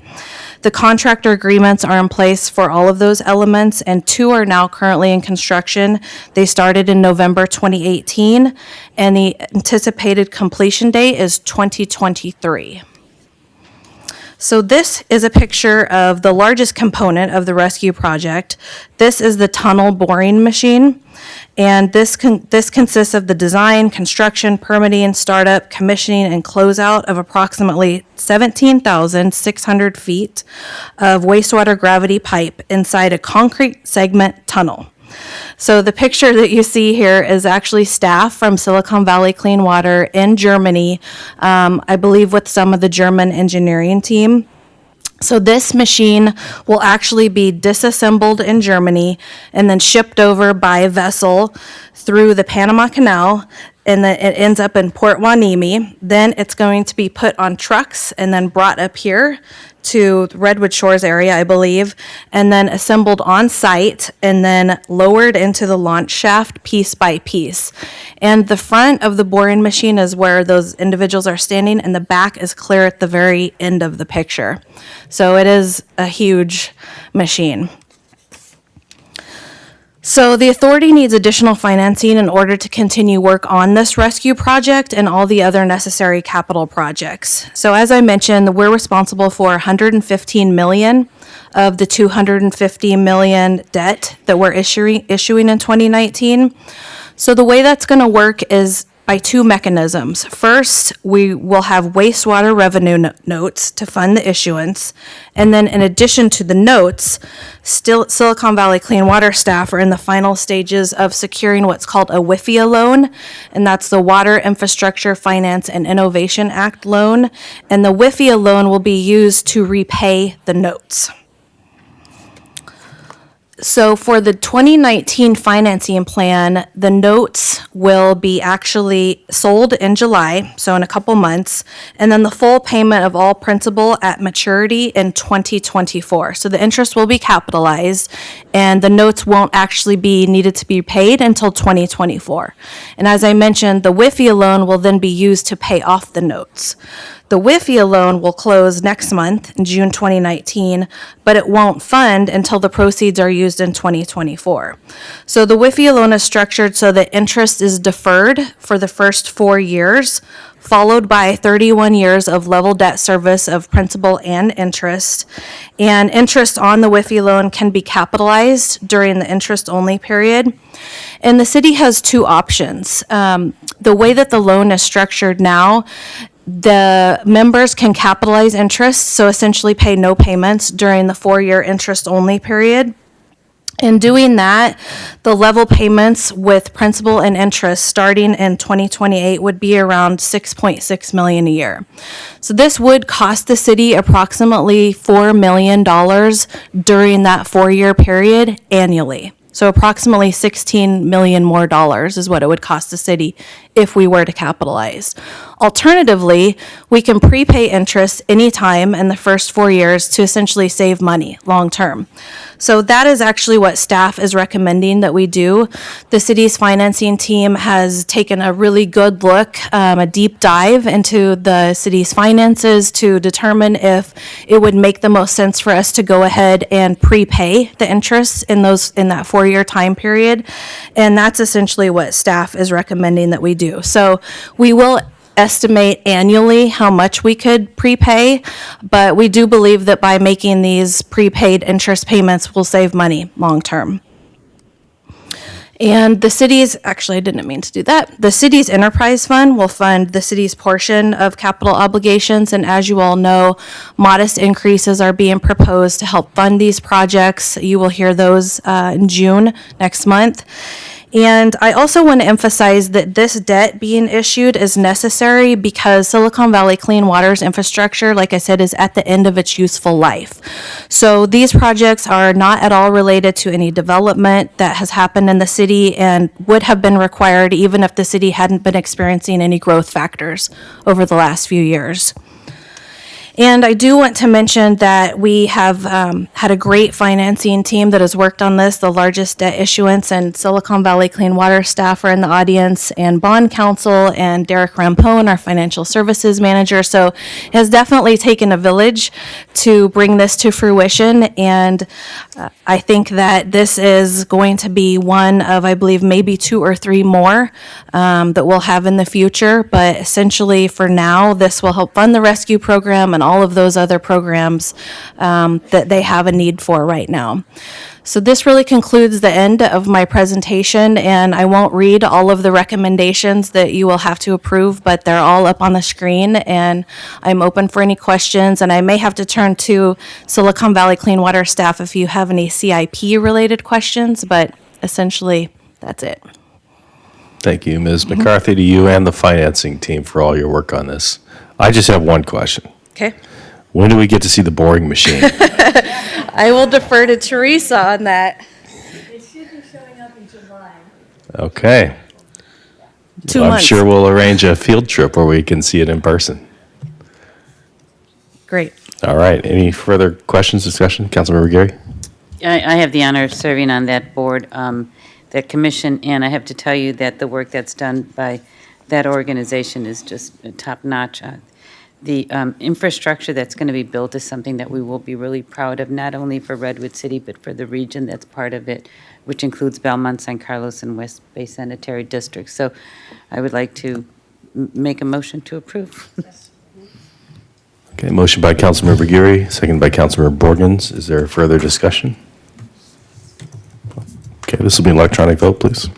The contractor agreements are in place for all of those elements, and 2 are now currently in construction. They started in November 2018, and the anticipated completion date is 2023. So this is a picture of the largest component of the rescue project. This is the tunnel boring machine, and this consists of the design, construction, permitting, startup, commissioning, and closeout of approximately 17,600 feet of wastewater gravity pipe inside a concrete segment tunnel. So the picture that you see here is actually staff from Silicon Valley Clean Water in Germany, I believe with some of the German engineering team. So this machine will actually be disassembled in Germany and then shipped over by vessel through the Panama Canal, and then it ends up in Port Hueneme. Then it's going to be put on trucks and then brought up here to Redwood Shores area, I believe, and then assembled on site and then lowered into the launch shaft piece by piece. And the front of the boring machine is where those individuals are standing, and the back is clear at the very end of the picture. So it is a huge machine. So the authority needs additional financing in order to continue work on this rescue project and all the other necessary capital projects. So as I mentioned, we're responsible for $115 million of the $250 million debt that we're issuing in 2019. So the way that's going to work is by 2 mechanisms. First, we will have wastewater revenue notes to fund the issuance. And then in addition to the notes, still Silicon Valley Clean Water staff are in the final stages of securing what's called a WIFIA loan, and that's the Water Infrastructure Finance and Innovation Act loan. And the WIFIA loan will be used to repay the notes. So for the 2019 financing plan, the notes will be actually sold in July, so in a couple months, and then the full payment of all principal at maturity in 2024. So the interest will be capitalized, and the notes won't actually be needed to be paid until 2024. And as I mentioned, the WIFIA loan will then be used to pay off the notes. The WIFIA loan will close next month in June 2019, but it won't fund until the proceeds are used in 2024. So the WIFIA loan is structured so that interest is deferred for the first 4 years, followed by 31 years of level debt service of principal and interest. And interest on the WIFIA loan can be capitalized during the interest-only period. And the city has 2 options. The way that the loan is structured now, the members can capitalize interest, so essentially pay no payments during the 4-year interest-only period. In doing that, the level payments with principal and interest starting in 2028 would be around $6.6 million a year. So this would cost the city approximately $4 million during that 4-year period annually. So approximately $16 million more is what it would cost the city if we were to capitalize. Alternatively, we can prepay interest anytime in the first 4 years to essentially save money long-term. So that is actually what staff is recommending that we do. The city's financing team has taken a really good look, a deep dive into the city's finances to determine if it would make the most sense for us to go ahead and prepay the interest in that 4-year time period. And that's essentially what staff is recommending that we do. So we will estimate annually how much we could prepay, but we do believe that by making these prepaid interest payments, we'll save money long-term. And the city's, actually, I didn't mean to do that. The city's enterprise fund will fund the city's portion of capital obligations. And as you all know, modest increases are being proposed to help fund these projects. You will hear those in June next month. And I also want to emphasize that this debt being issued is necessary because Silicon Valley Clean Water's infrastructure, like I said, is at the end of its useful life. So these projects are not at all related to any development that has happened in the city and would have been required even if the city hadn't been experiencing any growth factors over the last few years. And I do want to mention that we have had a great financing team that has worked on this, the largest debt issuance, and Silicon Valley Clean Water staff are in the audience, and bond counsel, and Derek Rampone, our financial services manager. So it has definitely taken a village to bring this to fruition, and I think that this is going to be one of, I believe, maybe 2 or 3 more that we'll have in the future. But essentially, for now, this will help fund the rescue program and all of those other programs that they have a need for right now. So this really concludes the end of my presentation, and I won't read all of the recommendations that you will have to approve, but they're all up on the screen, and I'm open for any questions, and I may have to turn to Silicon Valley Clean Water staff if you have any CIP-related questions, but essentially, that's it. Thank you, Ms. McCarthy, to you and the financing team for all your work on this. I just have one question. Okay. When do we get to see the boring machine? I will defer to Teresa on that. It should be showing up in July. Okay. 2 I'm months. sure we'll arrange a field trip where we can see it in person. Great. All right. Any further questions, discussion? Councilmember Gary? I have the honor of serving on that board, that commission, and I have to tell you that the work that's done by that organization is just top-notch. The infrastructure that's going to be built is something that we will be really proud of, not only for Redwood City, but for the region that's part of it, which includes Belmont, San Carlos, and West Bay Sanitary District. So I would like to make a motion to approve. Okay, motion by Councilmember Geary, second by Councilmember Borgens. Is there further discussion? Okay, this will be an electronic vote, please.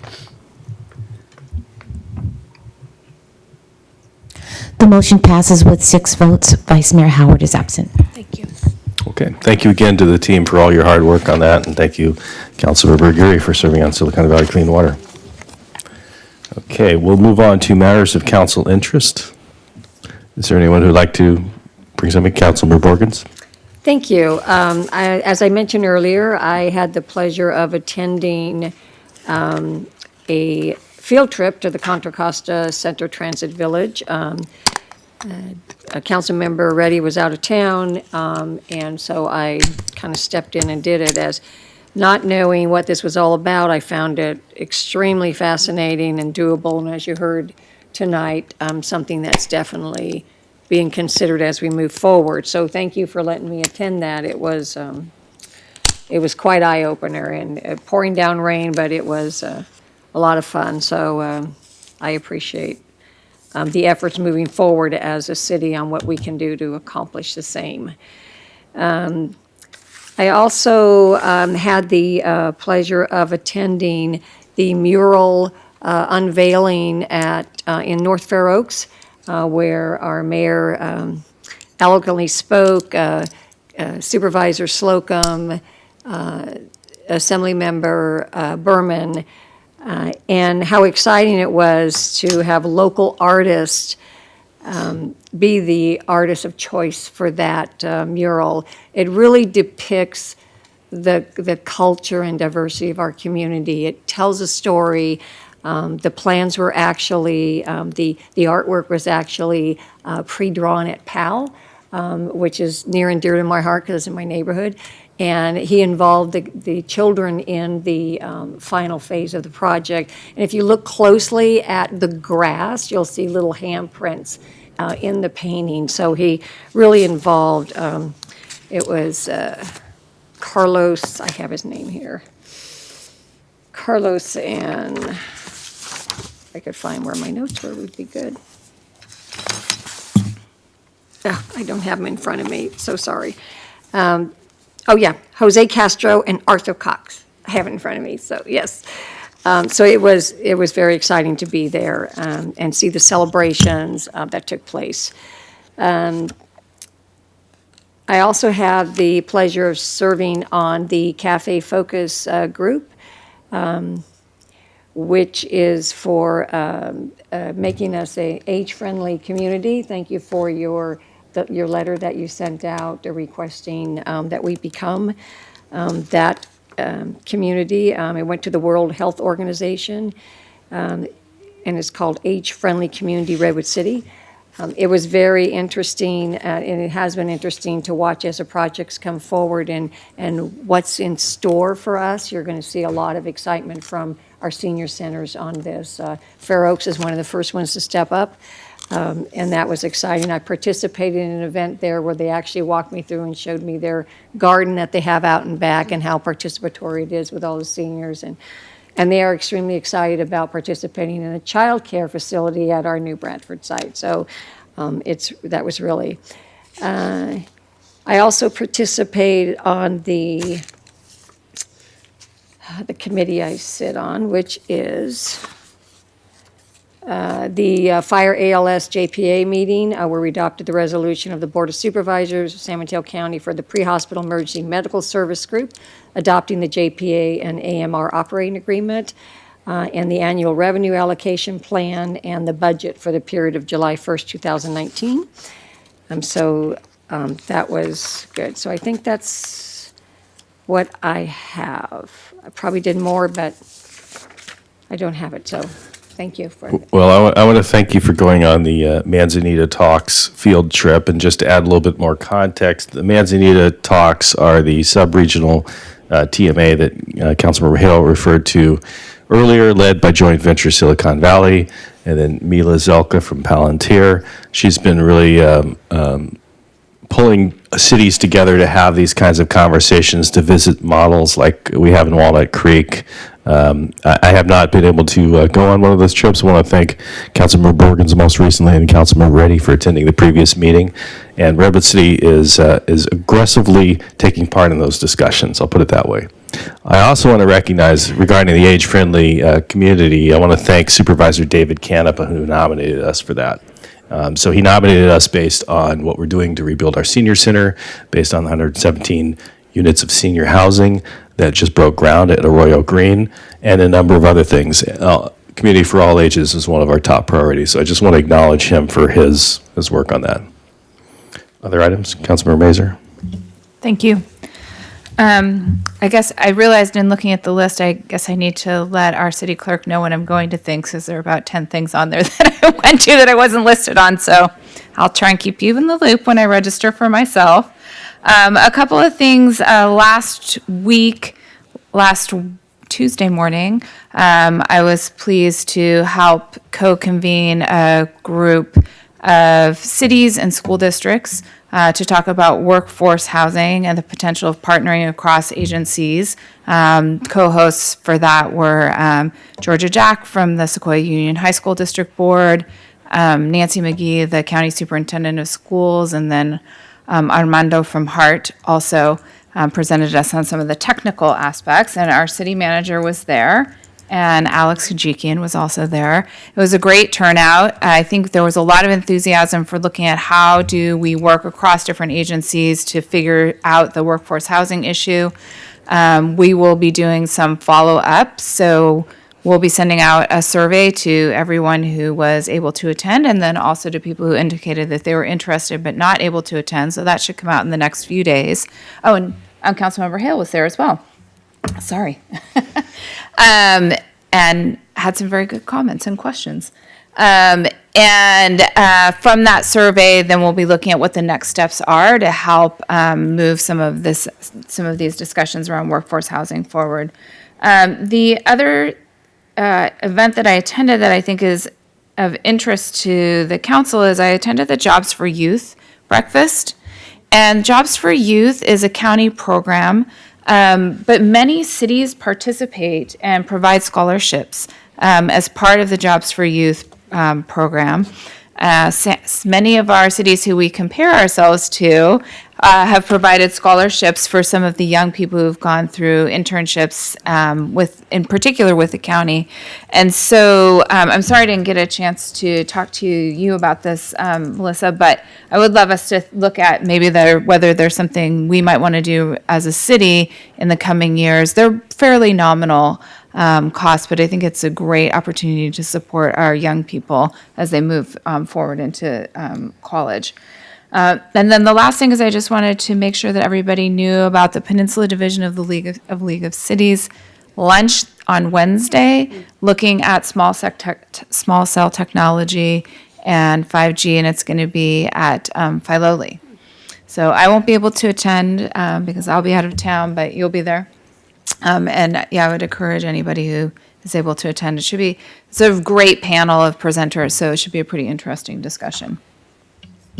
The motion passes with 6 votes. Vice Mayor Howard is absent. Thank you. Okay, thank you again to the team for all your hard work on that, and thank you, Councilmember Geary, for serving on Silicon Valley Clean Water. Okay, we'll move on to matters of council interest. Is there anyone who'd like to bring something? Councilmember Borgens? Thank you. As I mentioned earlier, I had the pleasure of attending a field trip to the Contra Costa Center Transit Village. Councilmember Reddy was out of town, and so I kind of stepped in and did it. As not knowing what this was all about, I found it extremely fascinating and doable, and as you heard tonight, something that's definitely being considered as we move forward. So thank you for letting me attend that. It was quite eye-opener, and pouring down rain, but it was a lot of fun. So I appreciate the efforts moving forward as a city on what we can do to accomplish the same. I also had the pleasure of attending the mural unveiling in North Fair Oaks, where our mayor eloquently spoke, Supervisor Slocum, Assemblymember Berman, and how exciting it was to have local artists be the artist of choice for that mural. It really depicts the culture and diversity of our community. It tells a story The plans were actually, the artwork was actually pre-drawn at PAL, which is near and dear to my heart because it's in my neighborhood. And he involved the children in the final phase of the project. And if you look closely at the grass, you'll see little handprints in the painting. So he really involved, it was Carlos, I have his name here. Carlos and, if I could find where my notes were, would be good. I don't have them in front of me, so sorry. Oh, yeah, Jose Castro and Arthur Cox. I have it in front of me, so yes. So it was very exciting to be there and see the celebrations that took place. I also have the pleasure of serving on the Cafe Focus group, which is for making us an age-friendly community. Thank you for your letter that you sent out requesting that we become that community. It went to the World Health Organization, and it's called Age-Friendly Community Redwood City. It was very interesting, and it has been interesting to watch as the projects come forward and what's in store for us. You're going to see a lot of excitement from our senior centers on this. Fair Oaks is one of the first ones to step up. And that was exciting. I participated in an event there where they actually walked me through and showed me their garden that they have out and back and how participatory it is with all the seniors. And they are extremely excited about participating in a child care facility at our New Bradford site. So that was really. I also participated on the committee I sit on, which is the Fire ALS JPA meeting, where we adopted the resolution of the Board of Supervisors of San Mateo County for the Pre-Hospital Emergency Medical Service Group, adopting the JPA and AMR operating agreement, and the annual revenue allocation plan, and the budget for the period of July 1st, 2019. So that was good. So I think that's what I have. I probably did more, but I don't have it, so thank you for it. Well, I want to thank you for going on the Manzanita Talks field trip. And just to add a little bit more context, the Manzanita Talks are the sub-regional TMA that Councilmember Hale referred to earlier, led by Joint Venture Silicon Valley, and then Mila Zelka from Palantir. She's been really pulling cities together to have these kinds of conversations, to visit models like we have in Walnut Creek. I have not been able to go on one of those trips. I want to thank Councilmember Borgens most recently and Councilmember Reddy for attending the previous meeting. And Redwood City is aggressively taking part in those discussions. I'll put it that way. I also want to recognize, regarding the age-friendly community, I want to thank Supervisor David Canepa, who nominated us for that. So he nominated us based on what we're doing to rebuild our senior center, based on the 117 units of senior housing that just broke ground at Arroyo Green, and a number of other things. Community for all ages is one of our top priorities, so I just want to acknowledge him for his work on that. Other items? Councilmember Mazur? Thank you. I guess I realized in looking at the list, I guess I need to let our city clerk know what I'm going to think, because there are about 10 things on there that I went to that I wasn't listed on. So I'll try and keep you in the loop when I register for myself. A couple of things last Tuesday morning, I was pleased to help co-convene a group of cities and school districts to talk about workforce housing and the potential of partnering across agencies. Co-hosts for that were Georgia Jack from the Sequoia Union High School District Board, Nancy McGee, the County Superintendent of Schools, and then Armando from HART also presented us on some of the technical aspects, and our city manager was there. And Alex Kajikian was also there. It was a great turnout. I think there was a lot of enthusiasm for looking at how do we work across different agencies to figure out the workforce housing issue. We will be doing some follow-up, so we'll be sending out a survey to everyone who was able to attend, and then also to people who indicated that they were interested but not able to attend, so that should come out in the next few days. Oh, and Councilmember Hale was there as well. Sorry. And had some very good comments and questions. And from that survey, then we'll be looking at what the next steps are to help move some of these discussions around workforce housing forward. The other event that I attended that I think is of interest to the council is I attended the Jobs for Youth breakfast. And Jobs for Youth is a county program, but many cities participate and provide scholarships as part of the Jobs for Youth program. Many of our cities who we compare ourselves to have provided scholarships for some of the young people who've gone through internships in particular with the county. And so I'm sorry I didn't get a chance to talk to you about this, Melissa, but I would love us to look at maybe whether there's something we might want to do as a city in the coming years. They're fairly nominal costs, but I think it's a great opportunity to support our young people as they move forward into college. And then the last thing is I just wanted to make sure that everybody knew about the Peninsula Division of the League of Cities lunch on Wednesday, looking at small cell technology and 5G, and it's going to be at Filoli. So I won't be able to attend because I'll be out of town, but you'll be there. And yeah, I would encourage anybody who is able to attend. It's a great panel of presenters, so it should be a pretty interesting discussion.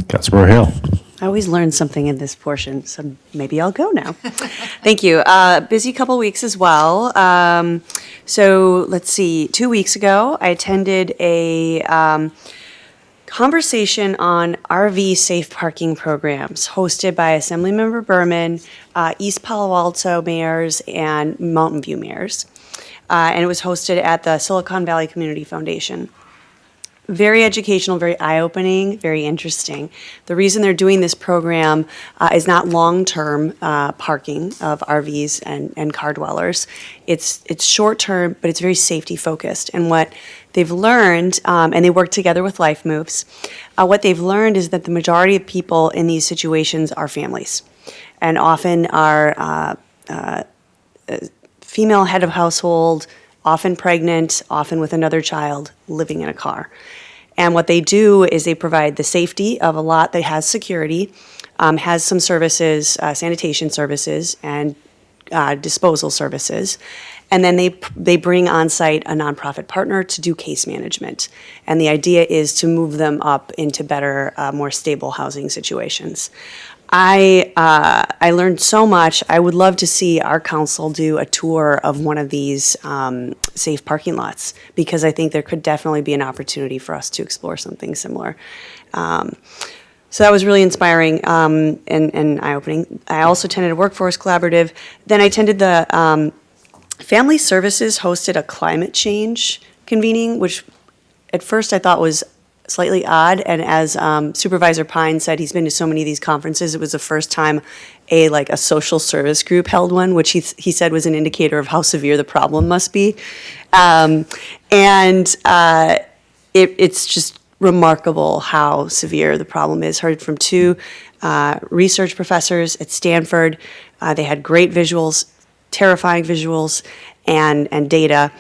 Councilmember Hill. I always learn something in this portion, so maybe I'll go now. Thank you. Busy couple weeks as well. So let's see, 2 weeks ago, I attended a conversation on RV safe parking programs hosted by Assemblymember Berman, East Palo Alto mayors, and Mountain View mayors. And it was hosted at the Silicon Valley Community Foundation. Very educational, very eye-opening, very interesting. The reason they're doing this program is not long-term parking of RVs and car dwellers. It's short-term, but it's very safety-focused. And what they've learned, and they work together with Life Moves, what they've learned is that the majority of people in these situations are families, and often are female head of household, often pregnant, often with another child, living in a car. And what they do is they provide the safety of a lot that has security, has some services, sanitation services, and disposal services. And then they bring on site a nonprofit partner to do case management. And the idea is to move them up into better, more stable housing situations. I learned so much. I would love to see our council do a tour of one of these safe parking lots, because I think there could definitely be an opportunity for us to explore something similar. So that was really inspiring and eye-opening. I also attended a workforce collaborative. Then I attended the Family Services hosted a climate change convening, which at first I thought was slightly odd, and as Supervisor Pine said, he's been to so many of these conferences. It was the first time a social service group held one, which he said was an indicator of how severe the problem must be. It's just remarkable how severe the problem is. Heard from two research professors at Stanford. They had great visuals, terrifying visuals, and data.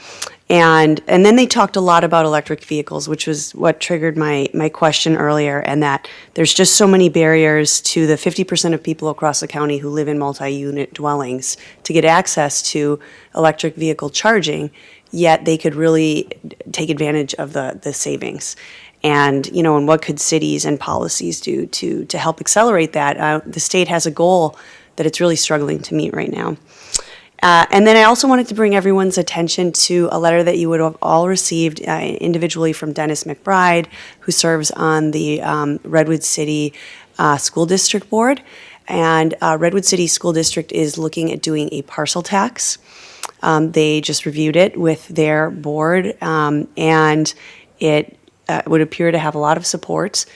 And then they talked a lot about electric vehicles, which was what triggered my question earlier, and that there's just so many barriers to the 50% of people across the county who live in multi-unit dwellings to get access to electric vehicle charging, yet they could really take advantage of the savings. And, and what could cities and policies do to help accelerate that? The state has a goal that it's really struggling to meet right now. And then I also wanted to bring everyone's attention to a letter that you would have all received individually from Dennis McBride, who serves on the Redwood City School District Board. And Redwood City School District is looking at doing a parcel tax. They just reviewed it with their board, and it would appear to have a lot of support.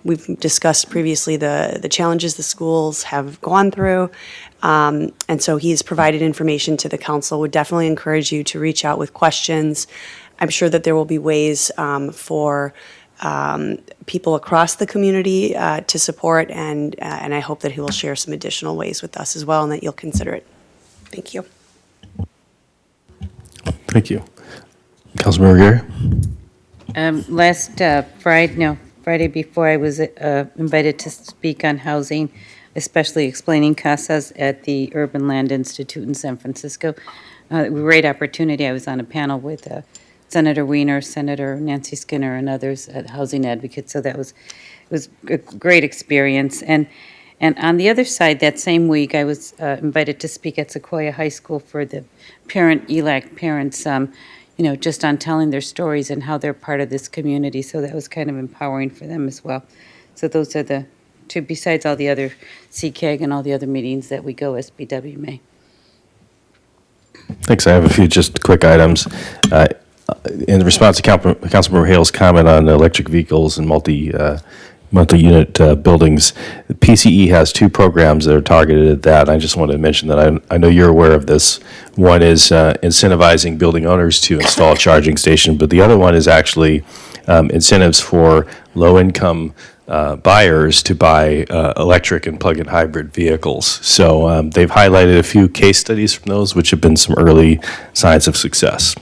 We've discussed previously the challenges the schools have gone through. And so he's provided information to the council. Would definitely encourage you to reach out with questions. I'm sure that there will be ways for people across the community to support, and I hope that he will share some additional ways with us as well, and that you'll consider it. Thank you. Thank you. Councilmember Gary? Last Friday before, I was invited to speak on housing, especially explaining casas at the Urban Land Institute in San Francisco. Great opportunity. I was on a panel with Senator Weiner, Senator Nancy Skinner, and others at Housing Advocates. So it was a great experience. And on the other side, that same week, I was invited to speak at Sequoia High School for the elect parents, just on telling their stories and how they're part of this community. So that was kind of empowering for them as well. So those are the two, besides all the other CCAG and all the other meetings that we go SBW May. Thanks. I have a few just quick items. In response to Councilmember Hale's comment on electric vehicles and multi-unit buildings, the PCE has two programs that are targeted at that. I just wanted to mention that I know you're aware of this. One is incentivizing building owners to install a charging station, but the other one is actually incentives for low-income buyers to buy electric and plug-in hybrid vehicles. So they've highlighted a few case studies from those, which have been some early signs of success.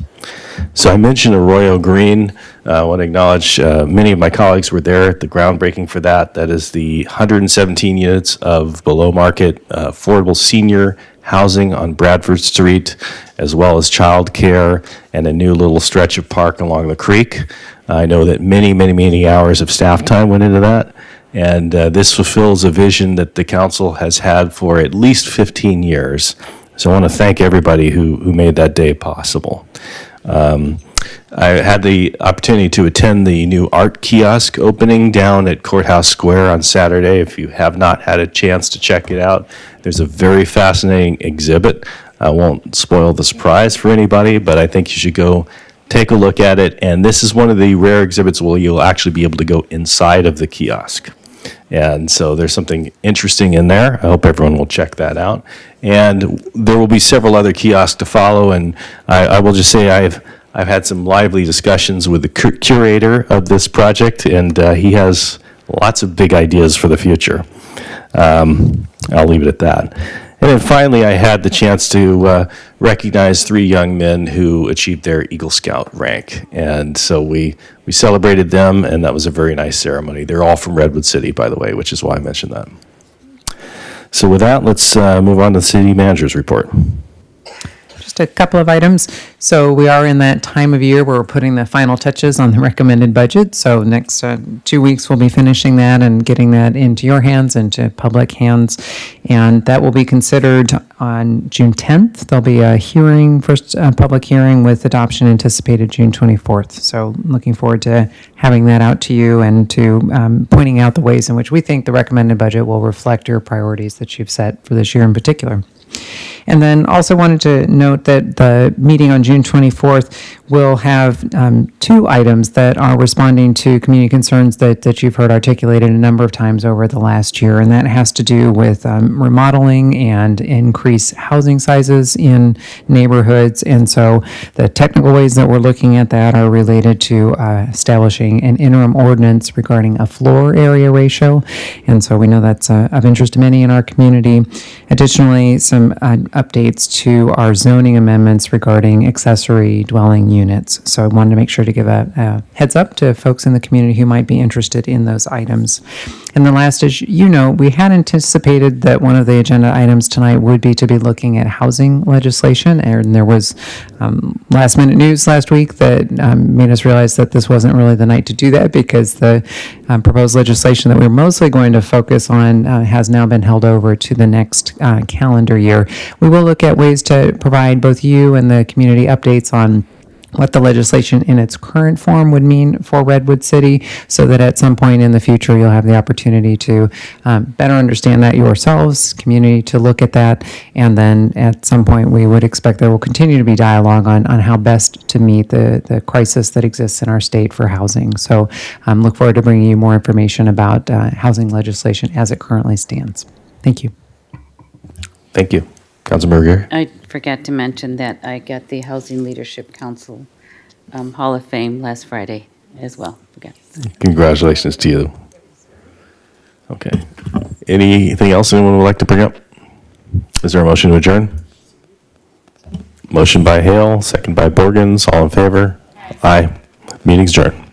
So I mentioned Arroyo Green. I want to acknowledge many of my colleagues were there at the groundbreaking for that. That is the 117 units of below-market affordable senior housing on Bradford Street, as well as childcare and a new little stretch of park along the creek. I know that many hours of staff time went into that, and this fulfills a vision that the council has had for at least 15 years. So I want to thank everybody who made that day possible. I had the opportunity to attend the new art kiosk opening down at Courthouse Square on Saturday. If you have not had a chance to check it out, there's a very fascinating exhibit. I won't spoil the surprise for anybody, but I think you should go take a look at it. And this is one of the rare exhibits where you'll actually be able to go inside of the kiosk. And so there's something interesting in there. I hope everyone will check that out. And there will be several other kiosks to follow. And I will just say I've had some lively discussions with the curator of this project, and he has lots of big ideas for the future. I'll leave it at that. And then finally, I had the chance to recognize 3 young men who achieved their Eagle Scout rank. And so we celebrated them, and that was a very nice ceremony. They're all from Redwood City, by the way, which is why I mentioned that. So with that, let's move on to the city manager's report. Just a couple of items. So we are in that time of year where we're putting the final touches on the recommended budget. So next 2 weeks, we'll be finishing that and getting that into your hands, into public hands. And that will be considered on June 10th. There'll be a hearing, first public hearing with adoption anticipated June 24th. So looking forward to having that out to you and to pointing out the ways in which we think the recommended budget will reflect your priorities that you've set for this year in particular. And then also wanted to note that the meeting on June 24th will have 2 items that are responding to community concerns that you've heard articulated a number of times over the last year. And that has to do with remodeling and increased housing sizes in neighborhoods. And so the technical ways that we're looking at that are related to establishing an interim ordinance regarding a floor area ratio. And so we know that's of interest to many in our community. Additionally, some updates to our zoning amendments regarding accessory dwelling units. So I wanted to make sure to give a heads up to folks in the community who might be interested in those items. And the last, as you know, we had anticipated that one of the agenda items tonight would be to be looking at housing legislation. And there was last minute news last week that made us realize that this wasn't really the night to do that, because the proposed legislation that we were mostly going to focus on has now been held over to the next calendar year. We will look at ways to provide both you and the community updates on what the legislation in its current form would mean for Redwood City, so that at some point in the future you'll have the opportunity to better understand that yourselves, community to look at that, and then at some point we would expect there will continue to be dialogue on how best to meet the crisis that exists in our state for housing. So look forward to bringing you more information about housing legislation as it currently stands. Thank you. Thank you. Councilmember Gary? I forgot to mention that I got the Housing Leadership Council Hall of Fame last Friday as well. Forgot. Congratulations to you. Okay. Anything else anyone would like to bring up? Is there a motion to adjourn? Motion by Hale, second by Borgens. All in favor? Aye. Meeting's adjourned.